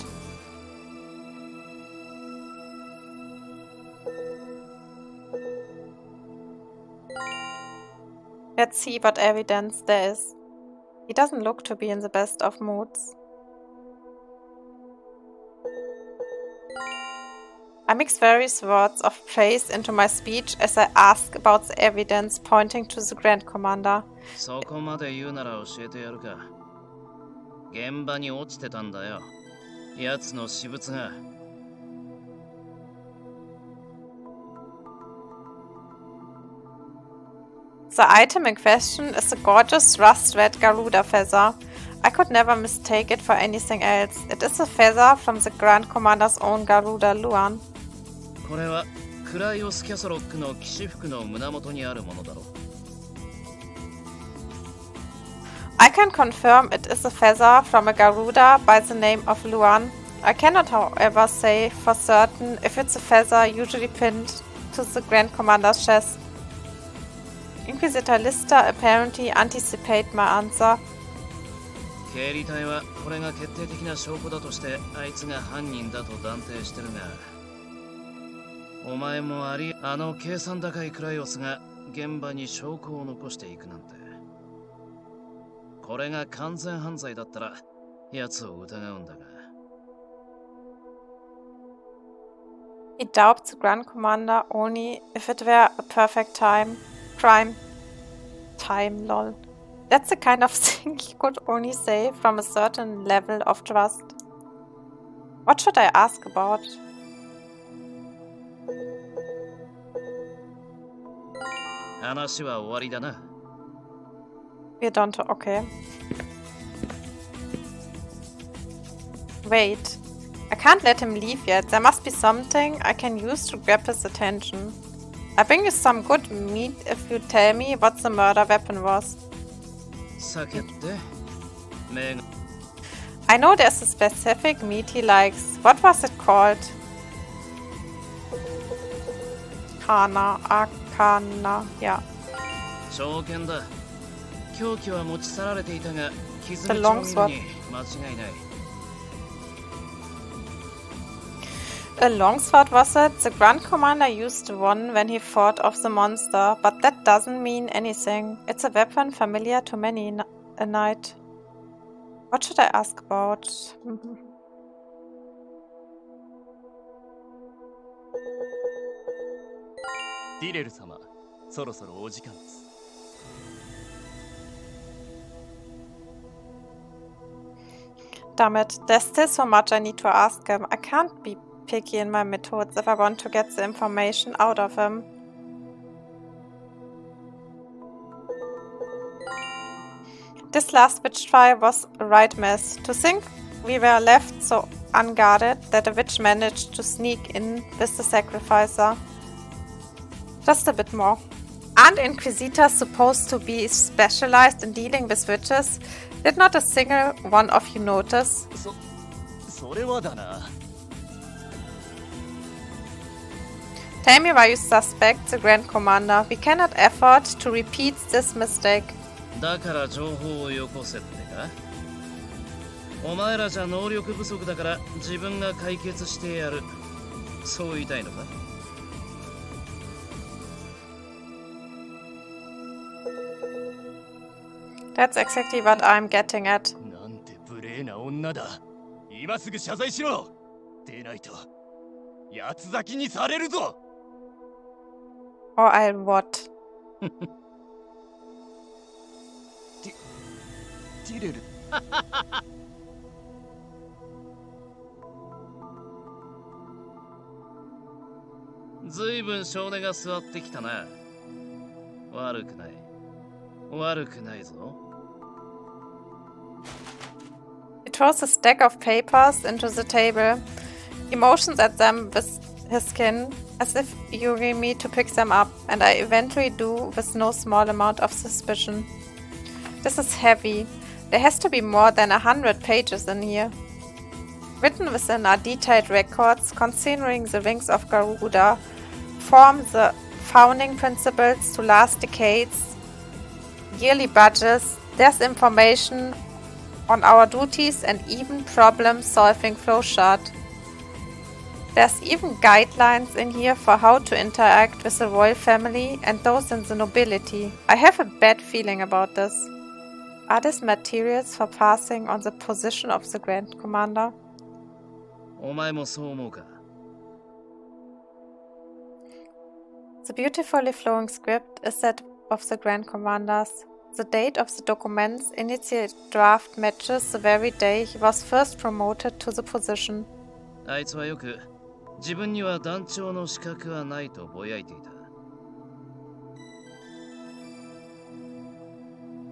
Let's see what evidence there is. He doesn't look to be in the best of moods. I mix various words of praise into my speech as I ask about the evidence pointing to the Grand Commander. そこまで言うなら教えてやるか。現場に落ちてたんだよ。奴の私物が。The item in question is a gorgeous rust-red Garuda feather. I could never mistake it for anything else. It is a feather from the Grand Commander's own Garuda Luan. これはクライオス・キャソロックの騎士服の胸元にあるものだろう。I can confirm it is a feather from a Garuda by the name of Luan. I cannot, however, say for certain if it's a feather usually pinned to the Grand Commander's chest. Inquisitor Lister apparently anticipated my answer. 経理隊はこれが決定的な証拠だとしてあいつが犯人だと断定してるが、お前もあの計算高いクライオスが現場に証拠を残していくなんて。これが完全犯罪だったら奴を疑うんだが。He doubts the Grand Commander only if it were a perfect crime. Time, lol. That's the kind of thing he could only say from a certain level of trust. What should I ask about? We don't. Okay. Wait. I can't let him leave yet. There must be something I can use to grab his attention. I bring you some good meat if you tell me what the murder weapon was. I know there's a specific meat he likes. What was it called? Arcana, yeah. The longsword. A longsword was it? The Grand Commander used one when he fought off the monster, but that doesn't mean anything. It's a weapon familiar to many a knight. What should I ask about? ティレル様、そろそろお時間です。Damn it, there's still so much I need to ask him. I can't be picky in my methods if I want to get the information out of him. This last witch trial was a right mess. To think we were left so unguarded that a witch managed to sneak in with the sacrificer. Just a bit more. Aren't inquisitors supposed to be specialized in dealing with witches? Did not a single one of you notice? それはだな。Tell me why you suspect the Grand Commander. We cannot afford to repeat this mistake. だから情報をよこせってか？お前らじゃ能力不足だから自分が解決してやる。そう言いたいのか？That's exactly what I'm getting at. なんて無礼な女だ。今すぐ謝罪しろ。でないと八つ咲きにされるぞ。Or I'll what? ティレル。ずいぶん少年が座ってきたな。悪くない。悪くないぞ。He throws a stack of papers into the table. He motions at them with his skin, as if urging me to pick them up, and I eventually do with no small amount of suspicion. This is heavy. There has to be more than 100 pages in here. Written within are detailed records concerning the wings of Garuda, form the founding principles to last decades, yearly budgets, there's information on our duties and even problem-solving flowchart. There's even guidelines in here for how to interact with the royal family and those in the nobility. I have a bad feeling about this. Are these materials for passing on the position of the Grand Commander? お前もそう思うか？ The beautifully flowing script is that of the Grand Commander's. The date of the document's initial draft matches the very day he was first promoted to the position. あいつはよく自分には団長の資格はないとぼやいていた。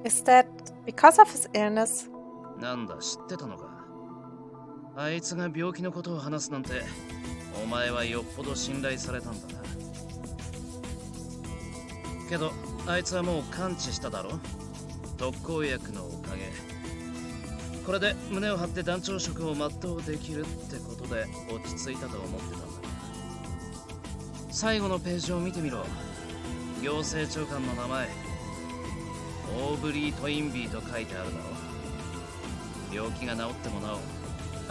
Is that because of his illness? なんだ、知ってたのか。あいつが病気のことを話すなんて、お前はよっぽど信頼されたんだな。けど、あいつはもう完治しただろ。特効薬のおかげ。これで胸を張って団長職を全うできるってことで落ち着いたと思ってたんだ。最後のページを見てみろ。行政長官の名前。オーブリー・トインビーと書いてあるだろ。病気が治ってもなお、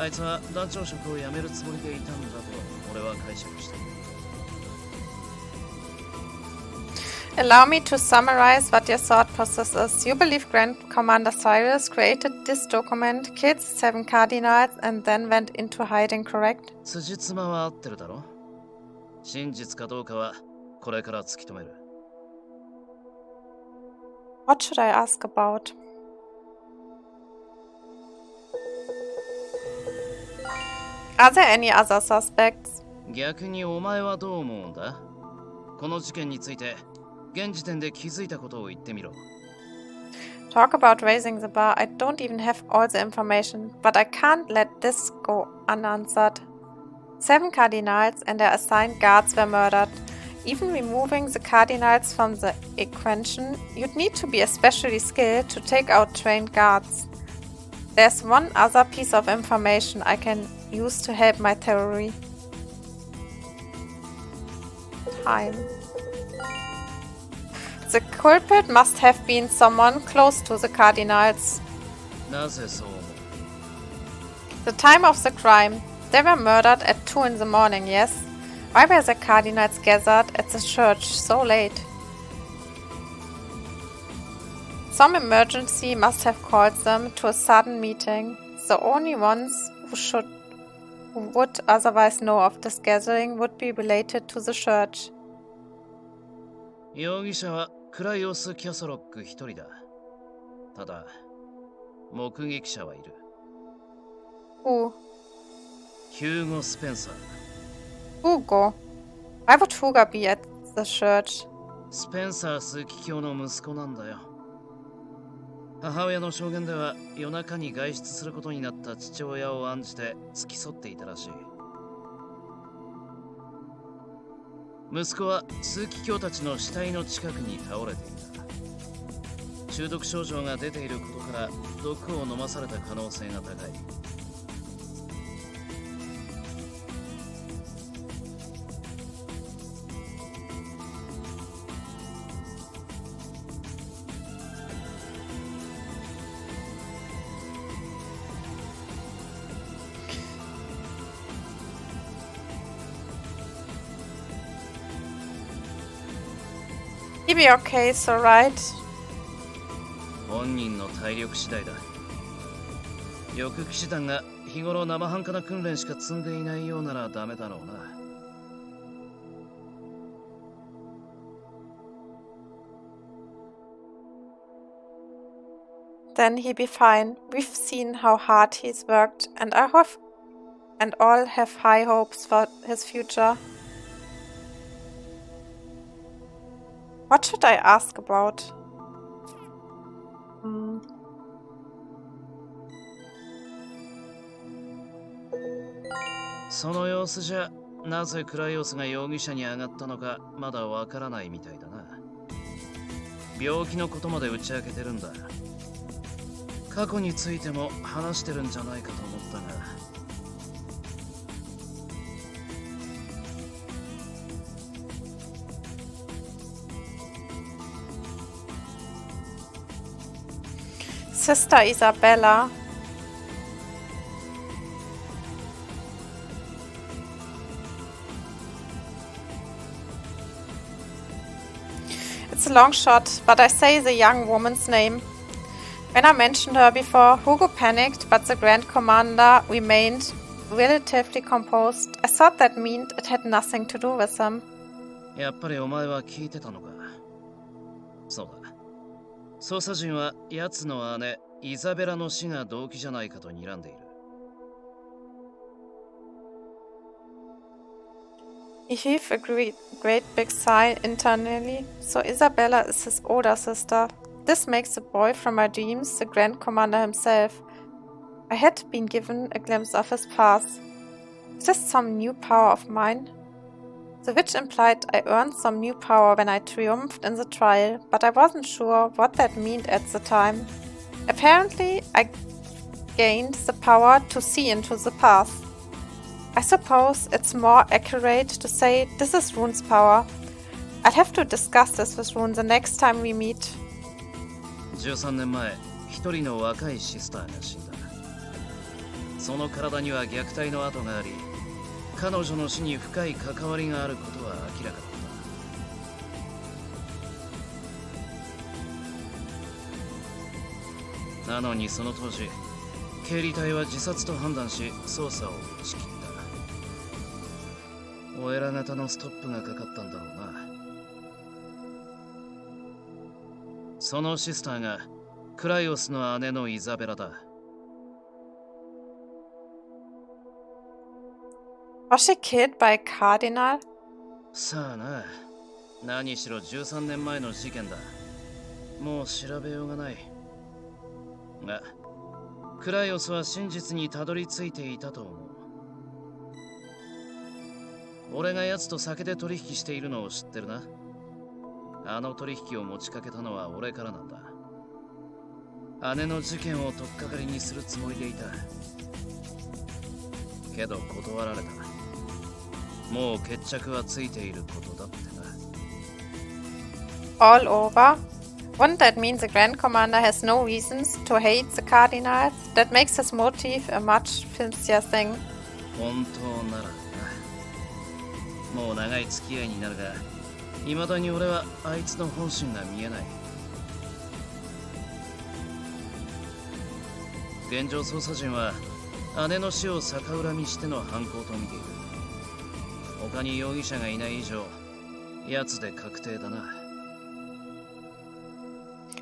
あいつは団長職を辞めるつもりでいたんだと俺は解釈した。Allow me to summarize what your thought process is. You believe Grand Commander Cyrus created this document, killed the 7 cardinals, and then went into hiding, correct? 辻褄は合ってるだろ。真実かどうかはこれから突き止める。What should I ask about? Are there any other suspects? 逆にお前はどう思うんだ？この事件について現時点で気づいたことを言ってみろ。Talk about raising the bar. I don't even have all the information, but I can't let this go unanswered. 7 cardinals and their assigned guards were murdered. Even removing the cardinals from the equation, you'd need to be especially skilled to take out trained guards. There's one other piece of information I can use to help my theory. Time. The culprit must have been someone close to the cardinals. なぜそう思う？ The time of the crime. They were murdered at 2 in the morning, yes? Why were the cardinals gathered at the church so late? Some emergency must have called them to a sudden meeting. The only ones who would otherwise know of this gathering would be related to the church. 容疑者はクライオス・キャソロック一人だ。ただ、目撃者はいる。Who? Hugo Spencer. Hugo. Why would Hugo be at the church? スペンサー枢機卿の息子なんだよ。母親の証言では夜中に外出することになった父親を案じて付き添っていたらしい。息子は枢機卿たちの死体の近くに倒れていた。中毒症状が出ていることから毒を飲まされた可能性が高い。He'll be okay, so right? 本人の体力次第だ。翼騎士団が日頃生半可な訓練しか積んでいないようならダメだろうな。Then he'll be fine. We've seen how hard he's worked, and all have high hopes for his future. What should I ask about? その様子じゃ、なぜクライオスが容疑者に上がったのかまだわからないみたいだな。病気のことまで打ち明けてるんだ。過去についても話してるんじゃないかと思ったが。Sister Isabella. It's a long shot, but I say the young woman's name. When I mentioned her before, Hugo panicked, but the Grand Commander remained relatively composed. I thought that meant it had nothing to do with him. やっぱりお前は聞いてたのか。そうだ。捜査陣は奴の姉イザベラの死が動機じゃないかと睨んでいる。He heaved a great big sigh internally. So Isabella is his older sister. This makes the boy from my dreams the Grand Commander himself. I had been given a glimpse of his past. Is this some new power of mine? The witch implied I earned some new power when I triumphed in the trial, but I wasn't sure what that meant at the time. Apparently, I gained the power to see into the past. I suppose it's more accurate to say this is Rune's power. I'll have to discuss this with Rune the next time we meet. 13年前、一人の若いシスターが死んだ。その体には虐待の跡があり、彼女の死に深い関わりがあることは明らかだった。なのにその当時、経理隊は自殺と判断し捜査を打ち切った。お偉方のストップがかかったんだろうな。そのシスターがクライオスの姉のイザベラだ。Was she killed by a cardinal? さあな。何しろ13年前の事件だ。もう調べようがない。が、クライオスは真実にたどり着いていたと思う。俺が奴と酒で取引しているのを知ってるな。あの取引を持ちかけたのは俺からなんだ。姉の事件を取っかかりにするつもりでいた。けど断られた。もう決着はついていることだってな。All over? Wouldn't that mean the Grand Commander has no reasons to hate the Cardinals? That makes his motive a much filthier thing. 本当ならな。もう長い付き合いになるが、未だに俺はあいつの本心が見えない。現状捜査陣は姉の死を逆恨みしての犯行と見ている。他に容疑者がいない以上、奴で確定だな。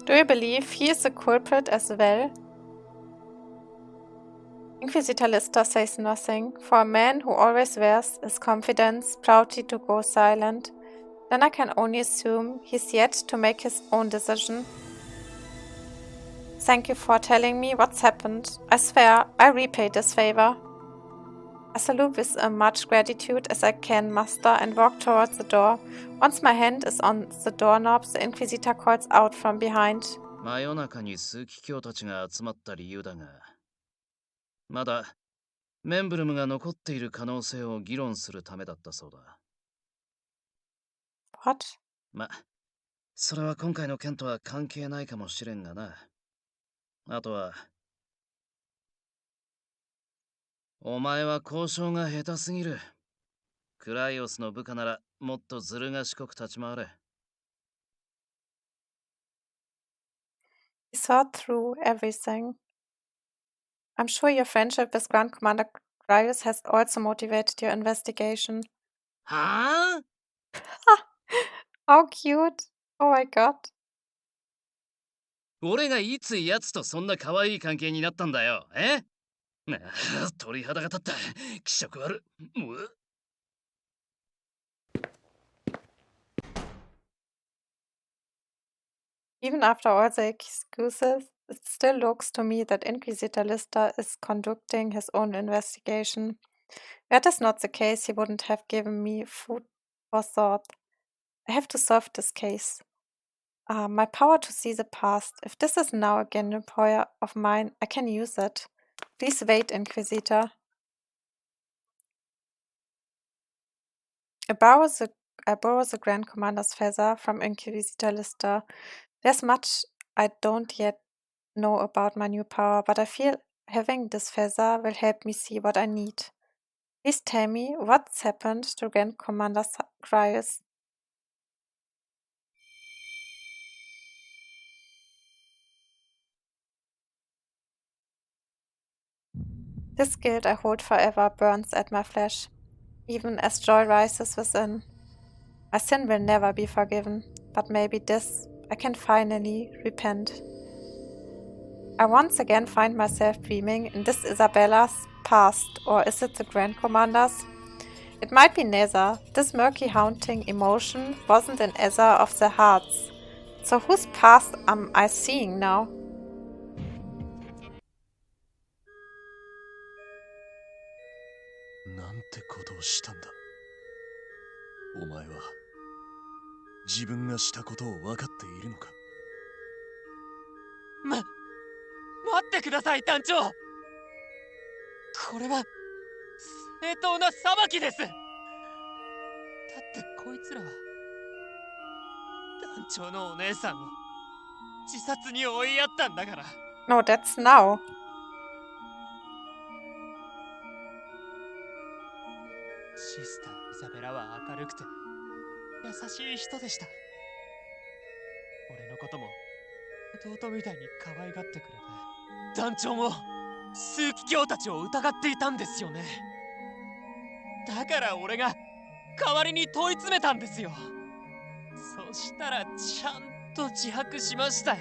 Do you believe he is the culprit as well? Inquisitor Lister says nothing. For a man who always wears his confidence proudly to go silent, then I can only assume he's yet to make his own decision. Thank you for telling me what's happened. I swear I repay this favor. I salute with as much gratitude as I can muster and walk towards the door. Once my hand is on the doorknob, the Inquisitor calls out from behind. 真夜中に枢機卿たちが集まった理由だが、まだメンブルムが残っている可能性を議論するためだったそうだ。What? それは今回の件とは関係ないかもしれんがな。あとは、お前は交渉が下手すぎる。クライオスの部下ならもっとずる賢く立ち回れ。He saw through everything. I'm sure your friendship with Grand Commander Crius has also motivated your investigation. はぁ How cute! Oh my god. 俺がいつ奴とそんな可愛い関係になったんだよ。鳥肌が立った。気色悪。Even after all the excuses, it still looks to me that Inquisitor Lister is conducting his own investigation. If that is not the case, he wouldn't have given me food for thought. I have to solve this case. My power to see the past. If this is now a Game Boy of mine, I can use it. Please wait, Inquisitor. I borrow the Grand Commander's feather from Inquisitor Lister. There's much I don't yet know about my new power, but I feel having this feather will help me see what I need. Please tell me what's happened to Grand Commander Crius. This guilt I hold forever burns at my flesh, even as joy rises within. My sin will never be forgiven, but maybe this I can finally repent. I once again find myself dreaming in this Isabella's past, or is it the Grand Commander's? It might be neither. This murky haunting emotion wasn't in either of their hearts. So whose past am I seeing now? なんてことをしたんだ。お前は自分がしたことを分かっているのか。待ってください、団長。これは正当な裁きです。だってこいつらは団長のお姉さんを自殺に追いやったんだから。No, that's now. シスターイザベラは明るくて優しい人でした。俺のことも弟みたいに可愛がってくれて、団長も枢機卿たちを疑っていたんですよね。だから俺が代わりに問い詰めたんですよ。そしたらちゃんと自白しましたよ。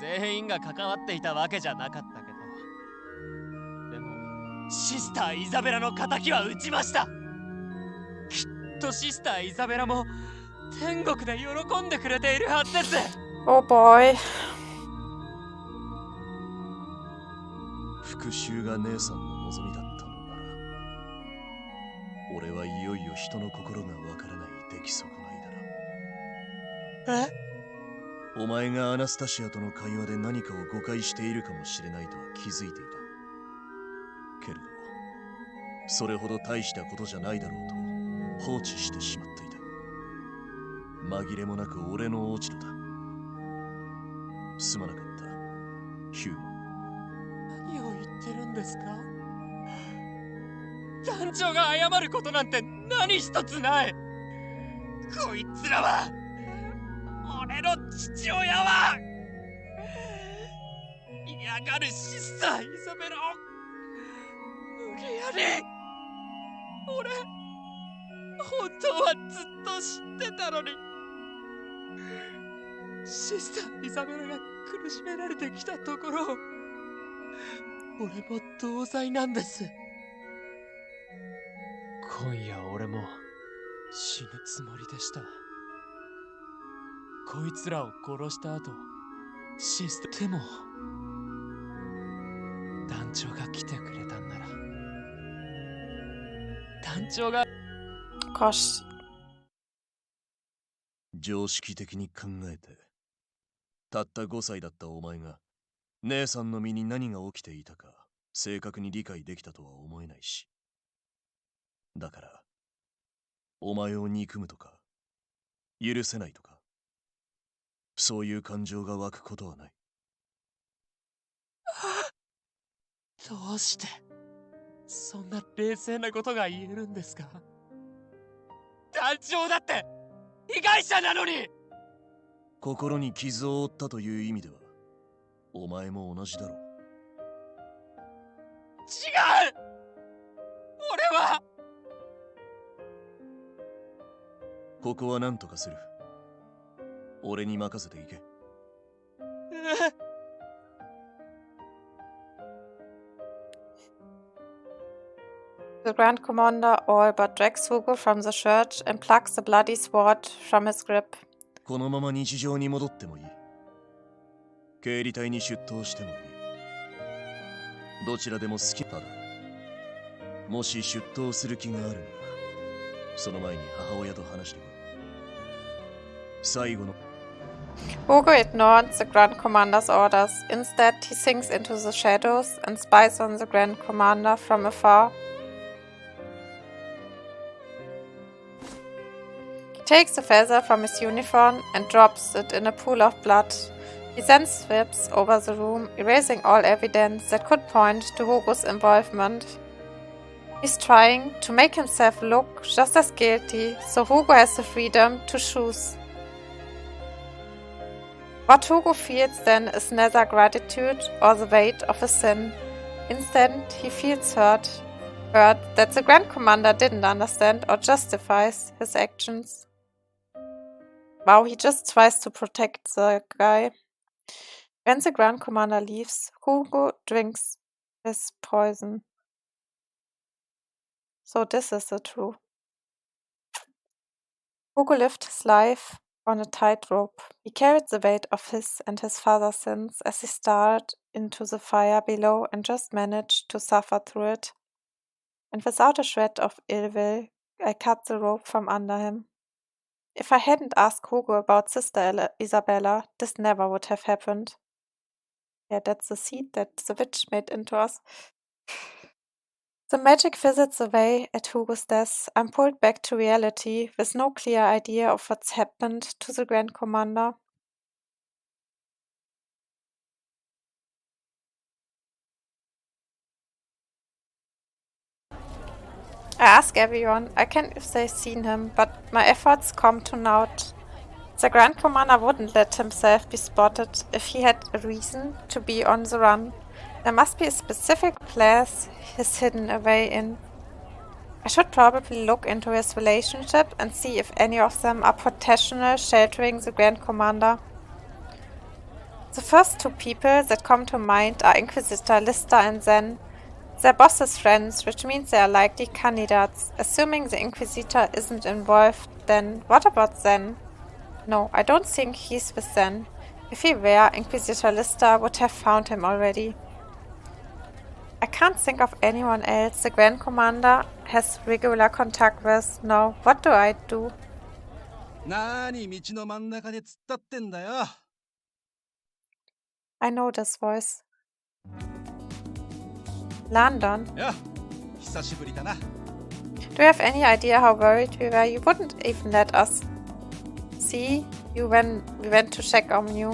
全員が関わっていたわけじゃなかったけど、でもシスターイザベラの仇は討ちました。きっとシスターイザベラも天国で喜んでくれているはずです。Oh boy. 復讐が姉さんの望みだったのなら、俺はいよいよ人の心がわからない出来損ないだろ。お前がアナスタシアとの会話で何かを誤解しているかもしれないとは気づいていた。けれどそれほど大したことじゃないだろうと放置してしまっていた。紛れもなく俺の落ち度だ。すまなかったヒューマン。何を言ってるんですか。団長が謝ることなんて何一つない。こいつらは俺の父親は嫌がるシスターイザベラを無理やり。俺本当はずっと知ってたのに。シスターイザベラが苦しめられてきたところを俺も同罪なんです。今夜俺も死ぬつもりでした。こいつらを殺した後、システムでも団長が来てくれたんなら、団長が常識的に考えて、たった5歳だったお前が姉さんの身に何が起きていたか正確に理解できたとは思えないし、だからお前を憎むとか許せないとかそういう感情が湧くことはない。どうしてそんな冷静なことが言えるんですか？団長だって被害者なのに。心に傷を負ったという意味ではお前も同じだろう。違う！俺はここは何とかする。俺に任せていけ。The Grand Commander all but drags Hugo from the church and plucks the bloody sword from his grip. このまま日常に戻ってもいい。経理隊に出頭してもいい。どちらでも好きだ。もし出頭する気があるなら、その前に母親と話してこい。最後の。Hugo ignored the Grand Commander's orders. Instead, he sinks into the shadows and spies on the Grand Commander from afar. He takes the feather from his uniform and drops it in a pool of blood. He then sweeps over the room, erasing all evidence that could point to Hugo's involvement. He's trying to make himself look just as guilty, so Hugo has the freedom to choose. What Hugo feels then is neither gratitude or the weight of a sin. Instead, he feels hurt that the Grand Commander didn't understand or justifies his actions. Wow, he just tries to protect the guy. When the Grand Commander leaves, Hugo drinks his poison. So this is the truth. Hugo lived his life on a tightrope. He carried the weight of his and his father's sins as he stared into the fire below and just managed to suffer through it. And without a shred of ill will, I cut the rope from under him. If I hadn't asked Hugo about Sister Isabella, this never would have happened. Yeah, that's the seed that the witch made into us. The magic visits away at Hugo's death. I'm pulled back to reality with no clear idea of what's happened to the Grand Commander. I ask everyone again if they've seen him, but my efforts come to naught. The Grand Commander wouldn't let himself be spotted if he had a reason to be on the run. There must be a specific place he's hidden away in. I should probably look into his relationship and see if any of them are potential sheltering the Grand Commander. The first two people that come to mind are Inquisitor Lister and Zen. They're boss's friends, which means they are likely candidates. Assuming the Inquisitor isn't involved, then what about Zen? No, I don't think he's with Zen. If he were, Inquisitor Lister would have found him already. I can't think of anyone else the Grand Commander has regular contact with. No, what do I do? なーに道の真ん中で突っ立ってんだよ。I know this voice. London. よ、久しぶりだな。Do you have any idea how worried we were? You wouldn't even let us see you when we went to check on you.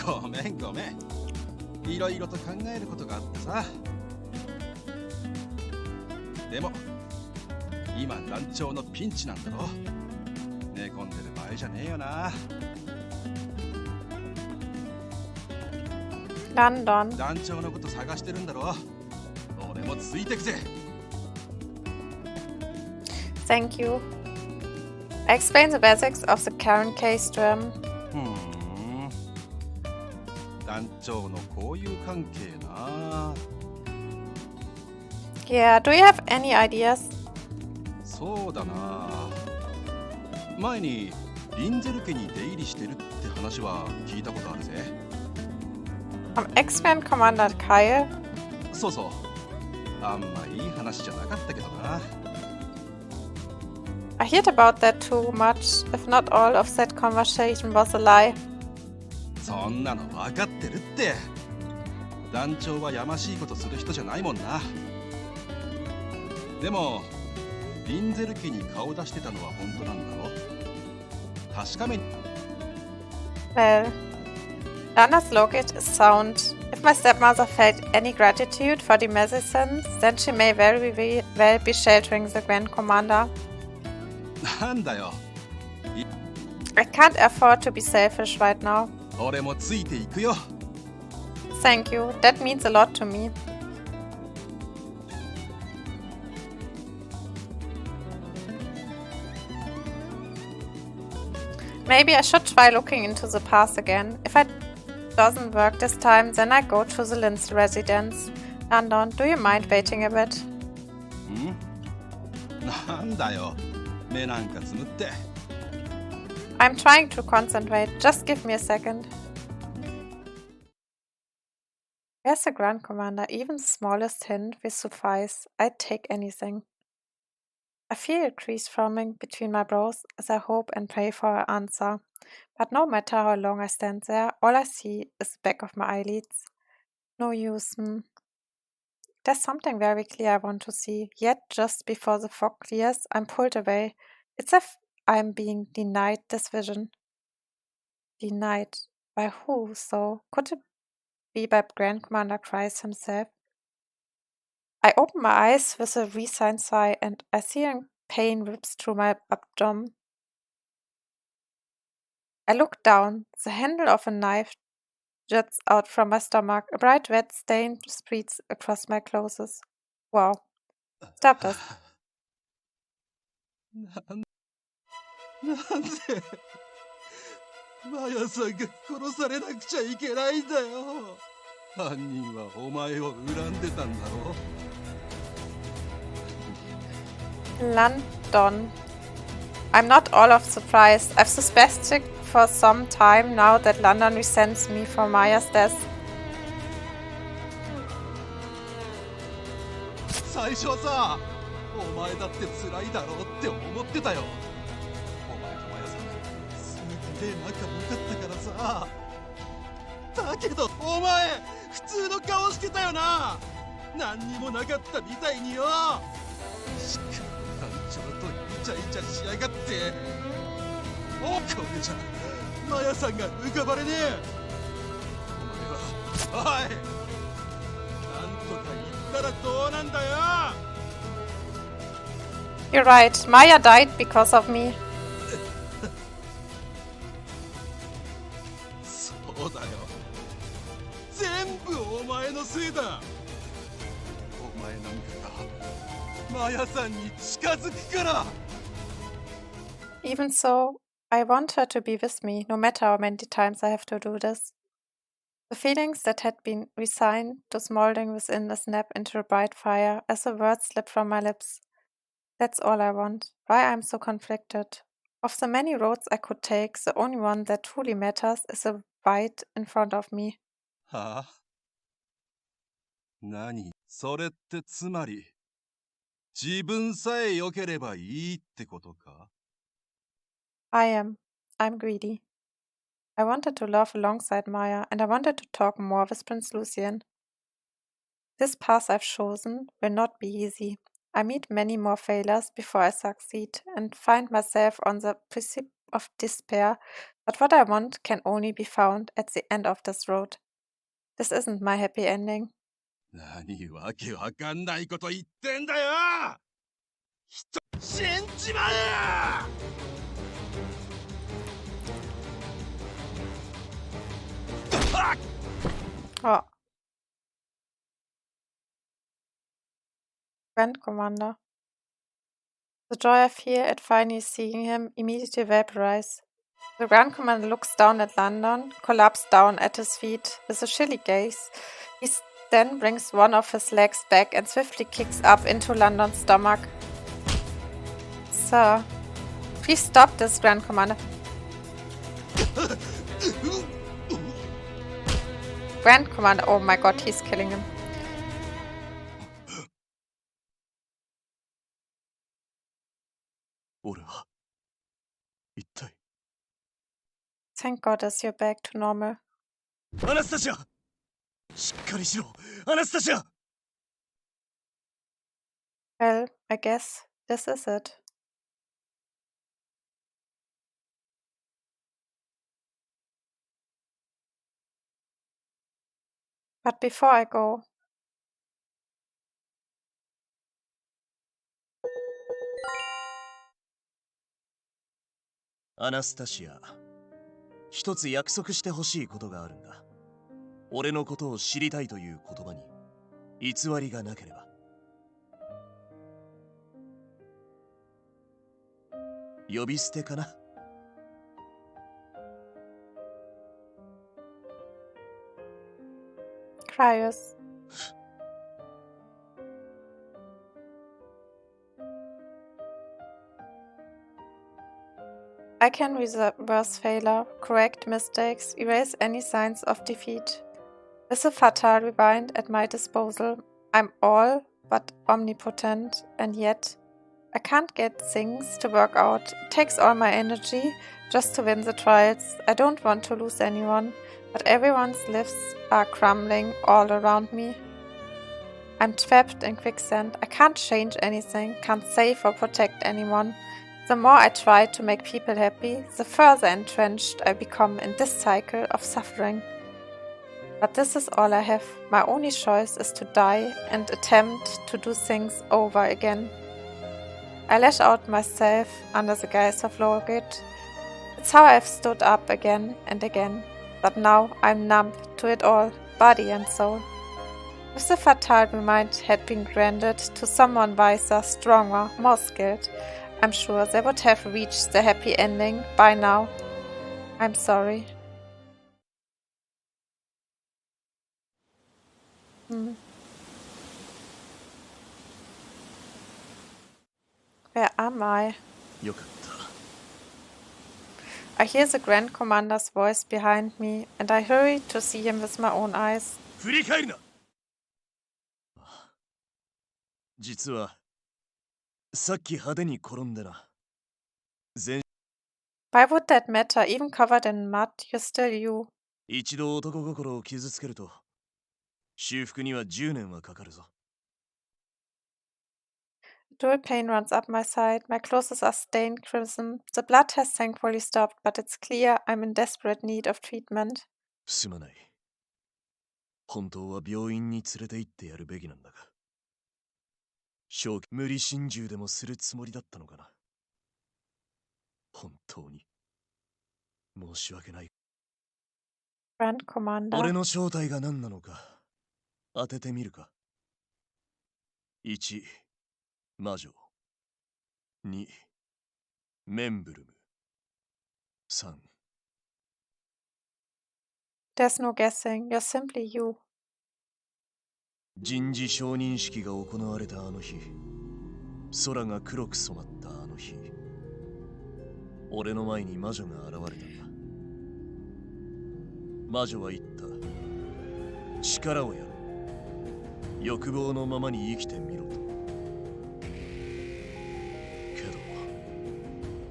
ごめんごめん。いろいろと考えることがあってさ。でも今団長のピンチなんだろ。寝込んでる場合じゃねえよな。London. 団長のこと探してるんだろ。俺もついてくぜ。Thank you. I explain the basics of the current case to him. 団長の交友関係な。 Yeah, do you have any ideas? そうだな。前にリンゼル家に出入りしてるって話は聞いたことあるぜ。Ex-Grand Commander Kyle? そうそう。あんまいい話じゃなかったけどな。I heard about that too much, if not all of that conversation was a lie. そんなの分かってるって。団長はやましいことする人じゃないもんな。でもリンゼル家に顔出してたのは本当なんだろ。確かめに。 Well, Lana's logic is sound. If my stepmother felt any gratitude for the medicines, then she may very well be sheltering the Grand Commander. なんだよ。 I can't afford to be selfish right now. 俺もついていくよ。 Thank you, that means a lot to me. Maybe I should try looking into the past again. If it doesn't work this time, then I go to the Linz residence. London, do you mind waiting a bit? なんだよ。目なんかつむって。 I'm trying to concentrate. Just give me a second. Where's the Grand Commander? Even the smallest hint will suffice. I'd take anything. I feel a crease forming between my brows as I hope and pray for an answer. But no matter how long I stand there, all I see is the back of my eyelids. No use. There's something very clear I want to see. Yet, just before the fog clears, I'm pulled away. It's as if I'm being denied this vision. Denied? By who, so? Could it be by Grand Commander Crius himself? I open my eyes with a resigned sigh, and I see a pain rips through my abdomen. I look down. The handle of a knife juts out from my stomach. A bright red stain spreads across my clothes. Wow. Stop this. なんでマヤさんが殺されなくちゃいけないんだよ。犯人はお前を恨んでたんだろ。 London. I'm not all of surprised. I've suspected for some time now that London resents me for Maya's death. 最初はさ、お前だって辛いだろうって思ってたよ。お前とマヤさん、すげえ仲良かったからさ。だけどお前、普通の顔してたよな。何にもなかったみたいによ。しかも団長とイチャイチャしやがって。これじゃマヤさんが浮かばれねえ。お前は、おい、なんとか言ったらどうなんだよ。 You're right. Maya died because of me. そうだよ。全部お前のせいだ。お前なんかがマヤさんに近づくから。 Even so, I want her to be with me, no matter how many times I have to do this. The feelings that had been resigned to smoldering within a snap into a bright fire as the words slip from my lips. That's all I want. Why I'm so conflicted. Of the many roads I could take, the only one that truly matters is the white in front of me. はあ？何？それってつまり自分さえ良ければいいってことか？ I am. I'm greedy. I wanted to love alongside Maya, and I wanted to talk more with Prince Lucien. This path I've chosen will not be easy. I meet many more failures before I succeed, and find myself on the precipice of despair, but what I want can only be found at the end of this road. This isn't my happy ending. 何わけわかんないこと言ってんだよ！人死んじまえ！ Oh. Grand Commander. The joy I feel at finally seeing him immediately vaporize. The Grand Commander looks down at London, collapsed down at his feet with a chilly gaze. He then brings one of his legs back and swiftly kicks up into London's stomach. Sir, please stop this, Grand Commander. Grand Commander, oh my god, he's killing him. Thank goddess you're back to normal. Anastasia! しっかりしろ! Anastasia! Well, I guess this is it. But before I go, Anastasia, 一つ約束してほしいことがあるんだ。俺のことを知りたいという言葉に偽りがなければ。呼び捨てかな。Crius. I can reverse failure, correct mistakes, erase any signs of defeat. With a fatal rewind at my disposal, I'm all but omnipotent, and yet I can't get things to work out. It takes all my energy just to win the trials. I don't want to lose anyone, but everyone's lives are crumbling all around me. I'm trapped in quicksand. I can't change anything, can't save or protect anyone. The more I try to make people happy, the further entrenched I become in this cycle of suffering. But this is all I have. My only choice is to die and attempt to do things over again. I lash out myself under the guise of logic. It's how I've stood up again and again. But now I'm numb to it all, body and soul. If the fatal remind had been granted to someone wiser, stronger, more skilled, I'm sure they would have reached the happy ending by now. I'm sorry. Where am I? I hear the Grand Commander's voice behind me, and I hurry to see him with my own eyes. 振り返るな。実はさっき派手に転んでな。Why would that matter? Even covered in mud, you're still you. 一度男心を傷つけると修復には10年はかかるぞ。Dual pain runs up my side. My clothes are stained crimson. The blood has thankfully stopped, but it's clear I'm in desperate need of treatment. すまない。本当は病院に連れて行ってやるべきなんだが。無理心中でもするつもりだったのかな。本当に申し訳ない。Grand Commander. 俺の正体が何なのか当ててみるか。1、魔女。2、メンブルム。3。There's no guessing. You're simply you. 人事承認式が行われたあの日、空が黒く染まったあの日、俺の前に魔女が現れたんだ。魔女は言った。力をやろう。欲望のままに生きてみろと。けど、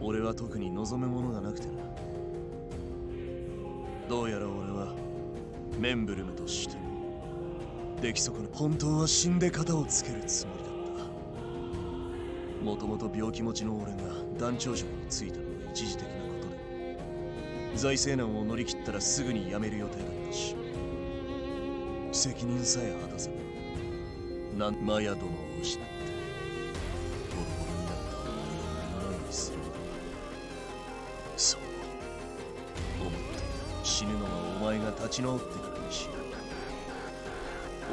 俺は特に望むものがなくてな。どうやら俺はメンブルムとして出来損な。本当は死んで肩をつけるつもりだった。もともと病気持ちの俺が団長職に就いたのは一時的なことで、財政難を乗り切ったらすぐに辞める予定だったし、責任さえ果たせばマヤ殿を失ってボロボロになったお前を目の前にするのだ。そう思って死ぬのはお前が立ち直ってからにしよう。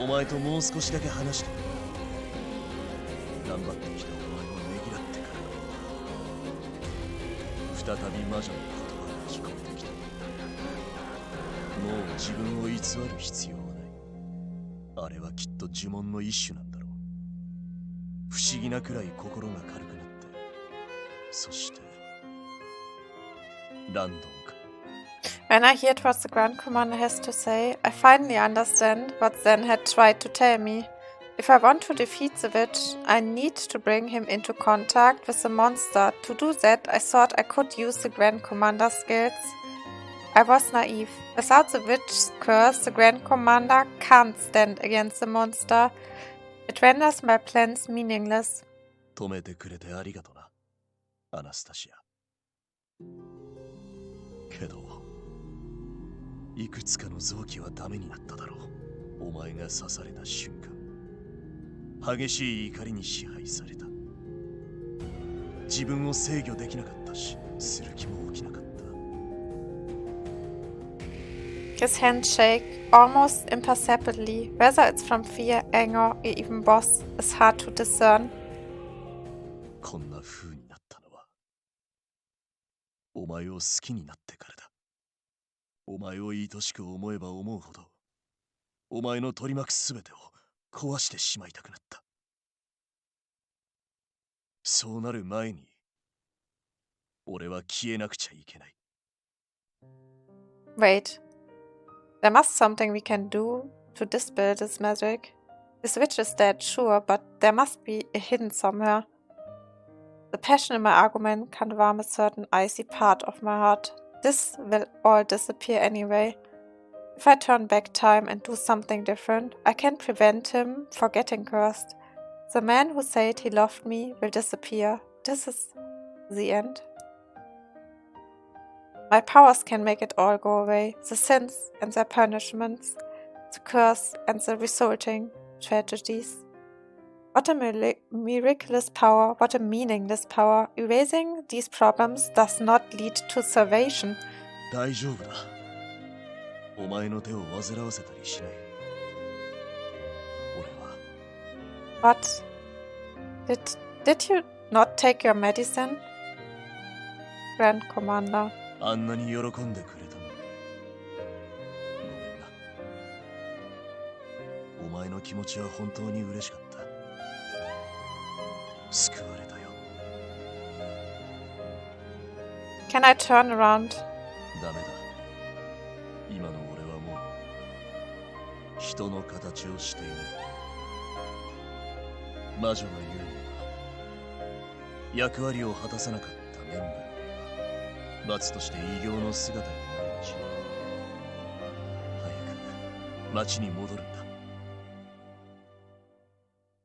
お前ともう少しだけ話して頑張ってきたお前をねぎらってから再び魔女の言葉を聞こえてきた。もう自分を偽る必要はない。あれはきっと呪文の一種なんだろう。不思議なくらい心が軽くなって、そしてランドンか。When I heard what the Grand Commander has to say, I finally understand what Zen had tried to tell me. If I want to defeat the witch, I need to bring him into contact with the monster. To do that, I thought I could use the Grand Commander's skills. I was naive. Without the witch's curse, the Grand Commander can't stand against the monster. It renders my plans meaningless. 止めてくれてありがとな、アナスタシア。けど、いくつかの臓器はダメになっただろう。お前が刺された瞬間、激しい怒りに支配された。自分を制御できなかったし、する気も起きなかった。His hands shake, almost imperceptibly. Whether it's from fear, anger, or even boss, is hard to discern. こんな風になったのは、お前を好きになってからだ。お前を愛しく思えば思うほど、お前の取り巻くすべてを壊してしまいたくなった。そうなる前に、俺は消えなくちゃいけない。Wait. There must something we can do to dispel this magic. This witch is dead, sure, but there must be a hidden somewhere. The passion in my argument can't warm a certain icy part of my heart. This will all disappear anyway. If I turn back time and do something different, I can prevent him from getting cursed. The man who said he loved me will disappear. This is the end. My powers can make it all go away. The sins and their punishments, the curse and the resulting tragedies. What a miraculous power, what a meaningless power. Erasing these problems does not lead to salvation. 大丈夫だ。お前の手を煩わせたりしない。俺は。What? Did you not take your medicine? Grand Commander. あんなに喜んでくれたのに。ごめんな。お前の気持ちは本当に嬉しかった。救われたよ。Can I turn around? ダメだ。今の俺はもう人の形をしていない。魔女が言うには、役割を果たさなかったメンバー。罰として異形の姿になるらしい。早く町に戻るんだ。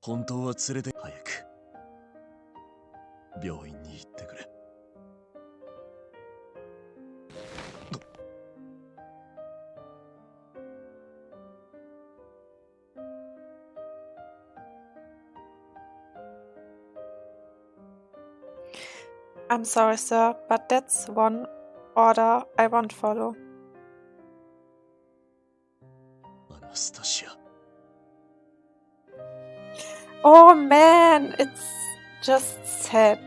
本当は連れて早く病院に行ってくれ。I'm sorry, sir, but that's one order I won't follow. Anastasia. Oh man, it's just sad.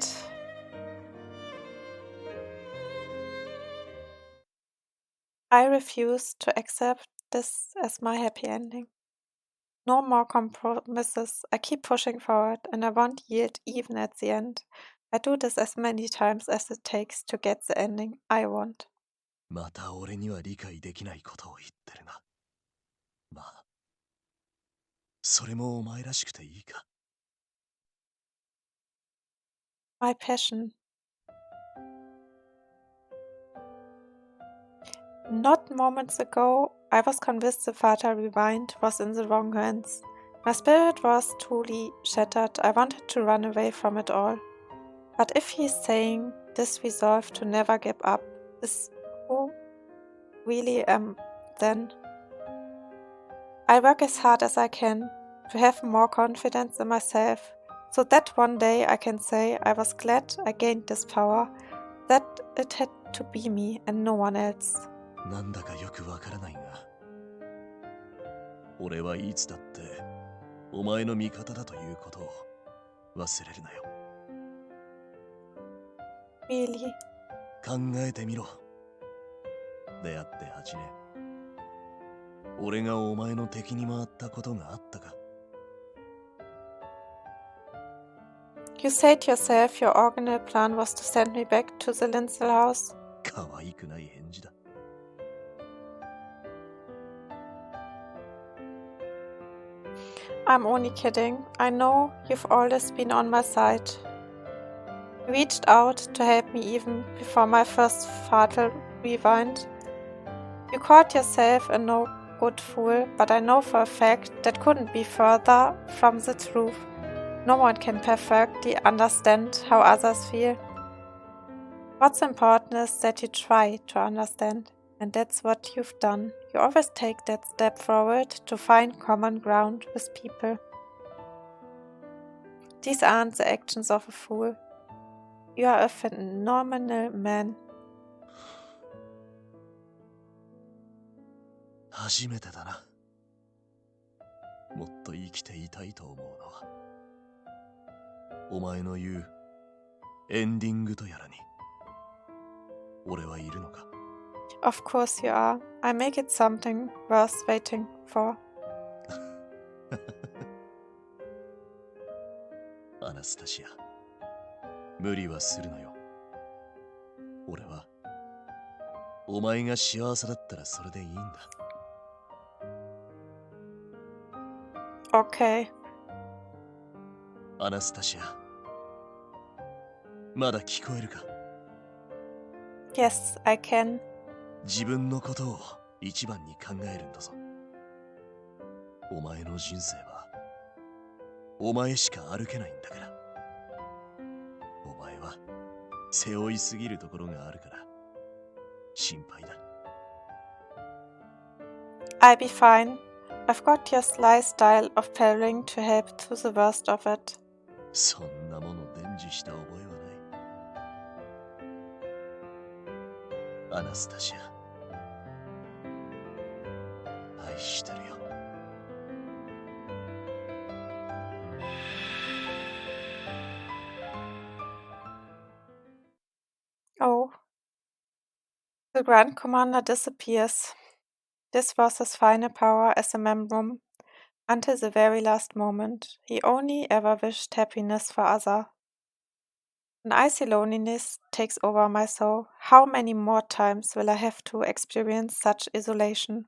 I refuse to accept this as my happy ending. No more compromises. I keep pushing forward and I won't yield even at the end. I do this as many times as it takes to get the ending I want. また俺には理解できないことを言ってるな。まあ、それもお前らしくていいか。My passion. Not moments ago, I was convinced the Fata Rewind was in the wrong hands. My spirit was truly shattered. I wanted to run away from it all. But if he's saying this resolve to never give up is who really am, then I work as hard as I can to have more confidence in myself, so that one day I can say I was glad I gained this power, that it had to be me and no one else. なんだかよくわからないが、俺はいつだってお前の味方だということを忘れるなよ。Really? 考えてみろ。出会って8年。俺がお前の敵に回ったことがあったか。You said yourself your original plan was to send me back to the Lindsay house. 可愛くない返事だ。I'm only kidding. I know you've always been on my side. You reached out to help me even before my first fatal rewind. You called yourself a no good fool, but I know for a fact that couldn't be further from the truth. No one can perfectly understand how others feel. What's important is that you try to understand, and that's what you've done. You always take that step forward to find common ground with people. These aren't the actions of a fool. You are a phenomenal man. 初めてだな。もっと生きていたいと思うのは。お前の言うエンディングとやらに俺はいるのか。 Of course you are. I make it something worth waiting for. アナスタシア、無理はするなよ。俺はお前が幸せだったらそれでいいんだ。Okay. アナスタシア、まだ聞こえるか。 Yes, I can. 自分のことを一番に考えるんだぞ。お前の人生はお前しか歩けないんだから。お前は背負いすぎるところがあるから心配だ。 I'll be fine. I've got your sly style of pairing to help through the worst of it. そんなもの伝授した覚えはない。アナスタシア、愛してるよ。Oh. The Grand Commander disappears. This was his final power as a Membrum. Until the very last moment, he only ever wished happiness for others. An icy loneliness takes over my soul. How many more times will I have to experience such isolation?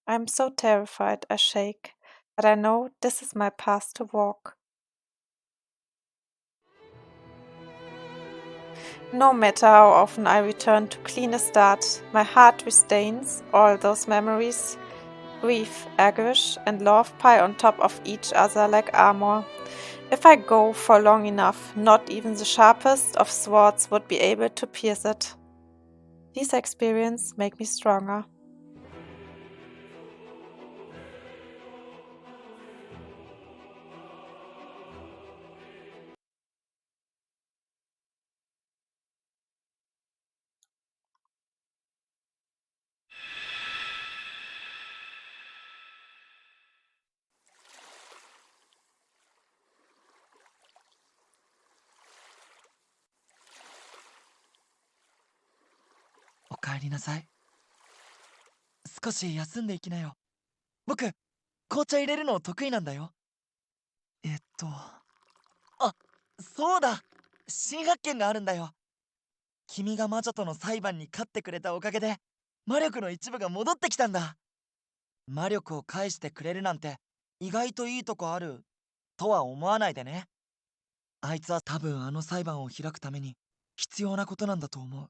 I am so terrified I shake, but I know this is my path to walk. No matter how often I return to clean a start, my heart restains all those memories. Grief, anguish, and love pile on top of each other like armor. If I go for long enough, not even the sharpest of swords would be able to pierce it. These experiences make me stronger.「おかえりなさい。少し休んでいきなよ。僕、紅茶入れるの得意なんだよ。あ、そうだ。新発見があるんだよ。君が魔女との裁判に勝ってくれたおかげで魔力の一部が戻ってきたんだ。魔力を返してくれるなんて意外といいとこあるとは思わないでね。あいつは多分あの裁判を開くために必要なことなんだと思う。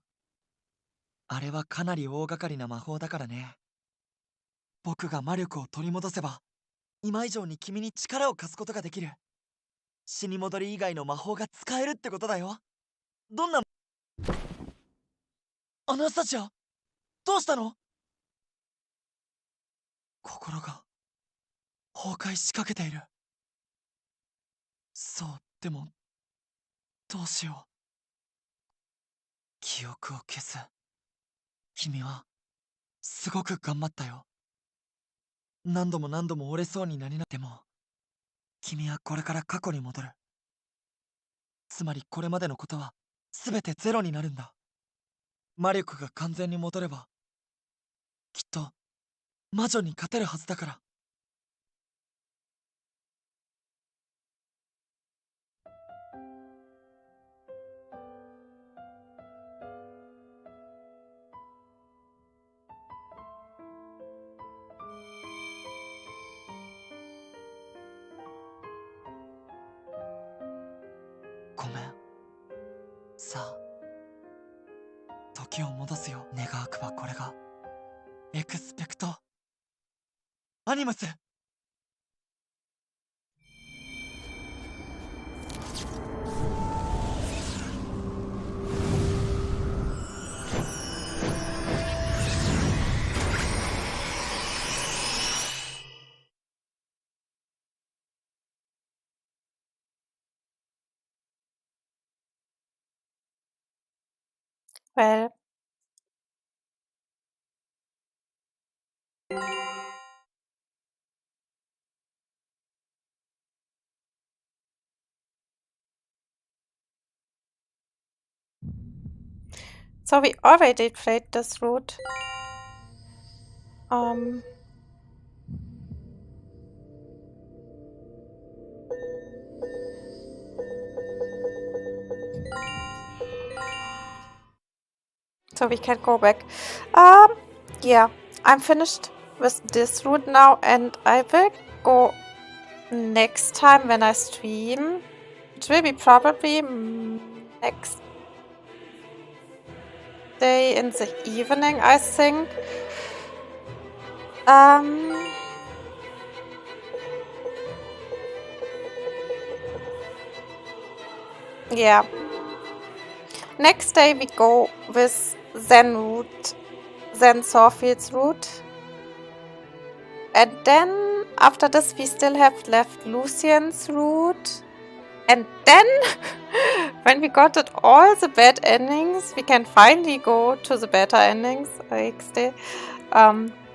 あれはかなり大掛かりな魔法だからね。僕が魔力を取り戻せば今以上に君に力を貸すことができる。死に戻り以外の魔法が使えるってことだよ。どんなアナスタシア、どうしたの？心が崩壊しかけている。そう、でもどうしよう。記憶を消す。君はすごく頑張ったよ。何度も何度も折れそうになりなっても君はこれから過去に戻る。つまりこれまでのことは全てゼロになるんだ。魔力が完全に戻ればきっと魔女に勝てるはずだから。ごめん。さあ時を戻すよ。願わくばこれがエクスペクトアニムス。Well, so we already played this route. So we can go back. Yeah, I'm finished with this route now, and I will go next time when I stream. It will be probably next day in the evening, I think. Yeah. Next day we go with Zen route, Zen Sawfields route. And then after this we still have left Lucian's route. And then when we got at all the bad endings, we can finally go to the better endings.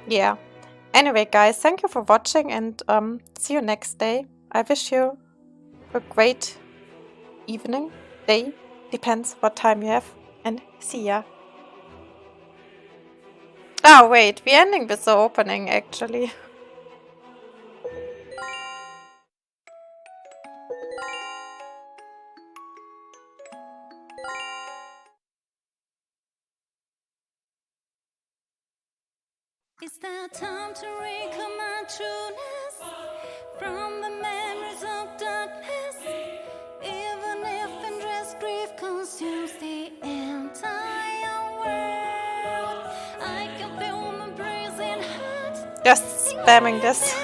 Yeah. Anyway, guys, thank you for watching, and see you next day. I wish you a great evening, day, depends what time you have, and see ya. Oh wait, we're ending with the opening actually. It's that time to reclaim my trueness from the memories of darkness. Even if endless grief consumes the entire world, I can feel my bruising heart. Just spamming this.